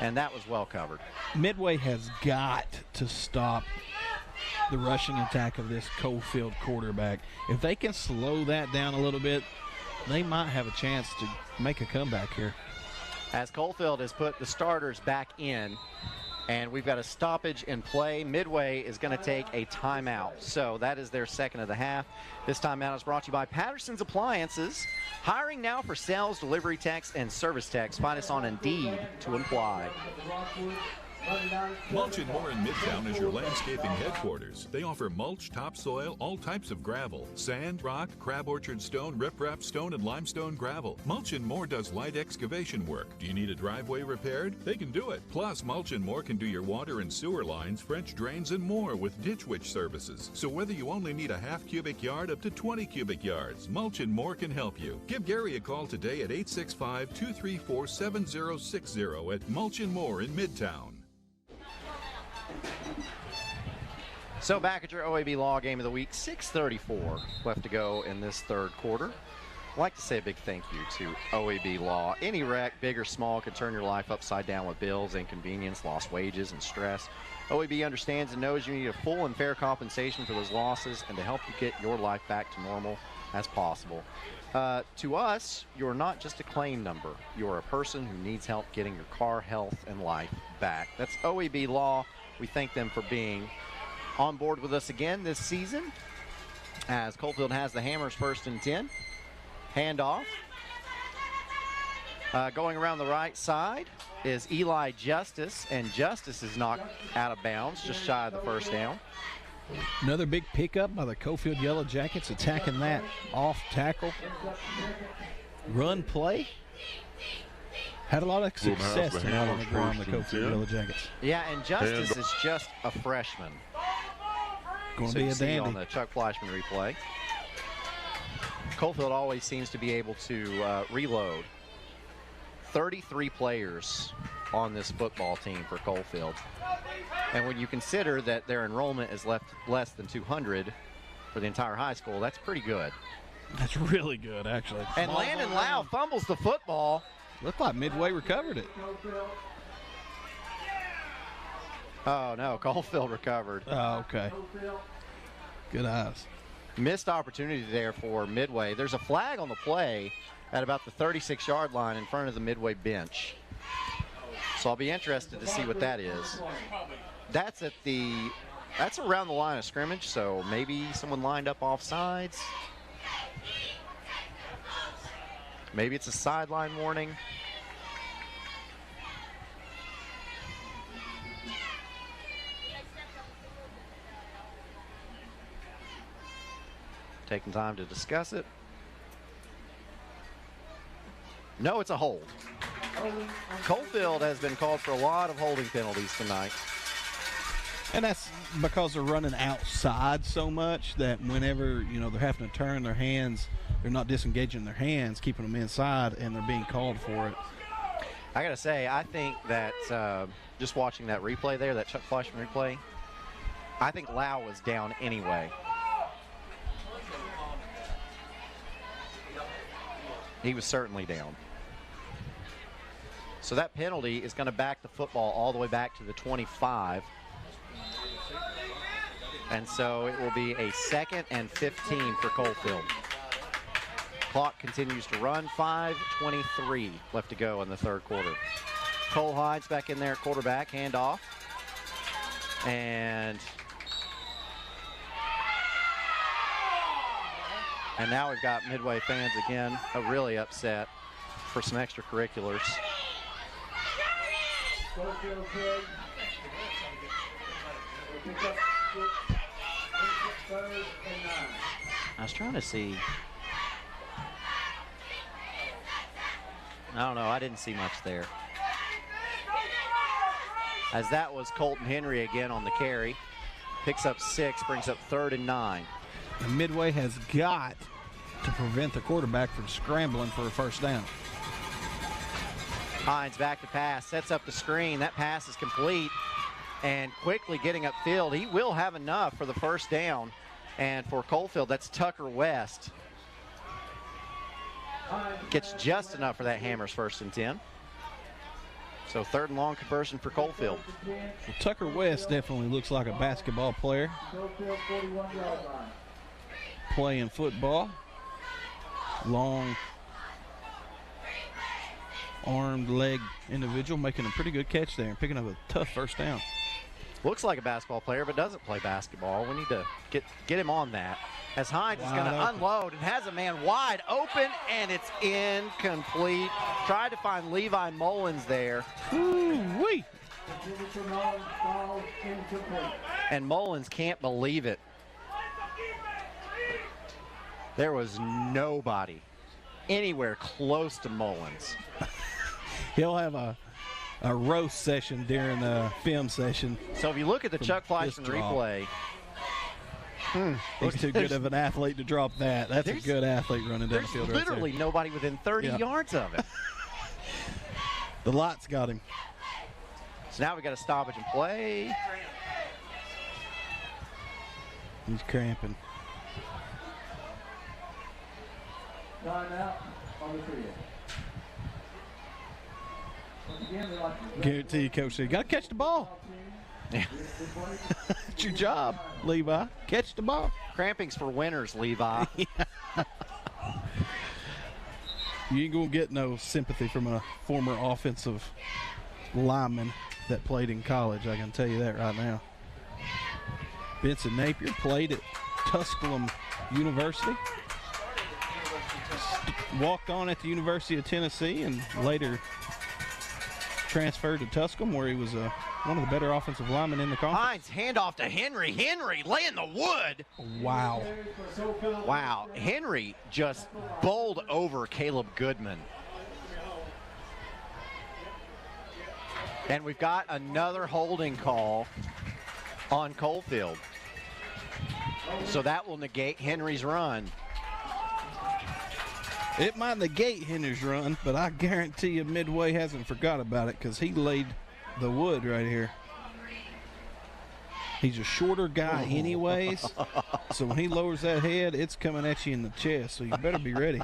And that was well covered. Midway has got to stop the rushing attack of this Coalfield quarterback. If they can slow that down a little bit, they might have a chance to make a comeback here. As Coalfield has put the starters back in, and we've got a stoppage in play. Midway is going to take a timeout. So that is their second of the half. This timeout is brought to you by Patterson's Appliances. Hiring now for sales, delivery techs, and service techs. Find us on Indeed to apply. Mulch & More in Midtown is your landscaping headquarters. They offer mulch, topsoil, all types of gravel, sand, rock, crab orchard stone, riprap stone, and limestone gravel. Mulch & More does light excavation work. Do you need a driveway repaired? They can do it. Plus, Mulch & More can do your water and sewer lines, French drains, and more with Ditch Witch services. So whether you only need a half cubic yard up to 20 cubic yards, Mulch & More can help you. Give Gary a call today at 865-234-7060 at Mulch & More in Midtown. So back at your OEB Law Game of the Week, 6:34 left to go in this third quarter. I'd like to say a big thank you to OEB Law. Any wreck, big or small, can turn your life upside down with bills, inconvenience, lost wages, and stress. OEB understands and knows you need a full and fair compensation for those losses and to help you get your life back to normal as possible. To us, you're not just a claim number. You're a person who needs help getting your car, health, and life back. That's OEB Law. We thank them for being on board with us again this season as Coalfield has the Hammers 1st and 10. Handoff. Going around the right side is Eli Justice, and Justice is knocked out of bounds, just shy of the first down. Another big pickup by the Coalfield Yellowjackets, attacking that off tackle. Run play. Had a lot of success tonight on the ground, the Coalfield Yellowjackets. Yeah, and Justice is just a freshman. Going to be a dandy. On the Chuck Fleischman replay. Coalfield always seems to be able to reload. 33 players on this football team for Coalfield. And when you consider that their enrollment is less than 200 for the entire high school, that's pretty good. That's really good, actually. And Landon Lau fumbles the football. Looked like Midway recovered it. Oh, no, Coalfield recovered. Oh, okay. Good eyes. Missed opportunity there for Midway. There's a flag on the play at about the 36-yard line in front of the Midway bench. So I'll be interested to see what that is. That's around the line of scrimmage, so maybe someone lined up off sides. Maybe it's a sideline warning. Taking time to discuss it. No, it's a hold. Coalfield has been called for a lot of holding penalties tonight. And that's because they're running outside so much that whenever, they're having to turn their hands, they're not disengaging their hands, keeping them inside, and they're being called for it. I got to say, I think that just watching that replay there, that Chuck Fleischman replay, I think Lau was down anyway. He was certainly down. So that penalty is going to back the football all the way back to the 25. And so it will be a 2nd and 15 for Coalfield. Clock continues to run. 5:23 left to go in the third quarter. Cole Hines back in there at quarterback. Handoff. And now we've got Midway fans again, really upset for some extracurriculars. I was trying to see. I don't know. I didn't see much there. As that was Colton Henry again on the carry. Picks up 6, brings up 3rd and 9. And Midway has got to prevent the quarterback from scrambling for a first down. Hines back to pass, sets up the screen. That pass is complete. And quickly getting upfield, he will have enough for the first down. And for Coalfield, that's Tucker West. Gets just enough for that Hammers 1st and 10. So 3rd and long conversion for Coalfield. Well, Tucker West definitely looks like a basketball player. Playing football. Long armed leg individual making a pretty good catch there and picking up a tough first down. Looks like a basketball player, but doesn't play basketball. We need to get him on that. As Hines is going to unload and has a man wide open, and it's incomplete. Tried to find Levi Mullins there. Ooh-wee. And Mullins can't believe it. There was nobody anywhere close to Mullins. He'll have a roast session during the film session. So if you look at the Chuck Fleischman replay, he's too good of an athlete to drop that. That's a good athlete running down the field right there. Literally nobody within 30 yards of it. The lights got him. So now we got a stoppage and play. He's cramping. Timeout on the field. Guarantee you, Coach, you got to catch the ball. Yeah. It's your job, Levi. Catch the ball. Cramping's for winners, Levi. You ain't going to get no sympathy from a former offensive lineman that played in college. I can tell you that right now. Benson Napier played at Tusculum University. Walked on at the University of Tennessee and later transferred to Tusculum, where he was one of the better offensive linemen in the conference. Hines, handoff to Henry. Henry laying the wood. Wow. Wow. Henry just bowled over Caleb Goodman. And we've got another holding call on Coalfield. So that will negate Henry's run. It might negate Henry's run, but I guarantee you Midway hasn't forgot about it because he laid the wood right here. He's a shorter guy anyways, so when he lowers that head, it's coming at you in the chest, so you better be ready.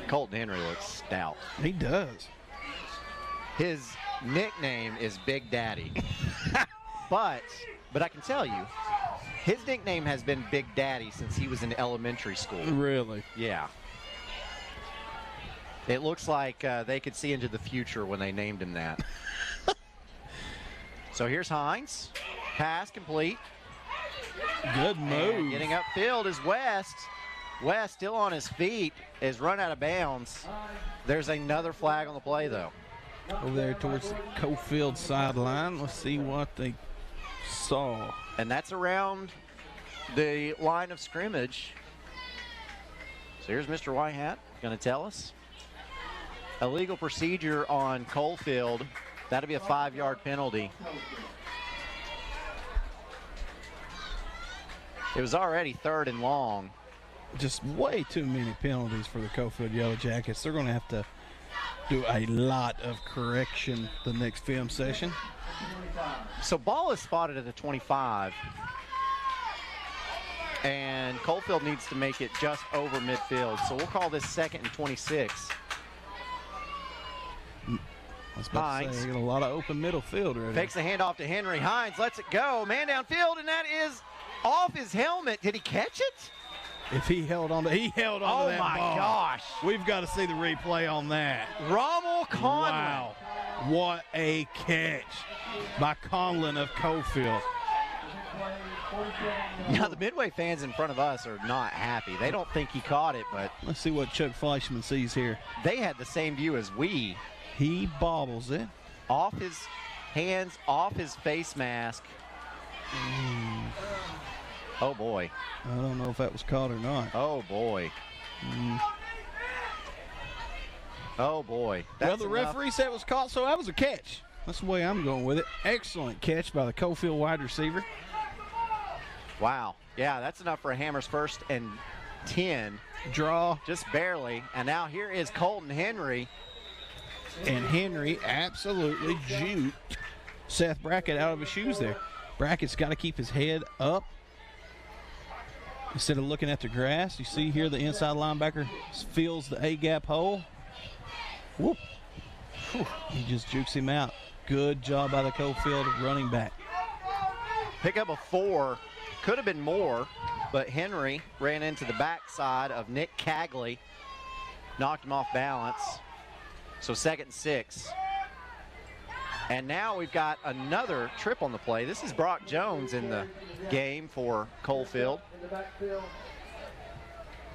Colton Henry looks stout. He does. His nickname is Big Daddy. but I can tell you, his nickname has been Big Daddy since he was in elementary school. Really? Yeah. It looks like they could see into the future when they named him that. So here's Hines. Pass complete. Good move. And getting upfield is West. West still on his feet is run out of bounds. There's another flag on the play, though. Over there towards the Coalfield sideline. Let's see what they saw. And that's around the line of scrimmage. So here's Mr. Whitehat going to tell us. Illegal procedure on Coalfield. That'll be a 5-yard penalty. It was already 3rd and long. Just way too many penalties for the Coalfield Yellowjackets. They're going to have to do a lot of correction the next film session. So ball is spotted at the 25. And Coalfield needs to make it just over midfield. So we'll call this 2nd and 26. I was about to say, got a lot of open middle field right Fakes the handoff to Henry. Hines lets it go. Man downfield, and that is off his helmet. Did he catch it? If he held on to, that ball. Oh my gosh. We've got to see the replay on that. Rommel Conlon. Wow. What a catch by Conlon of Coalfield. Now the Midway fans in front of us are not happy. They don't think he caught it, but let's see what Chuck Fleischman sees here. They had the same view as we. He bobbles it. Off his hands, off his face mask. Oh boy. I don't know if that was caught or not. Oh boy. Oh boy. Well, the referee said it was caught, so that was a catch. That's the way I'm going with it. Excellent catch by the Coalfield wide receiver. Wow. Yeah, that's enough for a Hammers 1st and 10. Draw. Just barely. And now here is Colton Henry. And Henry absolutely juked Seth Brackett out of his shoes there. Brackett's got to keep his head up instead of looking at the grass. You see here the inside linebacker fills the A-gap hole. Whoop. Whew. He just jukes him out. Good job by the Coalfield running back. Pick up a 4. Could have been more, but Henry ran into the backside of Nick Cagley. Knocked him off balance. So 2nd and 6. And now we've got another trip on the play. This is Brock Jones in the game for Coalfield.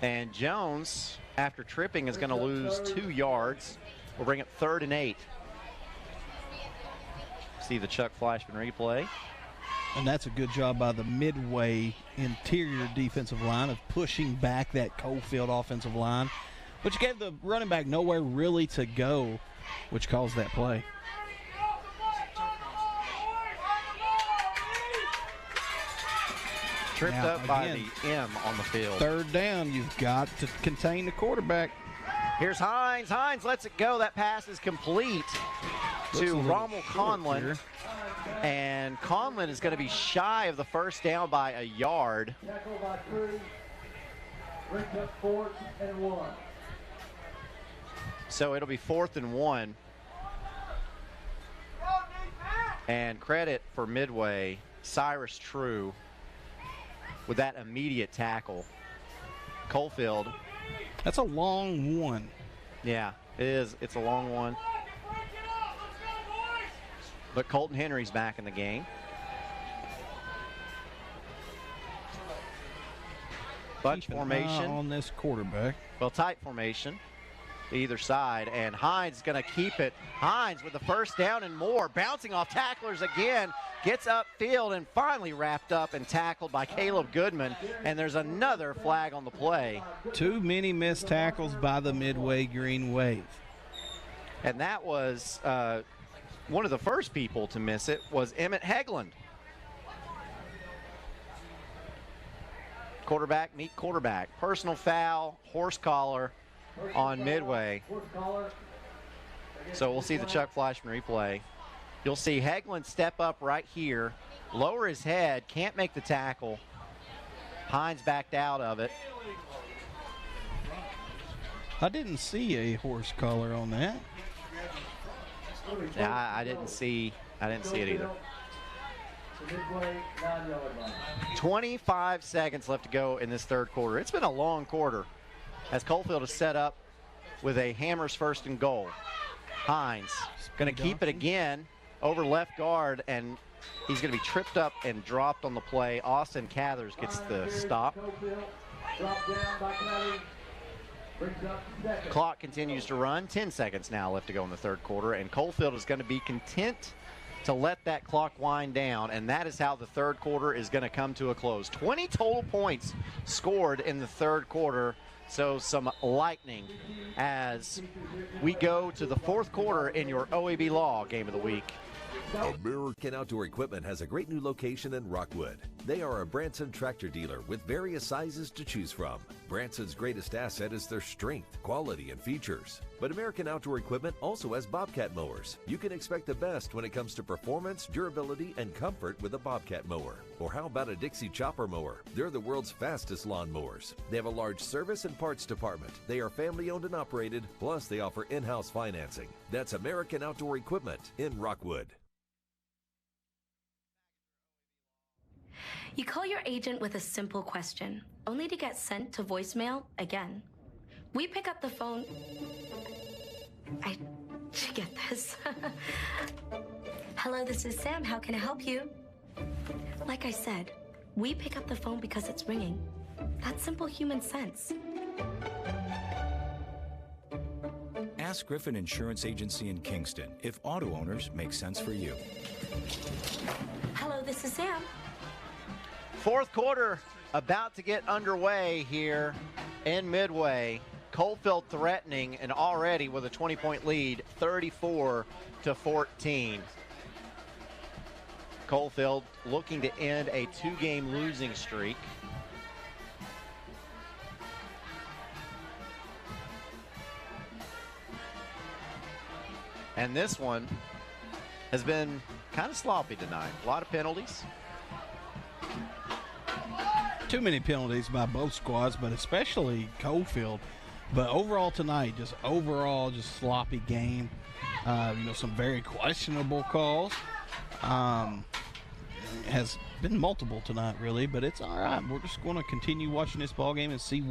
And Jones, after tripping, is going to lose 2 yards. We'll bring it 3rd and 8. See the Chuck Fleischman replay. And that's a good job by the Midway interior defensive line of pushing back that Coalfield offensive line, which gave the running back nowhere really to go, which caused that play. Tripped now, up by the M on the field. 3rd down, you've got to contain the quarterback. Here's Hines. Hines lets it go. That pass is complete to Rommel Conlon. And Conlon is going to be shy of the first down by a yard. Tackle by 3. Brings up 4th and 1. So it'll be 4th and 1. And credit for Midway, Cyrus True, with that immediate tackle. Coalfield. That's a long one. Yeah, it is. It's a long one. But Colton Henry's back in the game. Bunch Keep an formation. eye on this quarterback. Well, tight formation to either side, and Hines is going to keep it. Hines with the first down and more, bouncing off tacklers again, gets upfield and finally wrapped up and tackled by Caleb Goodman, and there's another flag on the play. Too many missed tackles by the Midway Green Wave. And that was one of the first people to miss it was Emmett Heglund. Quarterback, meet quarterback. Personal foul, horse collar on Midway. So we'll see the Chuck Flashman replay. You'll see Heglund step up right here, lower his head, can't make the tackle. Hines backed out of it. I didn't see a horse collar on that. Yeah, I didn't see it either. 25 seconds left to go in this third quarter. It's been a long quarter as Coalfield is set up with a Hammers 1st and goal. Hines going to keep it again over left guard, and he's going to be tripped up and dropped on the play. Austin Cathers gets the stop. Clock continues to run. 10 seconds now left to go in the third quarter, and Coalfield is going to be content to let that clock wind down, and that is how the third quarter is going to come to a close. 20 total points scored in the third quarter, so some lightning as we go to the fourth quarter in your OEB Law Game of the Week. American Outdoor Equipment has a great new location in Rockwood. They are a Branson tractor dealer with various sizes to choose from. Branson's greatest asset is their strength, quality, and features. But American Outdoor Equipment also has Bobcat mowers. You can expect the best when it comes to performance, durability, and comfort with a Bobcat mower. Or how about a Dixie chopper mower? They're the world's fastest lawn mowers. They have a large service and parts department. They are family owned and operated, plus they offer in-house financing. That's American Outdoor Equipment in Rockwood. You call your agent with a simple question, only to get sent to voicemail again. We pick up the phone. Did you get this? Hello, this is Sam. How can I help you? Like I said, we pick up the phone because it's ringing. That's simple human sense. Ask Griffin Insurance Agency in Kingston if auto owners make sense for you. Hello, this is Sam. Fourth quarter about to get underway here in Midway. Coalfield threatening, and already with a 20-point lead, 34-14. Coalfield looking to end a two-game losing streak. And this one has been kind of sloppy tonight. A lot of penalties. Too many penalties by both squads, but especially Coalfield. But overall tonight, just sloppy game. Some very questionable calls. Has been multiple tonight, really, but it's all right. We're just going to continue watching this ball game and see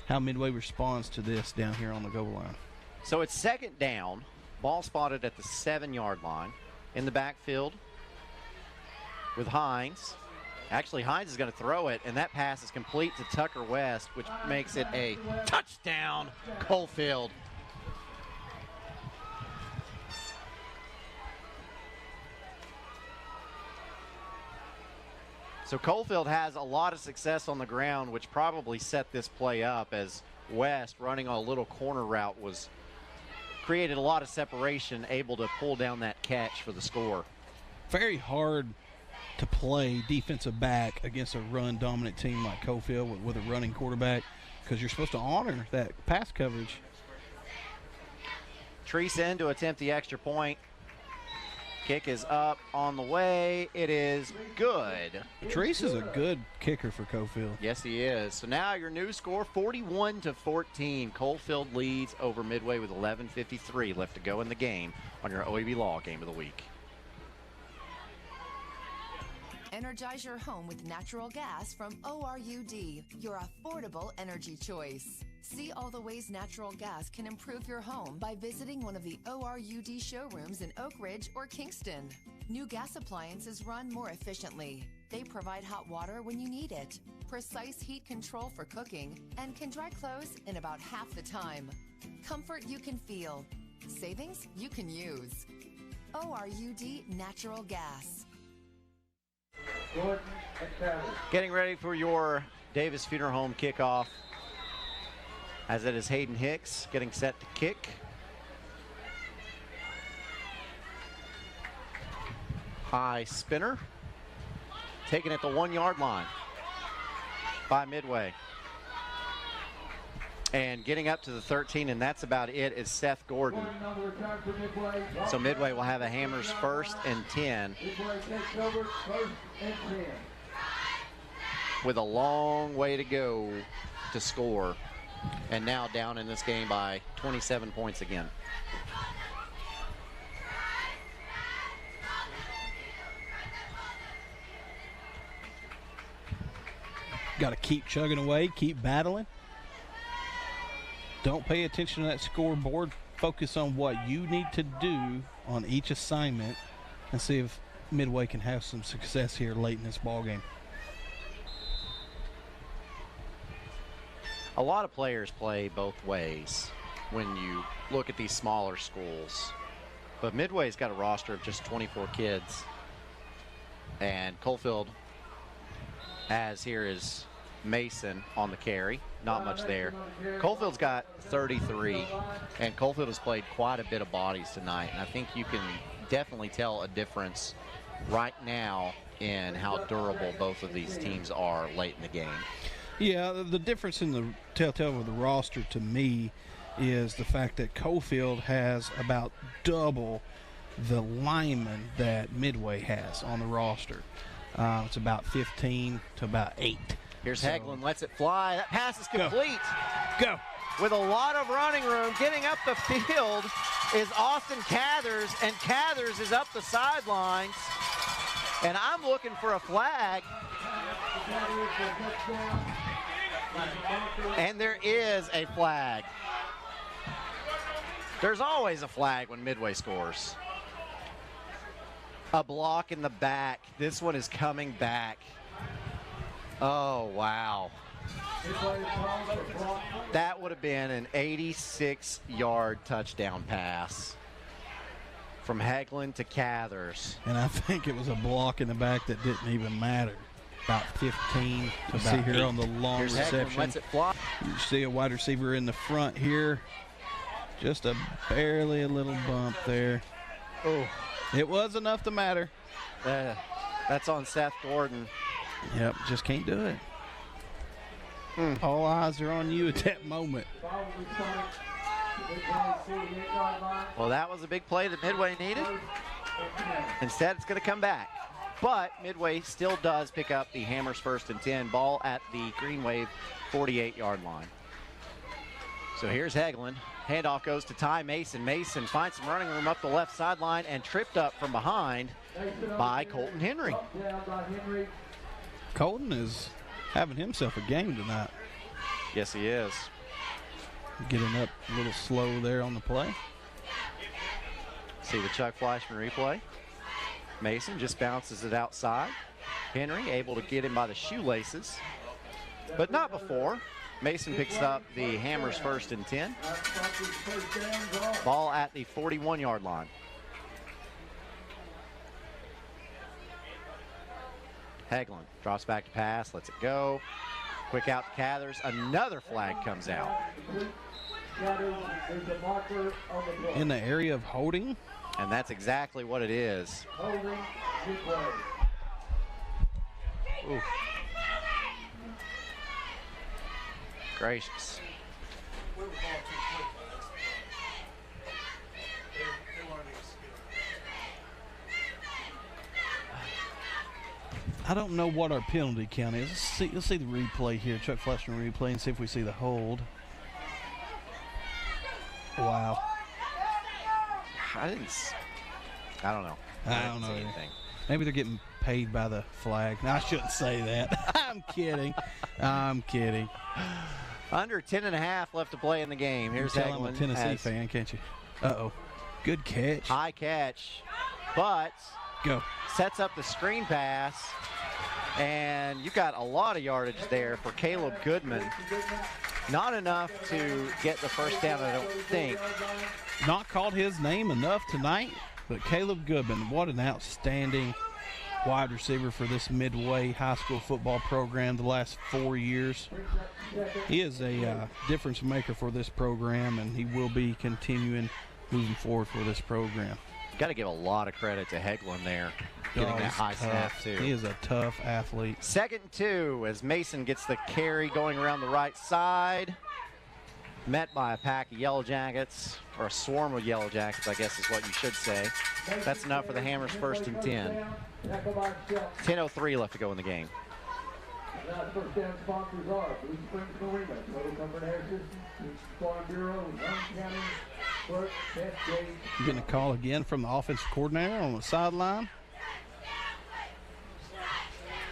how Midway responds to this down here on the goal line. So it's second down. Ball spotted at the 7-yard line in the backfield with Hines. Actually, Hines is going to throw it, and that pass is complete to Tucker West, which makes it a touchdown, Coalfield. So Coalfield has a lot of success on the ground, which probably set this play up, as West, running on a little corner route, created a lot of separation, able to pull down that catch for the score. Very hard to play defensive back against a run-dominant team like Coalfield with a running quarterback, because you're supposed to honor that pass coverage. Treese in to attempt the extra point. Kick is up on the way. It is good. Patrice is a good kicker for Coalfield. Yes, he is. So now your new score, 41-14. Coalfield leads over Midway with 11:53 left to go in the game on your OEB Law Game of the Week. Energize your home with natural gas from ORUD, your affordable energy choice. See all the ways natural gas can improve your home by visiting one of the ORUD showrooms in Oak Ridge or Kingston. New gas appliances run more efficiently. They provide hot water when you need it, precise heat control for cooking, and can dry clothes in about half the time. Comfort you can feel. Savings you can use. ORUD Natural Gas. Getting ready for your Davis Funeral Home kickoff, as it is Hayden Hicks getting set to kick. High spinner, taking it the 1 yard line by Midway. And getting up to the 13, and that's about it, is Seth Gordon. So Midway will have a Hammers 1st and 10. With a long way to go to score. And now down in this game by 27 points again. Got to keep chugging away, keep battling. Don't pay attention to that scoreboard. Focus on what you need to do on each assignment and see if Midway can have some success here late in this ball game. A lot of players play both ways when you look at these smaller schools. But Midway's got a roster of just 24 kids. And Coalfield has here is Mason on the carry. Not much there. Coalfield's got 33, and Coalfield has played quite a bit of bodies tonight, and I think you can definitely tell a difference right now in how durable both of these teams are late in the game. Yeah, the difference in the telltale of the roster to me is the fact that Coalfield has about double the linemen that Midway has on the roster. It's about 15 to about 8. Here's Heglund, lets it fly. That pass is complete. Go. With a lot of running room, getting up the field is Austin Cathers, and Cathers is up the sidelines. And I'm looking for a flag. And there is a flag. There's always a flag when Midway scores. A block in the back. This one is coming back. Oh, wow. That would have been an 86-yard touchdown pass from Heglund to Cathers. And I think it was a block in the back that didn't even matter. About 15 to about see here 8. on the long Here's reception. Lets it fly. You see a wide receiver in the front here. Just barely a little bump there. Oh, it was enough to matter. That's on Seth Gordon. Yep, just can't do it. All eyes are on you at that moment. Well, that was a big play that Midway needed. Instead, it's going to come back. But Midway still does pick up the Hammers 1st and 10. Ball at the Green Wave 48-yard line. So here's Heglund. Handoff goes to Ty Mason. Mason finds some running room up the left sideline and tripped up from behind by Colton Henry. Colton is having himself a game tonight. Yes, he is. Getting up a little slow there on the play. See the Chuck Fleischman replay. Mason just bounces it outside. Henry able to get him by the shoelaces, but not before. Mason picks up the Hammers 1st and 10. Ball at the 41-yard line. Heglund drops back to pass, lets it go. Quick out to Cathers. Another flag comes out. In the area of holding. And that's exactly what it is. Ooh. Gracious. I don't know what our penalty count is. Let's see the replay here. Chuck Fleshman replay and see if we see the hold. Wow. I don't know. I don't know anything. Maybe they're getting paid by the flag. No, I shouldn't say that. I'm kidding. I'm kidding. Under 10.5 left to play in the game. Here's Heglund. I'm a Heglund Tennessee fan, can't you? Uh-oh. Good catch. High catch, but go. Sets up the screen pass, and you've got a lot of yardage there for Caleb Goodman. Not enough to get the first down, I don't think. Not called his name enough tonight, but Caleb Goodman, what an outstanding wide receiver for this Midway high school football program the last 4 years. He is a difference maker for this program, and he will be continuing moving forward for this program. Got to give a lot of credit to Heglund there, getting that high snap too. He is a tough athlete. 2nd and 2 as Mason gets the carry going around the right side. Met by a pack of Yellowjackets, or a swarm of Yellowjackets, I guess is what you should say. That's enough for the Hammers, 1st and 10. 10:03 left to go in the game. First down sponsors are Blue Springs Marina, Total Comfort Air Systems, Farm Bureau, Young County, Clerk, Beth Gage. Getting a call again from the offensive coordinator on the sideline.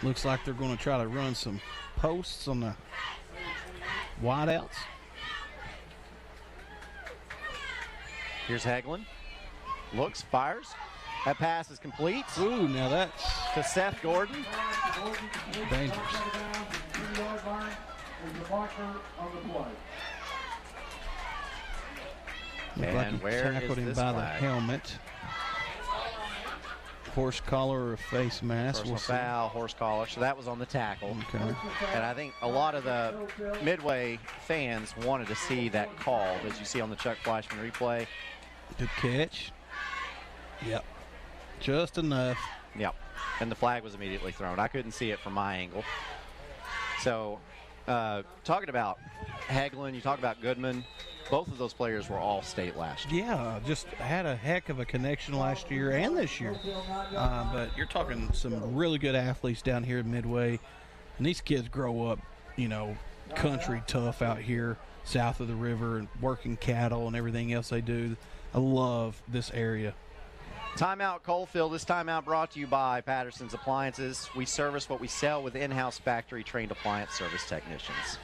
Looks like they're going to try to run some posts on the wideouts. Here's Heglund. Looks, fires. That pass is complete. Ooh, now that's to Seth Gordon. Dangerous. And where tackled is him this by flag? the helmet. Horse collar or face mask. Personal foul, horse collar. So that was on the tackle. Okay. And I think a lot of the Midway fans wanted to see that called, as you see on the Chuck Fleischman replay. Good catch. Yep. Just enough. Yep. And the flag was immediately thrown. I couldn't see it from my angle. So, talking about Heglund, you talk about Goodman. Both of those players were all state last year. Yeah, just had a heck of a connection last year and this year. But you're talking some really good athletes down here at Midway. And these kids grow up, you know, country tough out here south of the river and working cattle and everything else they do. I love this area. Timeout Coalfield. This timeout brought to you by Patterson's Appliances. We service what we sell with in-house factory-trained appliance service technicians.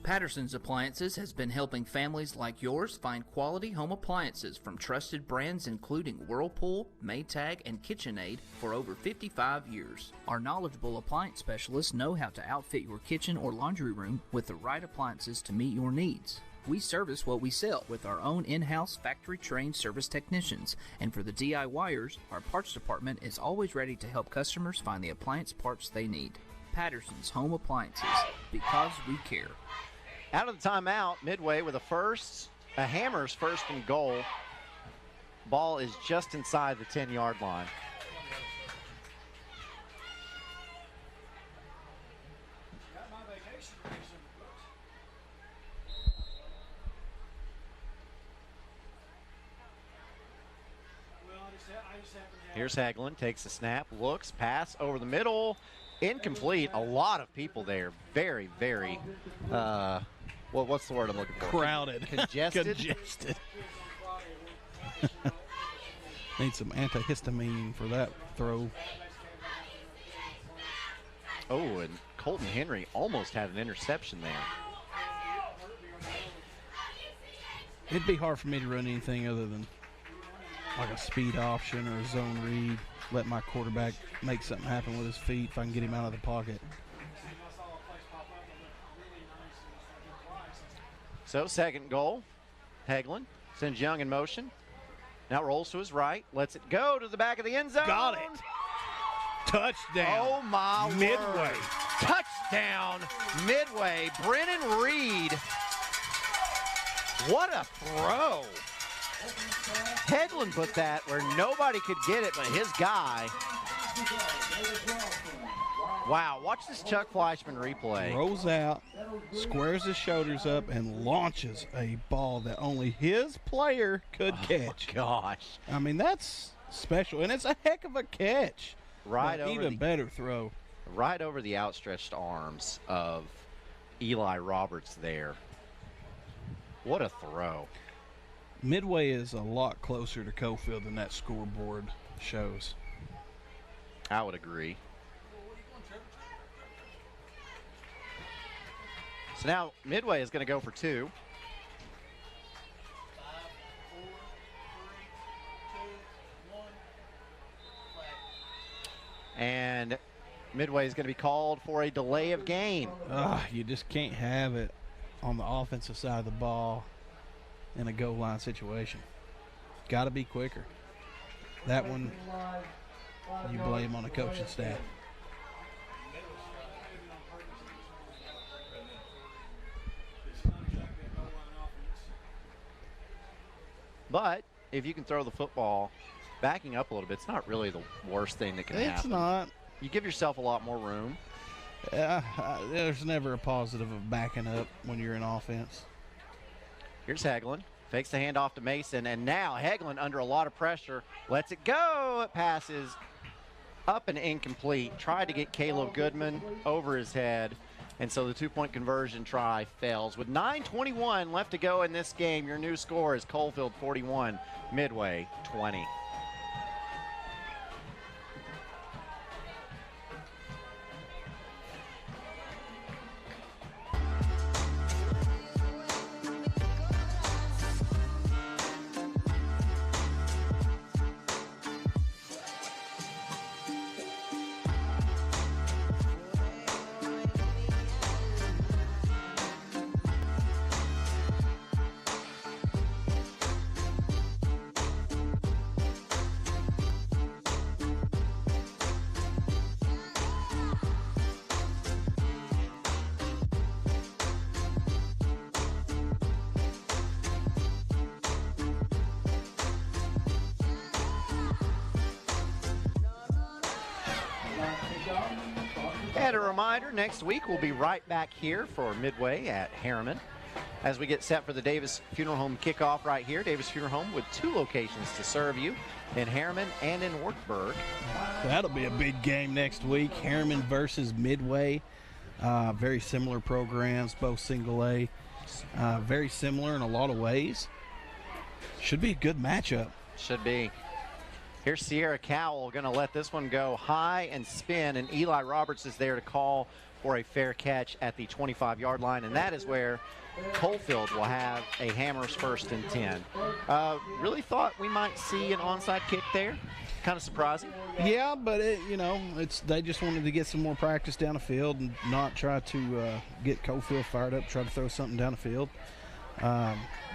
Patterson's Appliances has been helping families like yours find quality home appliances from trusted brands including Whirlpool, Maytag, and KitchenAid for over 55 years. Our knowledgeable appliance specialists know how to outfit your kitchen or laundry room with the right appliances to meet your needs. We service what we sell with our own in-house factory-trained service technicians, and for the DIYers, our parts department is always ready to help customers find the appliance parts they need. Patterson's Home Appliances, because we care. Out of the timeout, Midway with a Hammers 1st and goal. Ball is just inside the 10-yard line. Here's Heglund, takes the snap, looks, pass over the middle, incomplete. A lot of people there. Very, very, what's the word I'm looking for? Crowded. Congested. Congested. Need some antihistamine for that throw. Oh, and Colton Henry almost had an interception there. It'd be hard for me to run anything other than like a speed option or a zone read. Let my quarterback make something happen with his feet if I can get him out of the pocket. So 2nd goal. Heglund sends Young in motion. Now rolls to his right. Lets it go to the back of the end zone. Got it. Touchdown. Oh, my Midway. word. Touchdown, Midway. Brennan Reed. What a throw. Heglund put that where nobody could get it but his guy. Wow, watch this Chuck Fleischman replay. Rolls out, squares his shoulders up, and launches a ball that only his player could catch. Oh, gosh. I mean, that's special, and it's a heck of a catch. Right over even better throw. Right over the outstretched arms of Eli Roberts there. What a throw. Midway is a lot closer to Coalfield than that scoreboard shows. I would agree. So now Midway is going to go for 2. And Midway is going to be called for a delay of game. You just can't have it on the offensive side of the ball in a goal line situation. Got to be quicker. That one, you blame on the coaching staff. But if you can throw the football backing up a little bit, it's not really the worst thing that can happen. It's not. You give yourself a lot more room. There's never a positive of backing up when you're in offense. Here's Heglund. Fakes the handoff to Mason, and now Heglund under a lot of pressure. Lets it go. It passes up and incomplete. Tried to get Caleb Goodman over his head, and so the 2-point conversion try fails. With 9:21 left to go in this game, your new score is Coalfield 41, Midway 20. And a reminder, next week we'll be right back here for Midway at Harriman as we get set for the Davis Funeral Home kickoff right here. Davis Funeral Home with 2 locations to serve you, in Harriman and in Wartburg. That'll be a big game next week. Harriman versus Midway. Very similar programs, both single A. Very similar in a lot of ways. Should be a good matchup. Should be. Here's Sierra Cowell going to let this one go high and spin, and Eli Roberts is there to call for a fair catch at the 25-yard line, and that is where Coalfield will have a Hammers 1st and 10. Really thought we might see an onside kick there. Kind of surprising. Yeah, but they just wanted to get some more practice down the field and not try to get Coalfield fired up, try to throw something down the field.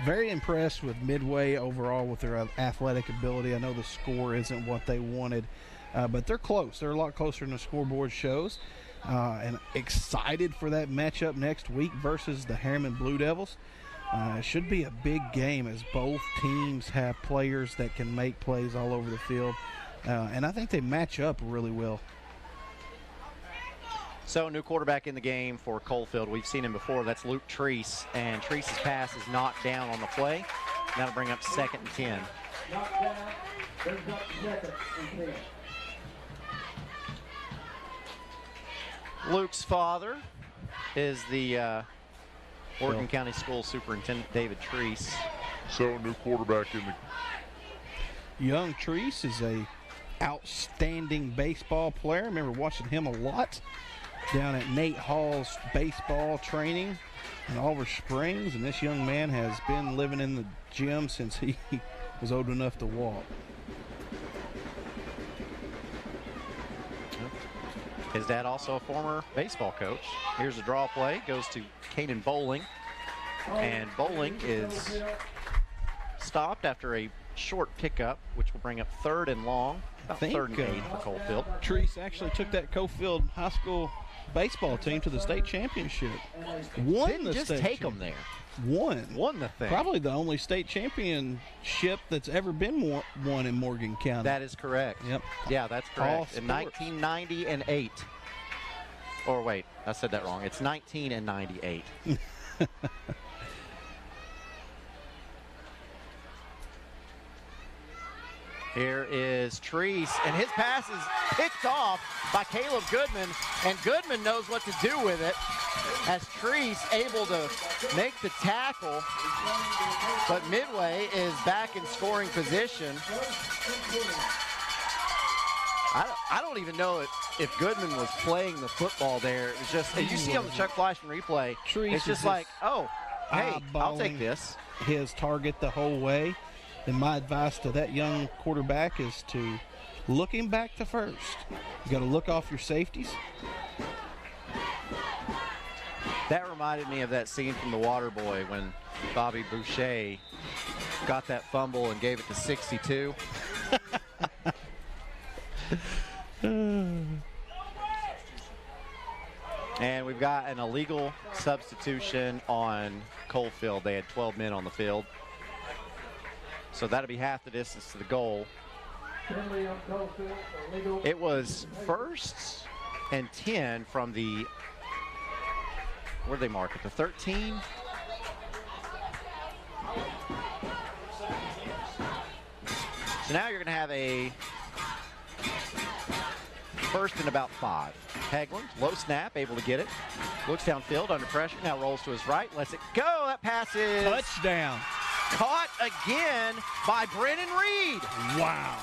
Very impressed with Midway overall with their athletic ability. I know the score isn't what they wanted, but they're close. They're a lot closer than the scoreboard shows. And excited for that matchup next week versus the Harriman Blue Devils. It should be a big game as both teams have players that can make plays all over the field. And I think they match up really well. So, new quarterback in the game for Coalfield. We've seen him before. That's Luke Treese. And Treese's pass is knocked down on the play. That'll bring up 2nd and 10. Knocked down, brings up 2nd and 10. Luke's father is the Oregon County School Superintendent, David Treese. So, new quarterback in the... Young Treese is a outstanding baseball player. I remember watching him a lot down at Nate Hall's baseball training in Oliver Springs, and this young man has been living in the gym since he was old enough to walk. His dad also a former baseball coach. Here's a draw play, goes to Caden Bowling, and Bowling is stopped after a short pickup, which will bring up 3rd and long, about 3rd and 8 for Coalfield. Treese actually took that Coalfield High School baseball team to the state championship. Didn't just take them there. Won the thing. Probably the only state championship that's ever been won in Morgan County. That is correct. Yep. Yeah, that's correct. In 1990 and 8. Or wait, I said that wrong. It's 19 and 98. Here is Treese, and his pass is picked off by Caleb Goodman, and Goodman knows what to do with it as Treese able to make the tackle, but Midway is back in scoring position. I don't even know if Goodman was playing the football there. It was just, as you see on the Chuck Fleischman replay, Treese it's just like, oh, hey, I'll take this. His target the whole way. And my advice to that young quarterback is to look him back to first. You got to look off your safeties. That reminded me of that scene from The Waterboy when Bobby Boucher got that fumble and gave it to 62. And we've got an illegal substitution on Coalfield. They had 12 men on the field. So that'll be half the distance to the goal. It was 1st and 10 from the, where did they mark it? The 13? So now you're going to have a 1st and about 5. Heglund, low snap, able to get it. Looks downfield under pressure, now rolls to his right, lets it go. That pass is touchdown. Caught again by Brennan Reed. Wow.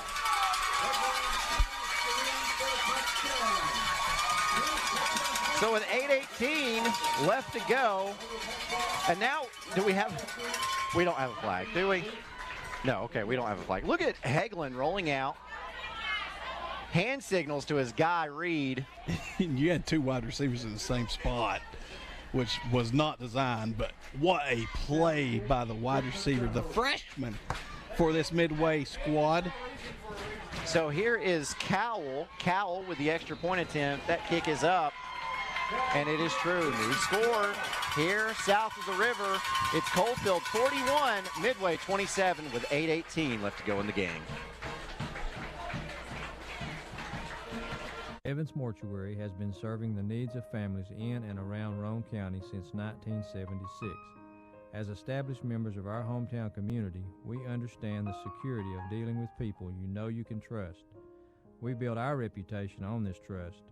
So with 8:18 left to go, and now we don't have a flag, do we? No, okay, we don't have a flag. Look at Heglund rolling out. Hand signals to his guy, Reed. You had 2 wide receivers in the same spot, which was not designed, but what a play by the wide receiver, the freshman for this Midway squad. So here is Cowell. Cowell with the extra point attempt. That kick is up, and it is true. New score here south of the river. It's Coalfield 41, Midway 27 with 8:18 left to go in the game. Evans Mortuary has been serving the needs of families in and around Roane County since 1976. As established members of our hometown community, we understand the security of dealing with people you know you can trust. We build our reputation on this trust.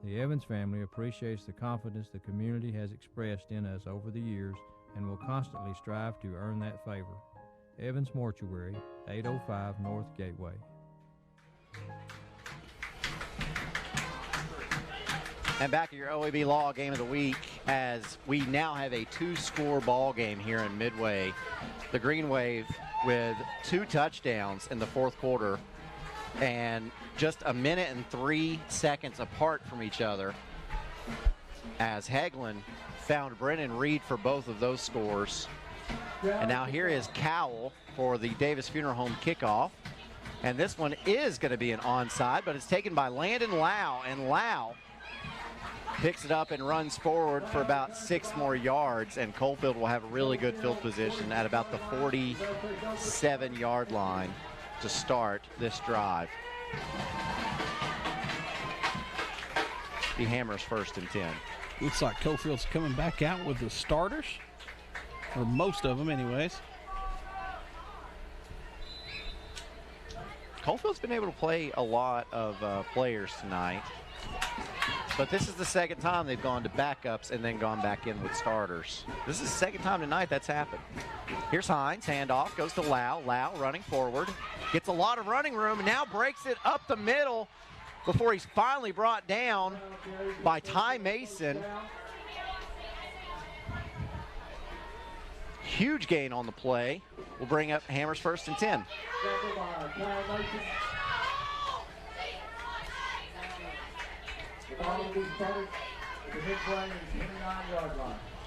The Evans family appreciates the confidence the community has expressed in us over the years and will constantly strive to earn that favor. Evans Mortuary, 805 North Gateway. And back at your OEB Law Game of the Week, as we now have a 2-score ball game here in Midway. The Green Wave with 2 touchdowns in the 4th quarter and just 1 minute and 3 seconds apart from each other, as Heglund found Brennan Reed for both of those scores. And now here is Cowell for the Davis Funeral Home kickoff. And this one is going to be an onside, but it's taken by Landon Lau, and Lau picks it up and runs forward for about 6 more yards, and Coalfield will have a really good field position at about the 47-yard line to start this drive. Be Hammers 1st and 10. Looks like Coalfield's coming back out with the starters, or most of them anyways. Coalfield's been able to play a lot of players tonight. But this is the second time they've gone to backups and then gone back in with starters. This is the second time tonight that's happened. Here's Hines, handoff, goes to Lau. Lau running forward, gets a lot of running room, and now breaks it up the middle before he's finally brought down by Ty Mason. Huge gain on the play. Will bring up Hammers 1st and 10.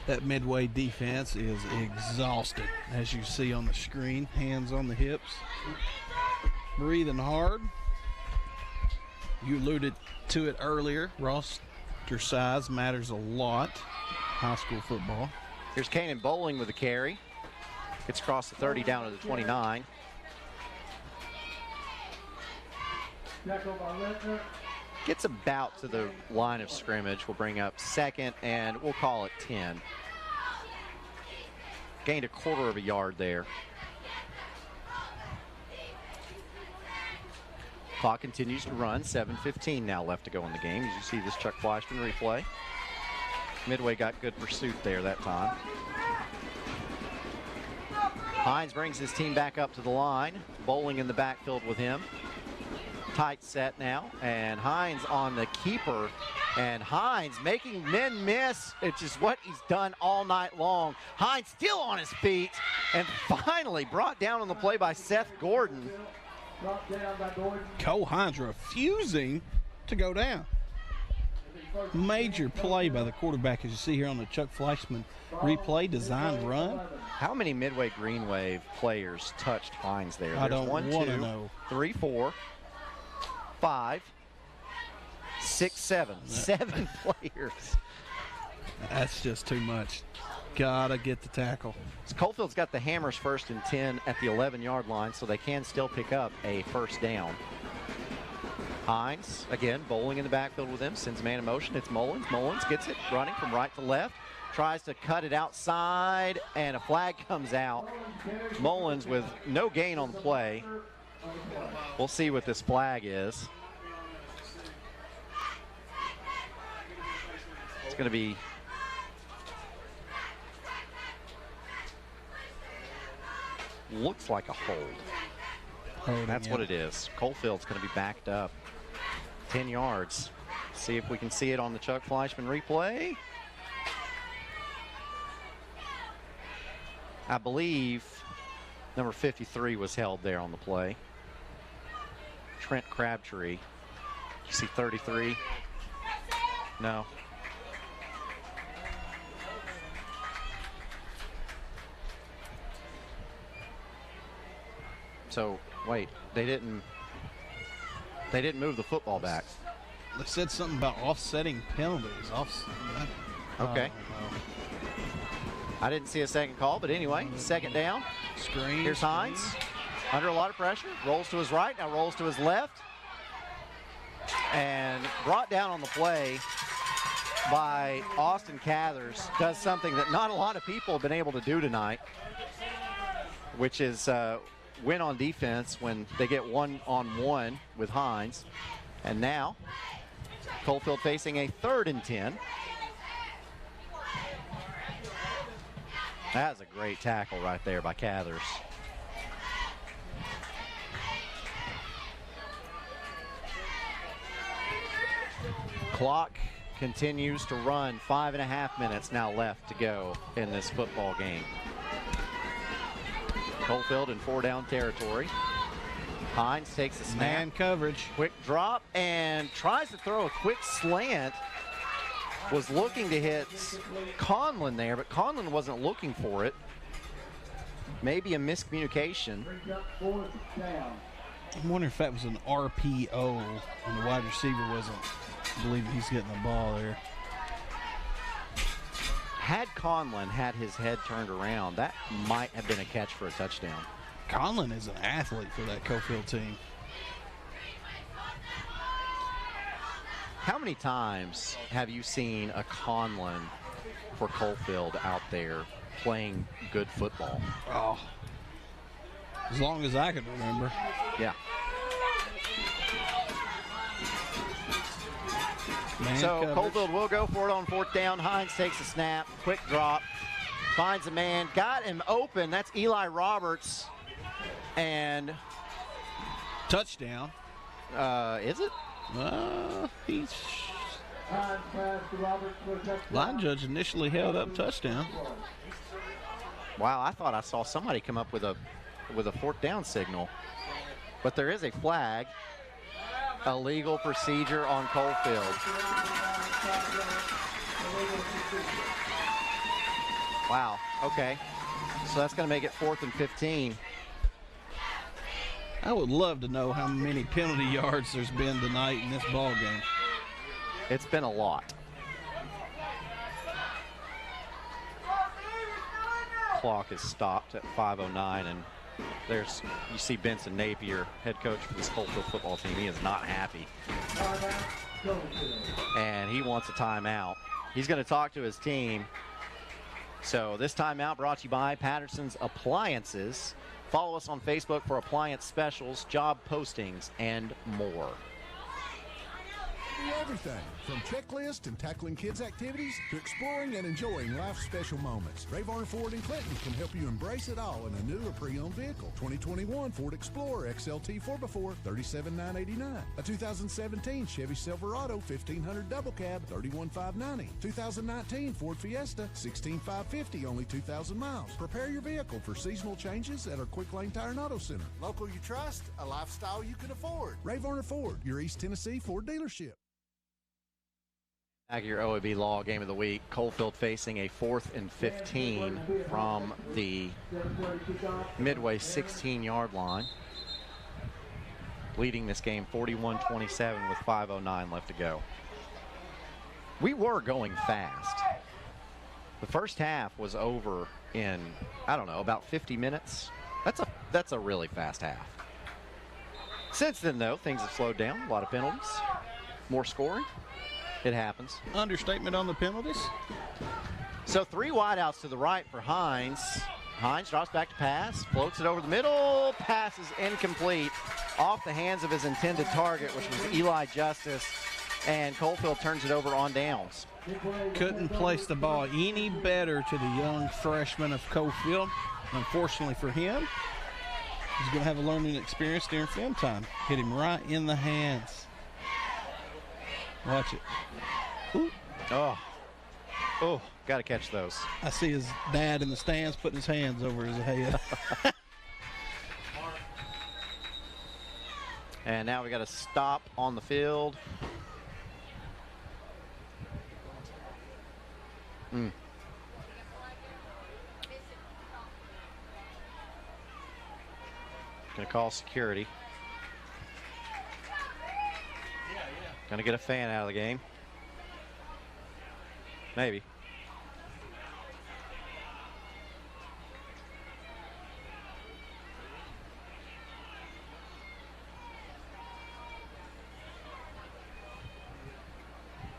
That Midway defense is exhausted, as you see on the screen. Hands on the hips, breathing hard. You alluded to it earlier. Roster size matters a lot. High school football. Here's Kanan Bowling with a carry. Gets across the 30 down to the 29. Gets about to the line of scrimmage. We'll bring up second, and we'll call it 10. Gained a quarter of a yard there. Clock continues to run. 7:15 now left to go in the game. As you see this Chuck Fleischman replay. Midway got good pursuit there that time. Hines brings his team back up to the line. Bowling in the backfield with him. Tight set now, and Hines on the keeper, and Hines making men miss. It's just what he's done all night long. Hines still on his feet, and finally brought down on the play by Seth Gordon. Cole Hines refusing to go down. Major play by the quarterback, as you see here on the Chuck Fleischman replay, designed run. How many Midway Green Wave players touched Hines there? I don't want to know. 3, 4, 5, 6, 7. 7 players. That's just too much. Gotta get the tackle. Coalfield's got the Hammers 1st and 10 at the 11-yard line, so they can still pick up a first down. Hines, again, bowling in the backfield with him, sends man in motion. It's Mullins. Mullins gets it, running from right to left. Tries to cut it outside, and a flag comes out. Mullins with no gain on the play. We'll see what this flag is. It's going to be looks like a hold. That's what it is. Coalfield's going to be backed up 10 yards. See if we can see it on the Chuck Fleischman replay. I believe number 53 was held there on the play. Trent Crabtree. You see 33? No. So wait, they didn't move the football back. They said something about offsetting penalties. Okay. I didn't see a second call, but anyway, second down. Screen. Here's Hines, under a lot of pressure, rolls to his right, now rolls to his left, and brought down on the play by Austin Cathers. Does something that not a lot of people have been able to do tonight, which is win on defense when they get one-on-one with Hines. And now, Coalfield facing a 3rd and 10. That was a great tackle right there by Cathers. Clock continues to run. 5.5 minutes now left to go in this football game. Coalfield in 4-down territory. Hines takes a snap. Man coverage. Quick drop and tries to throw a quick slant. Was looking to hit Conlon there, but Conlon wasn't looking for it. Maybe a miscommunication. I'm wondering if that was an RPO and the wide receiver wasn't believing he's getting the ball there. Had Conlon had his head turned around, that might have been a catch for a touchdown. Conlon is an athlete for that Coalfield team. How many times have you seen a Conlon for Coalfield out there playing good football? Oh, as long as I can remember. Yeah. Man so coverage. Coalfield will go for it on 4th down. Hines takes a snap, quick drop, finds a man, got him open. That's Eli Roberts, and touchdown. Is it? He's line judge initially held up touchdown. Wow, I thought I saw somebody come up with a 4th down signal, but there is a flag. Illegal procedure on Coalfield. Wow, okay. So that's going to make it 4th and 15. I would love to know how many penalty yards there's been tonight in this ball game. It's been a lot. Clock is stopped at 5:09, and there's, you see Benson Napier, head coach for this Coalfield football team. He is not happy. And he wants a timeout. He's going to talk to his team. So this timeout brought to you by Patterson's Appliances. Follow us on Facebook for appliance specials, job postings, and more. Everything from checklist and tackling kids' activities to exploring and enjoying life's special moments. Ray Varner Ford in Clinton can help you embrace it all in a new or pre-owned vehicle. 2021 Ford Explorer XLT 4x4, $37,989. A 2017 Chevy Silverado 1500 Double Cab, $31,590. 2019 Ford Fiesta, $16,550, only 2,000 miles. Prepare your vehicle for seasonal changes at our Quick Lane Tire and Auto Center. Local you trust, a lifestyle you can afford. Ray Varner Ford, your East Tennessee Ford dealership. Back at your OEB Law Game of the Week, Coalfield facing a 4th and 15 from the Midway 16-yard line. Leading this game 41-27 with 5:09 left to go. We were going fast. The first half was over in, I don't know, about 50 minutes. That's a really fast half. Since then, though, things have slowed down. A lot of penalties, more scoring. It happens. Understatement on the penalties. So 3 wideouts to the right for Hines. Hines drops back to pass, floats it over the middle, pass is incomplete, off the hands of his intended target, which was Eli Justice, and Coalfield turns it over on downs. Couldn't place the ball any better to the young freshman of Coalfield. Unfortunately for him, he's going to have a learning experience during film time. Hit him right in the hands. Watch it. Ooh. Oh, got to catch those. I see his dad in the stands putting his hands over his head. And now we got to stop on the field. Gonna call security. Gonna get a fan out of the game. Maybe.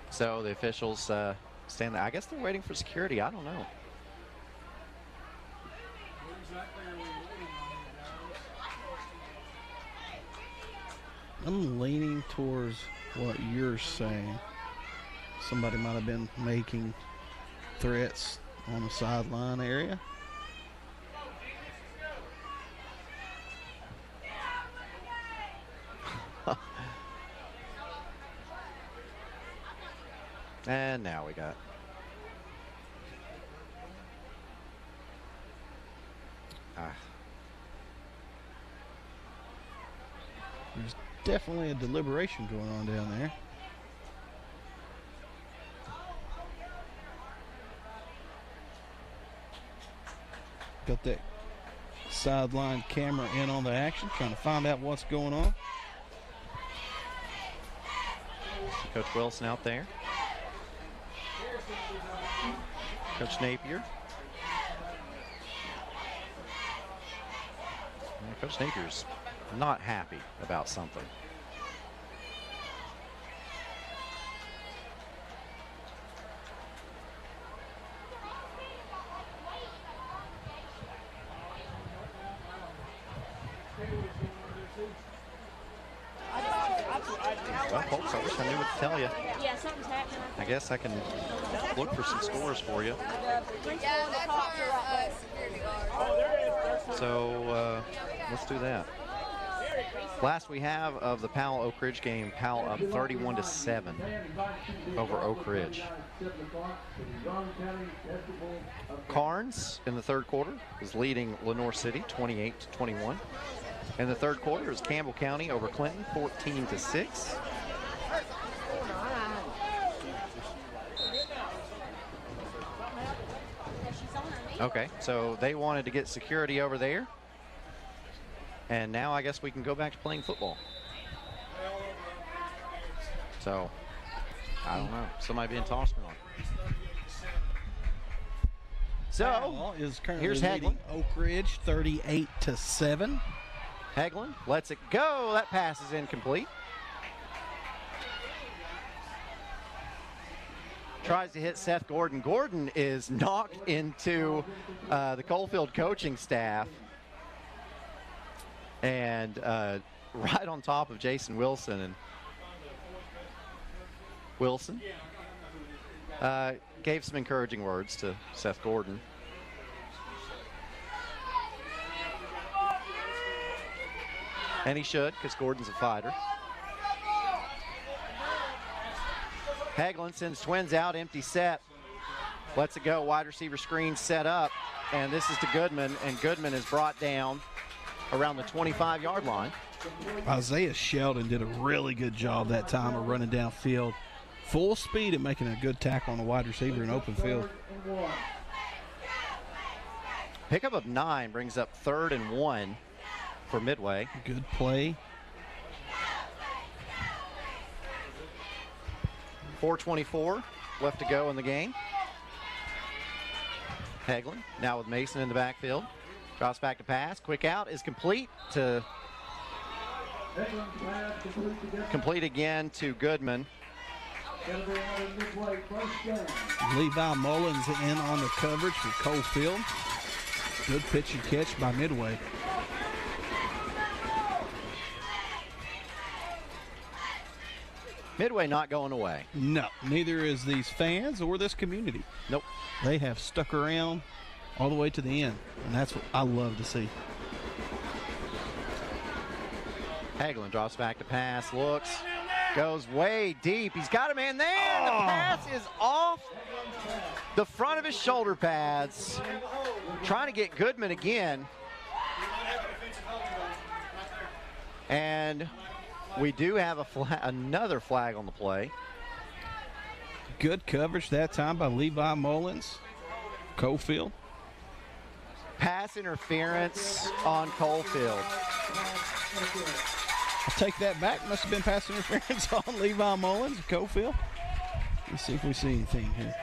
So the officials stand there. I guess they're waiting for security. I don't know. I'm leaning towards what you're saying. Somebody might have been making threats on the sideline area. And now we got There's definitely a deliberation going on down there. Got that sideline camera in on the action, trying to find out what's going on. Coach Wilson out there. Coach Napier. And Coach Napier's not happy about something. Well, folks, I wish I knew what to tell you. Yeah, something's happening. I guess I can look for some scores for you. Yeah, that's our security guard. So let's do that. Last we have of the Powell Oak Ridge game, Powell up 31-7 over Oak Ridge. Carnes in the third quarter is leading Lenoir City 28-21. In the third quarter is Campbell County over Clinton 14-6. Okay, so they wanted to get security over there. And now I guess we can go back to playing football. So, I don't know. Somebody being tossed around. So, is currently here's leading Heglund. Oak Ridge 38-7. Heglund lets it go. That pass is incomplete. tries to hit Seth Gordon. Gordon is knocked into the Coalfield coaching staff and right on top of Jason Wilson. And Wilson gave some encouraging words to Seth Gordon. And he should, because Gordon's a fighter. Heglund sends twins out, empty set. Lets it go, wide receiver screen set up. And this is to Goodman, and Goodman is brought down around the 25-yard line. Isaiah Sheldon did a really good job that time of running downfield. Full speed and making a good tackle on the wide receiver in open field. Pickup of 9 brings up 3rd and 1 for Midway. Good play. 4:24 left to go in the game. Heglund now with Mason in the backfield. Drops back to pass. Quick out is complete to again to Goodman. Levi Mullins in on the coverage for Coalfield. Good pitch and catch by Midway. Midway not going away. No, neither is these fans or this community. Nope. They have stuck around all the way to the end, and that's what I love to see. Heglund drops back to pass, looks, goes way deep. He's got a man there. The pass is off the front of his shoulder pads. Trying to get Goodman again. And we do have another flag on the play. Good coverage that time by Levi Mullins. Coalfield. Pass interference on Coalfield. I'll take that back. Must have been pass interference on Levi Mullins, Coalfield. Let's see if we see anything here.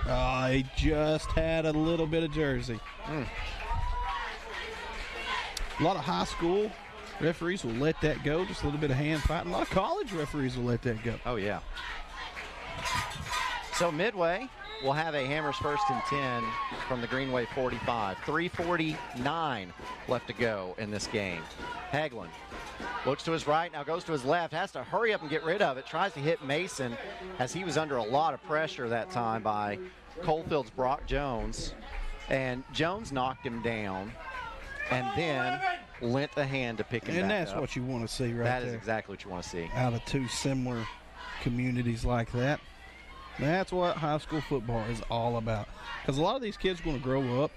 Oh, he just had a little bit of jersey. A lot of high school referees will let that go. Just a little bit of hand fighting. A lot of college referees will let that go. Oh, yeah. So Midway will have a Hammers 1st and 10 from the Greenway 45. 3:49 left to go in this game. Heglund looks to his right, now goes to his left, has to hurry up and get rid of it, tries to hit Mason as he was under a lot of pressure that time by Coalfield's Brock Jones. And Jones knocked him down and then lent a hand to pick him back up. And that's what you want to see right there. That is exactly what you want to see. Out of two similar communities like that. That's what high school football is all about. Because a lot of these kids are going to grow up,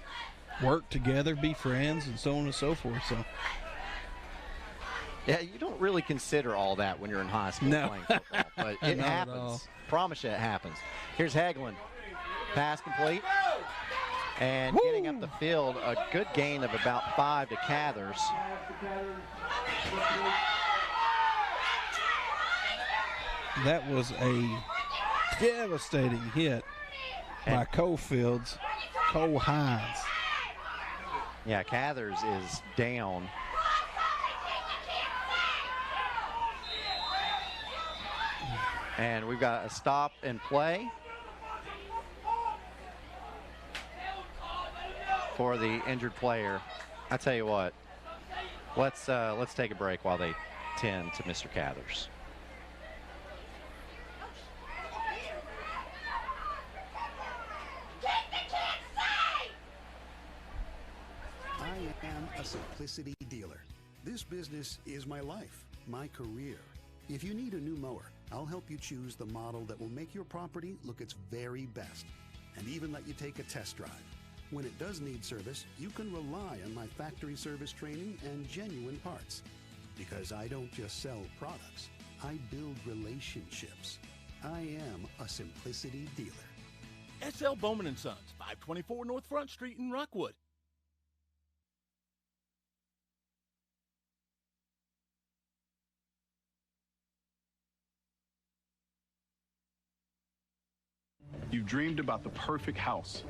work together, be friends, and so on and so forth. So, yeah, you don't really consider all that when you're in high school playing football, but it happens. Promise you it happens. Here's Heglund. Pass complete. And getting up the field, a good gain of about 5 to Cathers. That was a devastating hit by Coalfield's Cole Hines. Yeah, Cathers is down. And we've got a stop and play for the injured player. I tell you what, let's take a break while they tend to Mr. Cathers. I am a simplicity dealer. This business is my life, my career. If you need a new mower, I'll help you choose the model that will make your property look its very best, and even let you take a test drive. When it does need service, you can rely on my factory service training and genuine parts. Because I don't just sell products, I build relationships. I am a simplicity dealer. S.L. Bowman & Sons, 524 North Front Street in Rockwood. You've dreamed about the perfect house,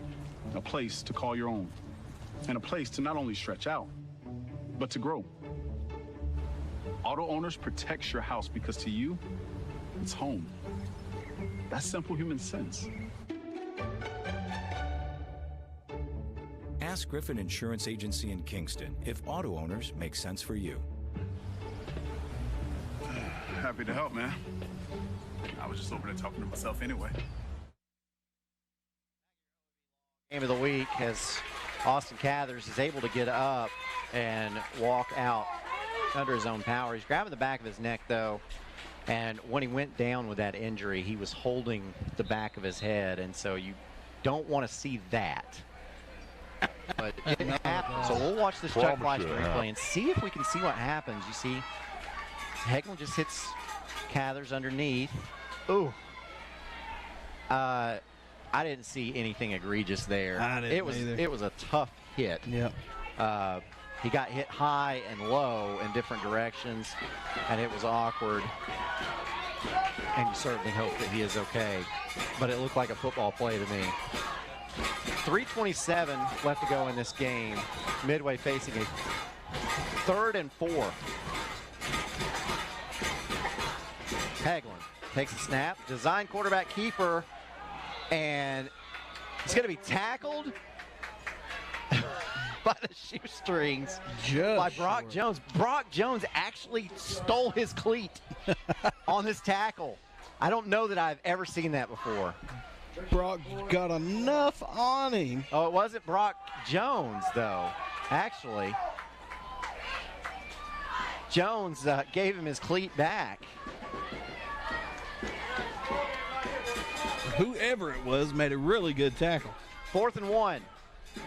a place to call your own, and a place to not only stretch out, but to grow. Auto Owners protects your house because to you, it's home. That's simple human sense. Ask Griffin Insurance Agency in Kingston if auto owners make sense for you. Happy to help, man. I was just over there talking to myself anyway. Game of the week as Austin Cathers is able to get up and walk out under his own power. He's grabbing the back of his neck, though, and when he went down with that injury, he was holding the back of his head, and so you don't want to see that. But it happened. So we'll watch this Chuck Fleischman replay and see if we can see what happens. You see, Heglund just hits Cathers underneath. Ooh. I didn't see anything egregious there. I didn't either. It was a tough hit. Yep. He got hit high and low in different directions, and it was awkward. And you certainly hope that he is okay. But it looked like a football play to me. 3:27 left to go in this game. Midway facing a 3rd and 4. Heglund takes a snap, design quarterback keeper, and he's going to be tackled by the shoestrings by Brock Jones. Brock Jones actually stole his cleat on this tackle. I don't know that I've ever seen that before. Brock got enough on him. Oh, it wasn't Brock Jones, though, actually. Jones gave him his cleat back. Whoever it was made a really good tackle. 4th and 1.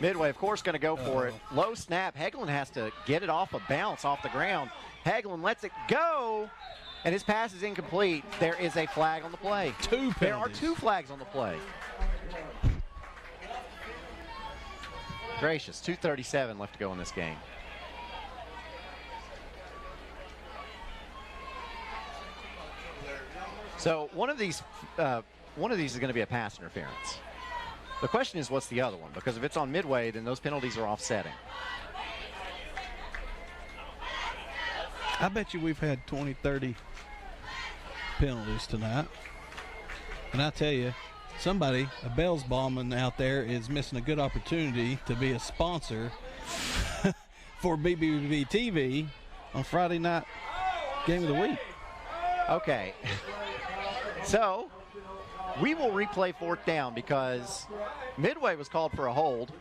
Midway, of course, going to go for it. Low snap. Heglund has to get it off a bounce off the ground. Heglund lets it go, and his pass is incomplete. There is a flag on the play. There are 2 flags on the play. Gracious, 2:37 left to go in this game. So one of these is going to be a pass interference. The question is, what's the other one? Because if it's on Midway, then those penalties are offsetting. I bet you we've had 20, 30 penalties tonight. And I tell you, somebody, a Bell's Ballman out there, is missing a good opportunity to be a sponsor for BBB TV on Friday night game of the week. Okay. So we will replay 4th down because Midway was called for a hold.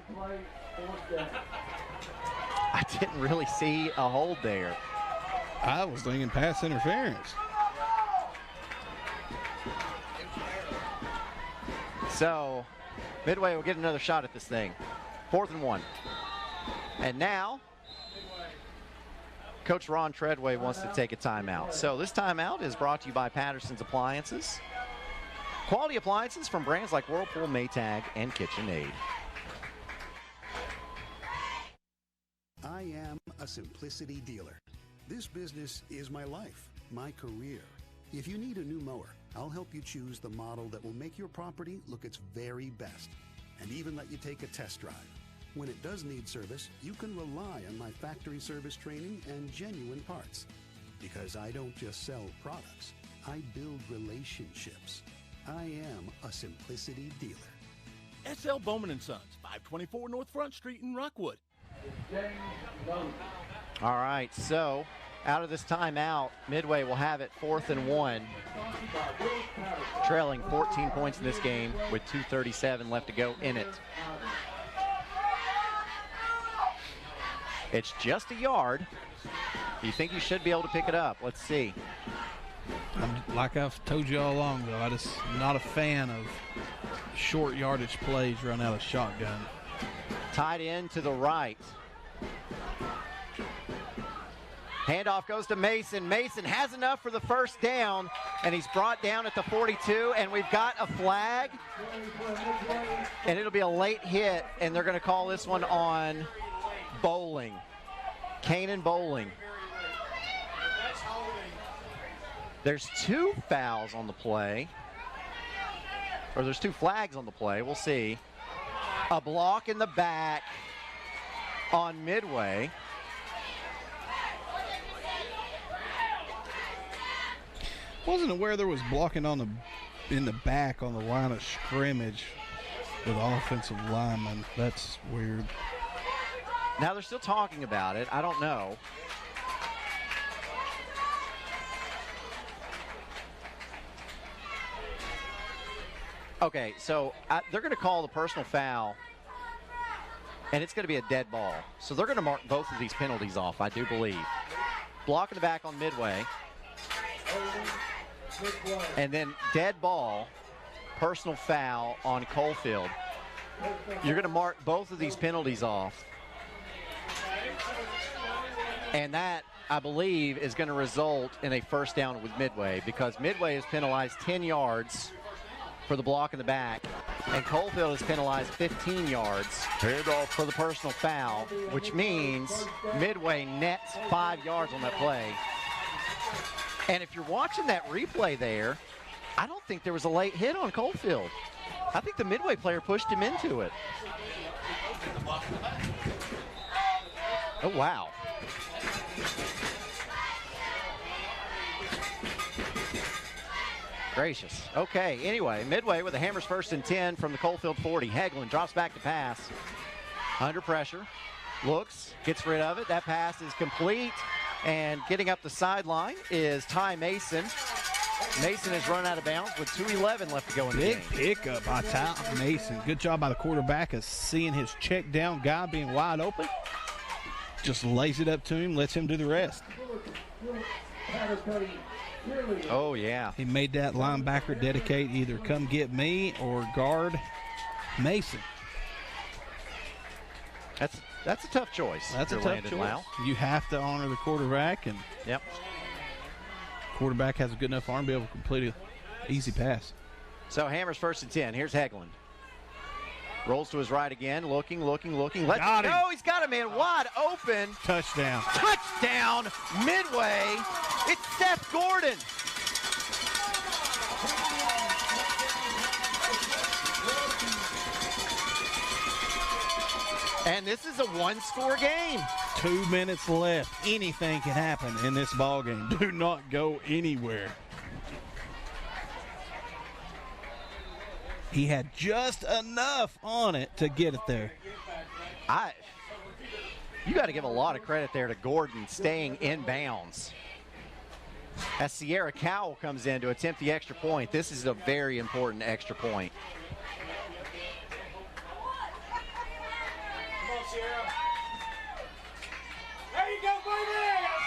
I didn't really see a hold there. I was thinking pass interference. So Midway will get another shot at this thing. 4th and 1. And now Coach Ron Treadway wants to take a timeout. So this timeout is brought to you by Patterson's Appliances. Quality appliances from brands like Whirlpool, Maytag, and KitchenAid. I am a simplicity dealer. This business is my life, my career. If you need a new mower, I'll help you choose the model that will make your property look its very best, and even let you take a test drive. When it does need service, you can rely on my factory service training and genuine parts. Because I don't just sell products, I build relationships. I am a simplicity dealer. SL Bowman & Sons, 524 North Front Street in Rockwood. All right, so out of this timeout, Midway will have it 4th and 1. Trailing 14 points in this game with 2:37 left to go in it. It's just a yard. You think you should be able to pick it up. Let's see. Like I've told you all along, though, I'm just not a fan of short yardage plays run out of shotgun. Tied in to the right. Handoff goes to Mason. Mason has enough for the 1st down, and he's brought down at the 42, and we've got a flag. And it'll be a late hit, and they're going to call this one on Bowling. Kanan Bowling. There's 2 fouls on the play. Or there's 2 flags on the play. We'll see. A block in the back on Midway. Wasn't aware there was blocking in the back on the line of scrimmage with offensive linemen. That's weird. Now they're still talking about it. I don't know. Okay, so they're going to call the personal foul, and it's going to be a dead ball. So they're going to mark both of these penalties off, I do believe. Block in the back on Midway. And then dead ball, personal foul on Coalfield. You're going to mark both of these penalties off. And that, I believe, is going to result in a first down with Midway, because Midway is penalized 10 yards for the block in the back, and Coalfield is penalized 15 yards for the personal foul, which means Midway nets 5 yards on that play. And if you're watching that replay there, I don't think there was a late hit on Coalfield. I think the Midway player pushed him into it. Oh, wow. Gracious. Okay, anyway, Midway with the Hammers 1st and 10 from the Coalfield 40. Heglund drops back to pass. Under pressure. Looks, gets rid of it. That pass is complete. And getting up the sideline is Ty Mason. Mason has run out of bounds with 2:11 left to go in the game. Big pickup by Ty Mason. Good job by the quarterback of seeing his check down guy being wide open. Just lays it up to him, lets him do the rest. Oh, yeah. He made that linebacker dedicate either come get me or guard Mason. That's a tough choice. That's a tough choice. Lau. You have to honor the quarterback, and yep. Quarterback has a good enough arm to be able to complete an easy pass. So Hammers 1st and 10. Here's Heglund. Rolls to his right again, looking. Got him. He's got him in wide open. Touchdown. Touchdown, Midway. It's Seth Gordon. And this is a one-score game. 2 minutes left. Anything can happen in this ball game. Do not go anywhere. He had just enough on it to get it there. You got to give a lot of credit there to Gordon staying in bounds. As Sierra Cowell comes in to attempt the extra point, this is a very important extra point.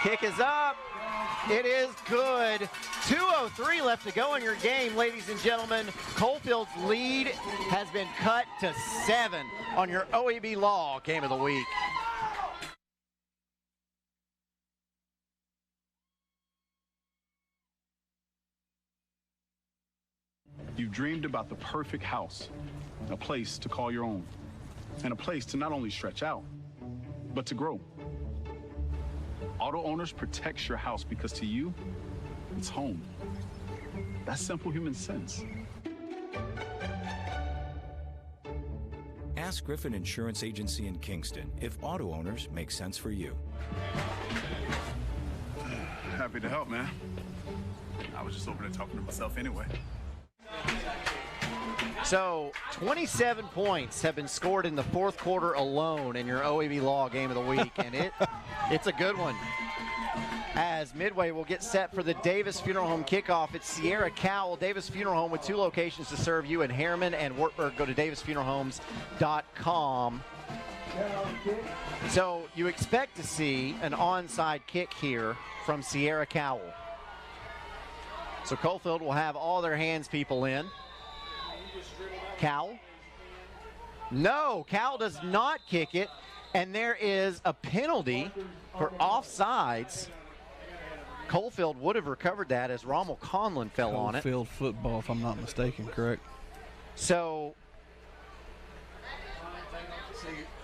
Kick is up. It is good. 2:03 left to go in your game, ladies and gentlemen. Coalfield's lead has been cut to 7 on your OEB Law Game of the Week. You've dreamed about the perfect house, a place to call your own, and a place to not only stretch out, but to grow. Auto Owners protects your house because to you, it's home. That's simple human sense. Ask Griffin Insurance Agency in Kingston if auto owners make sense for you. Happy to help, man. I was just over there talking to myself anyway. So 27 points have been scored in the fourth quarter alone in your OEB Law Game of the Week, and it's a good one. As Midway will get set for the Davis Funeral Home kickoff. It's Sierra Cowell, Davis Funeral Home, with 2 locations to serve you in Harriman and Wartburg. Go to davisfuneralhomes.com. So you expect to see an onside kick here from Sierra Cowell. So Coalfield will have all their hands people in. Cowell? No, Cowell does not kick it, and there is a penalty for offsides. Coalfield would have recovered that as Rommel Conlon fell on it. Coalfield football, if I'm not mistaken, correct? So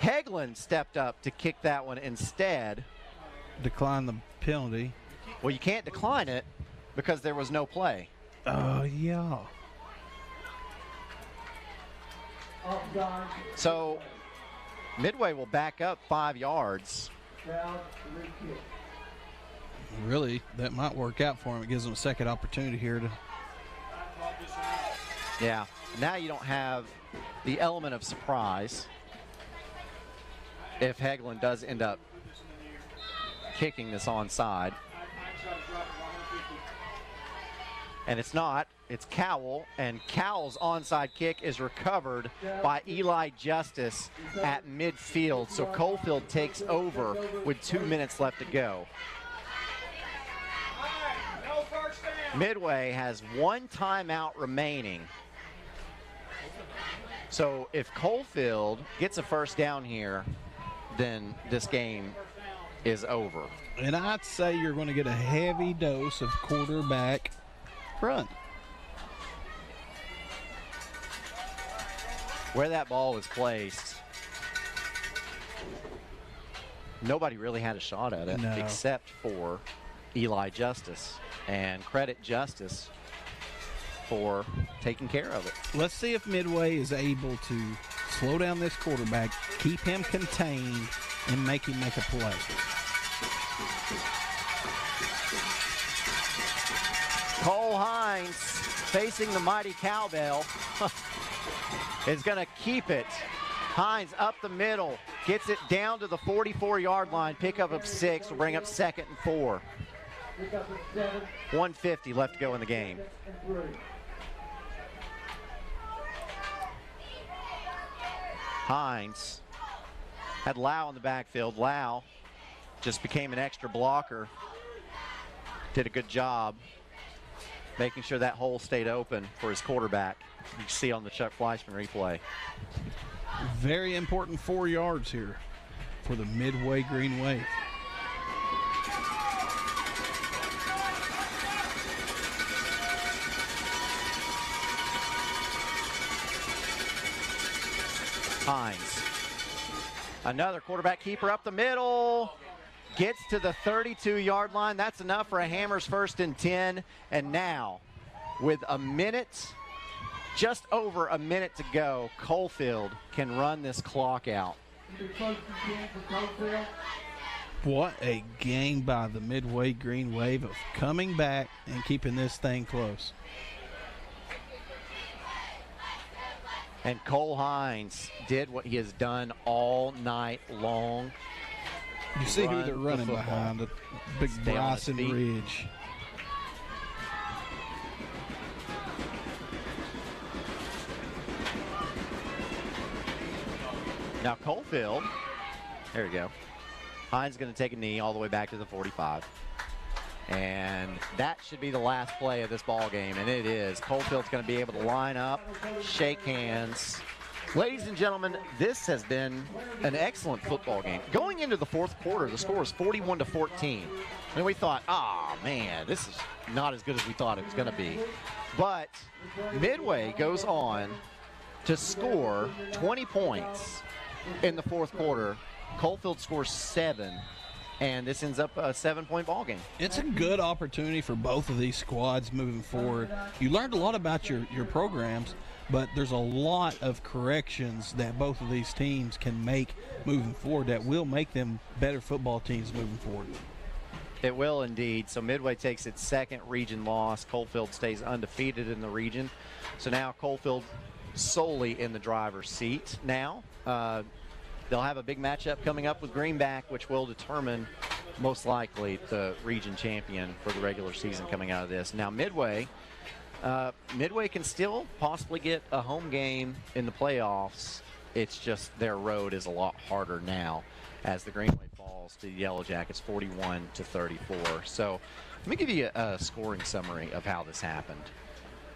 Heglund stepped up to kick that one instead. Decline the penalty. Well, you can't decline it because there was no play. Oh, yeah. So Midway will back up 5 yards. Really, that might work out for him. It gives him a second opportunity here to. Yeah, now you don't have the element of surprise if Heglund does end up kicking this onside. And it's not. It's Cowell, and Cowell's onside kick is recovered by Eli Justice at midfield. So Coalfield takes over with 2 minutes left to go. Midway has one timeout remaining. So if Coalfield gets a first down here, then this game is over. And I'd say you're going to get a heavy dose of quarterback run. Where that ball was placed, nobody really had a shot at it except for Eli Justice. And credit Justice for taking care of it. Let's see if Midway is able to slow down this quarterback, keep him contained, and make him make a play. Cole Hines, facing the mighty cowbell, is going to keep it. Hines up the middle, gets it down to the 44-yard line. Pickup of 6 will bring up 2nd and 4. 1:50 left to go in the game. Hines had Lau in the backfield. Lau just became an extra blocker. Did a good job making sure that hole stayed open for his quarterback. You can see on the Chuck Fleischman replay. Very important 4 yards here for the Midway Green Wave. Hines, another quarterback keeper up the middle, gets to the 32-yard line. That's enough for a Hammers 1st and 10. And now, with a minute, just over a minute to go, Coalfield can run this clock out. What a game by the Midway Green Wave of coming back and keeping this thing close. And Cole Hines did what he has done all night long. You see who they're running behind, the big Bryson Ridge. Now Coalfield, there we go. Hines going to take a knee all the way back to the 45. And that should be the last play of this ball game, and it is. Coalfield's going to be able to line up, shake hands. Ladies and gentlemen, this has been an excellent football game. Going into the 4th quarter, the score is 41-14. And we thought, man, this is not as good as we thought it was going to be. But Midway goes on to score 20 points in the 4th quarter. Coalfield scores 7. And this ends up a 7-point ball game. It's a good opportunity for both of these squads moving forward. You learned a lot about your programs, but there's a lot of corrections that both of these teams can make moving forward that will make them better football teams moving forward. It will indeed. So Midway takes its 2nd region loss. Coalfield stays undefeated in the region. So now Coalfield solely in the driver's seat now. They'll have a big matchup coming up with Greenback, which will determine most likely the region champion for the regular season coming out of this. Now Midway can still possibly get a home game in the playoffs. It's just their road is a lot harder now as the Greenway falls to the Yellowjackets 41-34. So let me give you a scoring summary of how this happened.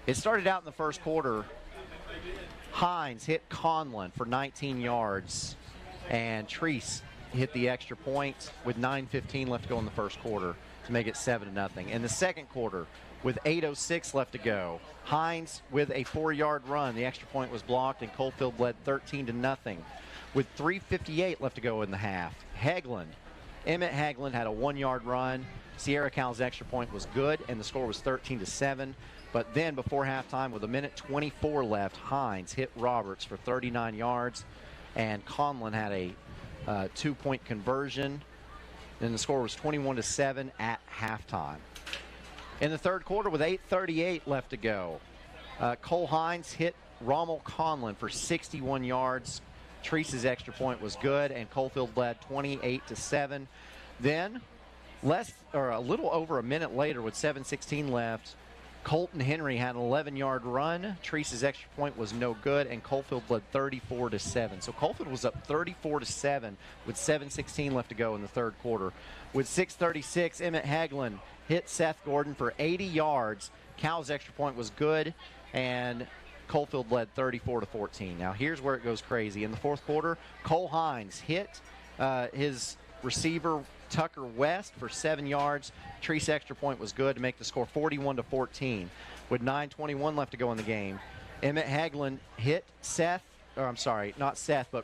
It started out in the 1st quarter. Hines hit Conlon for 19 yards. And Treese hit the extra point with 9:15 left to go in the 1st quarter to make it 7-0. In the 2nd quarter, with 8:06 left to go, Hines with a 4-yard run. The extra point was blocked, and Coalfield led 13-0. With 3:58 left to go in the half, Emmett Heglund had a 1-yard run. Sierra Cal's extra point was good, and the score was 13-7. But then before halftime, with 1:24 left, Hines hit Roberts for 39 yards. And Conlon had a 2-point conversion. and the score was 21-7 at halftime. In the third quarter, with 8:38 left to go, Cole Hines hit Rommel Conlon for 61 yards. Treese's extra point was good, and Coalfield led 28-7. Then, a little over a minute later, with 7:16 left, Colton Henry had an 11-yard run. Treese's extra point was no good, and Coalfield led 34-7. So Coalfield was up 34-7 with 7:16 left to go in the third quarter. With 6:36, Emmett Heglund hit Seth Gordon for 80 yards. Cal's extra point was good, and Coalfield led 34-14. Now here's where it goes crazy. In the fourth quarter, Cole Hines hit his receiver Tucker West for 7 yards. Treese extra point was good to make the score 41-14. With 9:21 left to go in the game, Emmett Heglund hit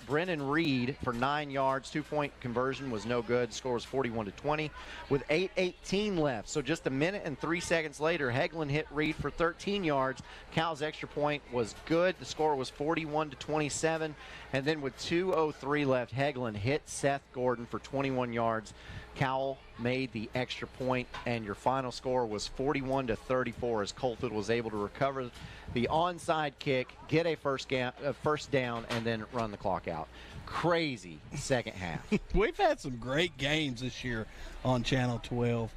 Brennan Reed for 9 yards. 2-point conversion was no good. The score was 41-20. With 8:18 left, so just a minute and 3 seconds later, Heglund hit Reed for 13 yards. Cal's extra point was good. The score was 41-27. And then with 2:03 left, Heglund hit Seth Gordon for 21 yards. Cal made the extra point, and your final score was 41-34 as Coalfield was able to recover the onside kick, get a first down, and then run the clock out. Crazy second half. We've had some great games this year on Channel 12.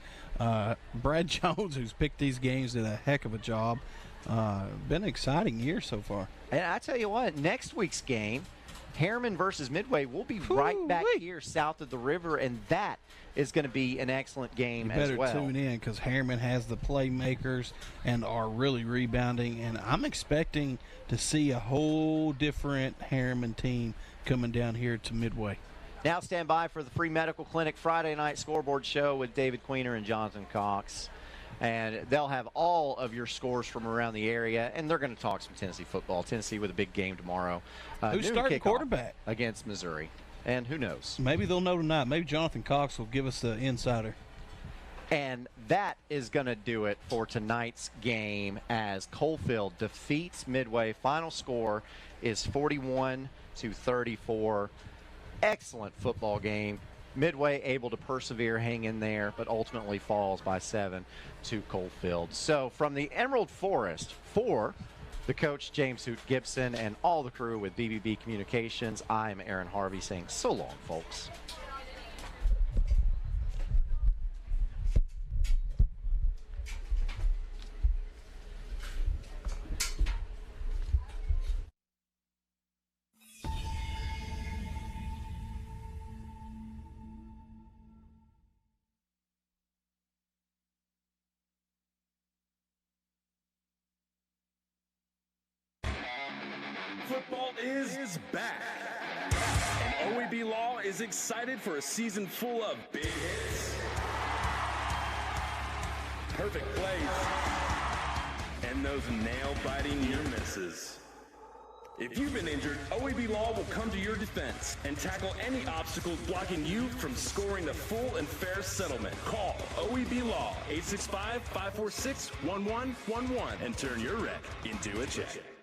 Brad Jones, who's picked these games, did a heck of a job. Been an exciting year so far. And I tell you what, next week's game, Harriman versus Midway, will be right back here south of the river, and that is going to be an excellent game as well. You better tune in because Harriman has the playmakers and are really rebounding, and I'm expecting to see a whole different Harriman team coming down here to Midway. Now stand by for the free medical clinic Friday night scoreboard show with David Queener and Jonathan Cox. And they'll have all of your scores from around the area, and they're going to talk some Tennessee football. Tennessee with a big game tomorrow. Who's starting quarterback? Against Missouri. And who knows? Maybe they'll know tonight. Maybe Jonathan Cox will give us the insider. And that is going to do it for tonight's game as Coalfield defeats Midway. Final score is 41-34. Excellent football game. Midway able to persevere, hang in there, but ultimately falls by 7 to Coalfield. So from the Emerald Forest, for the coach, James Hoot Gibson, and all the crew with BBB Communications, I'm Aaron Harvey saying so long, folks. Football is back. And OEB Law is excited for a season full of big hits, perfect plays, and those nail-biting near misses. If you've been injured, OEB Law will come to your defense and tackle any obstacles blocking you from scoring the full and fair settlement. Call OEB Law 865-546-1111 and turn your wreck into a check.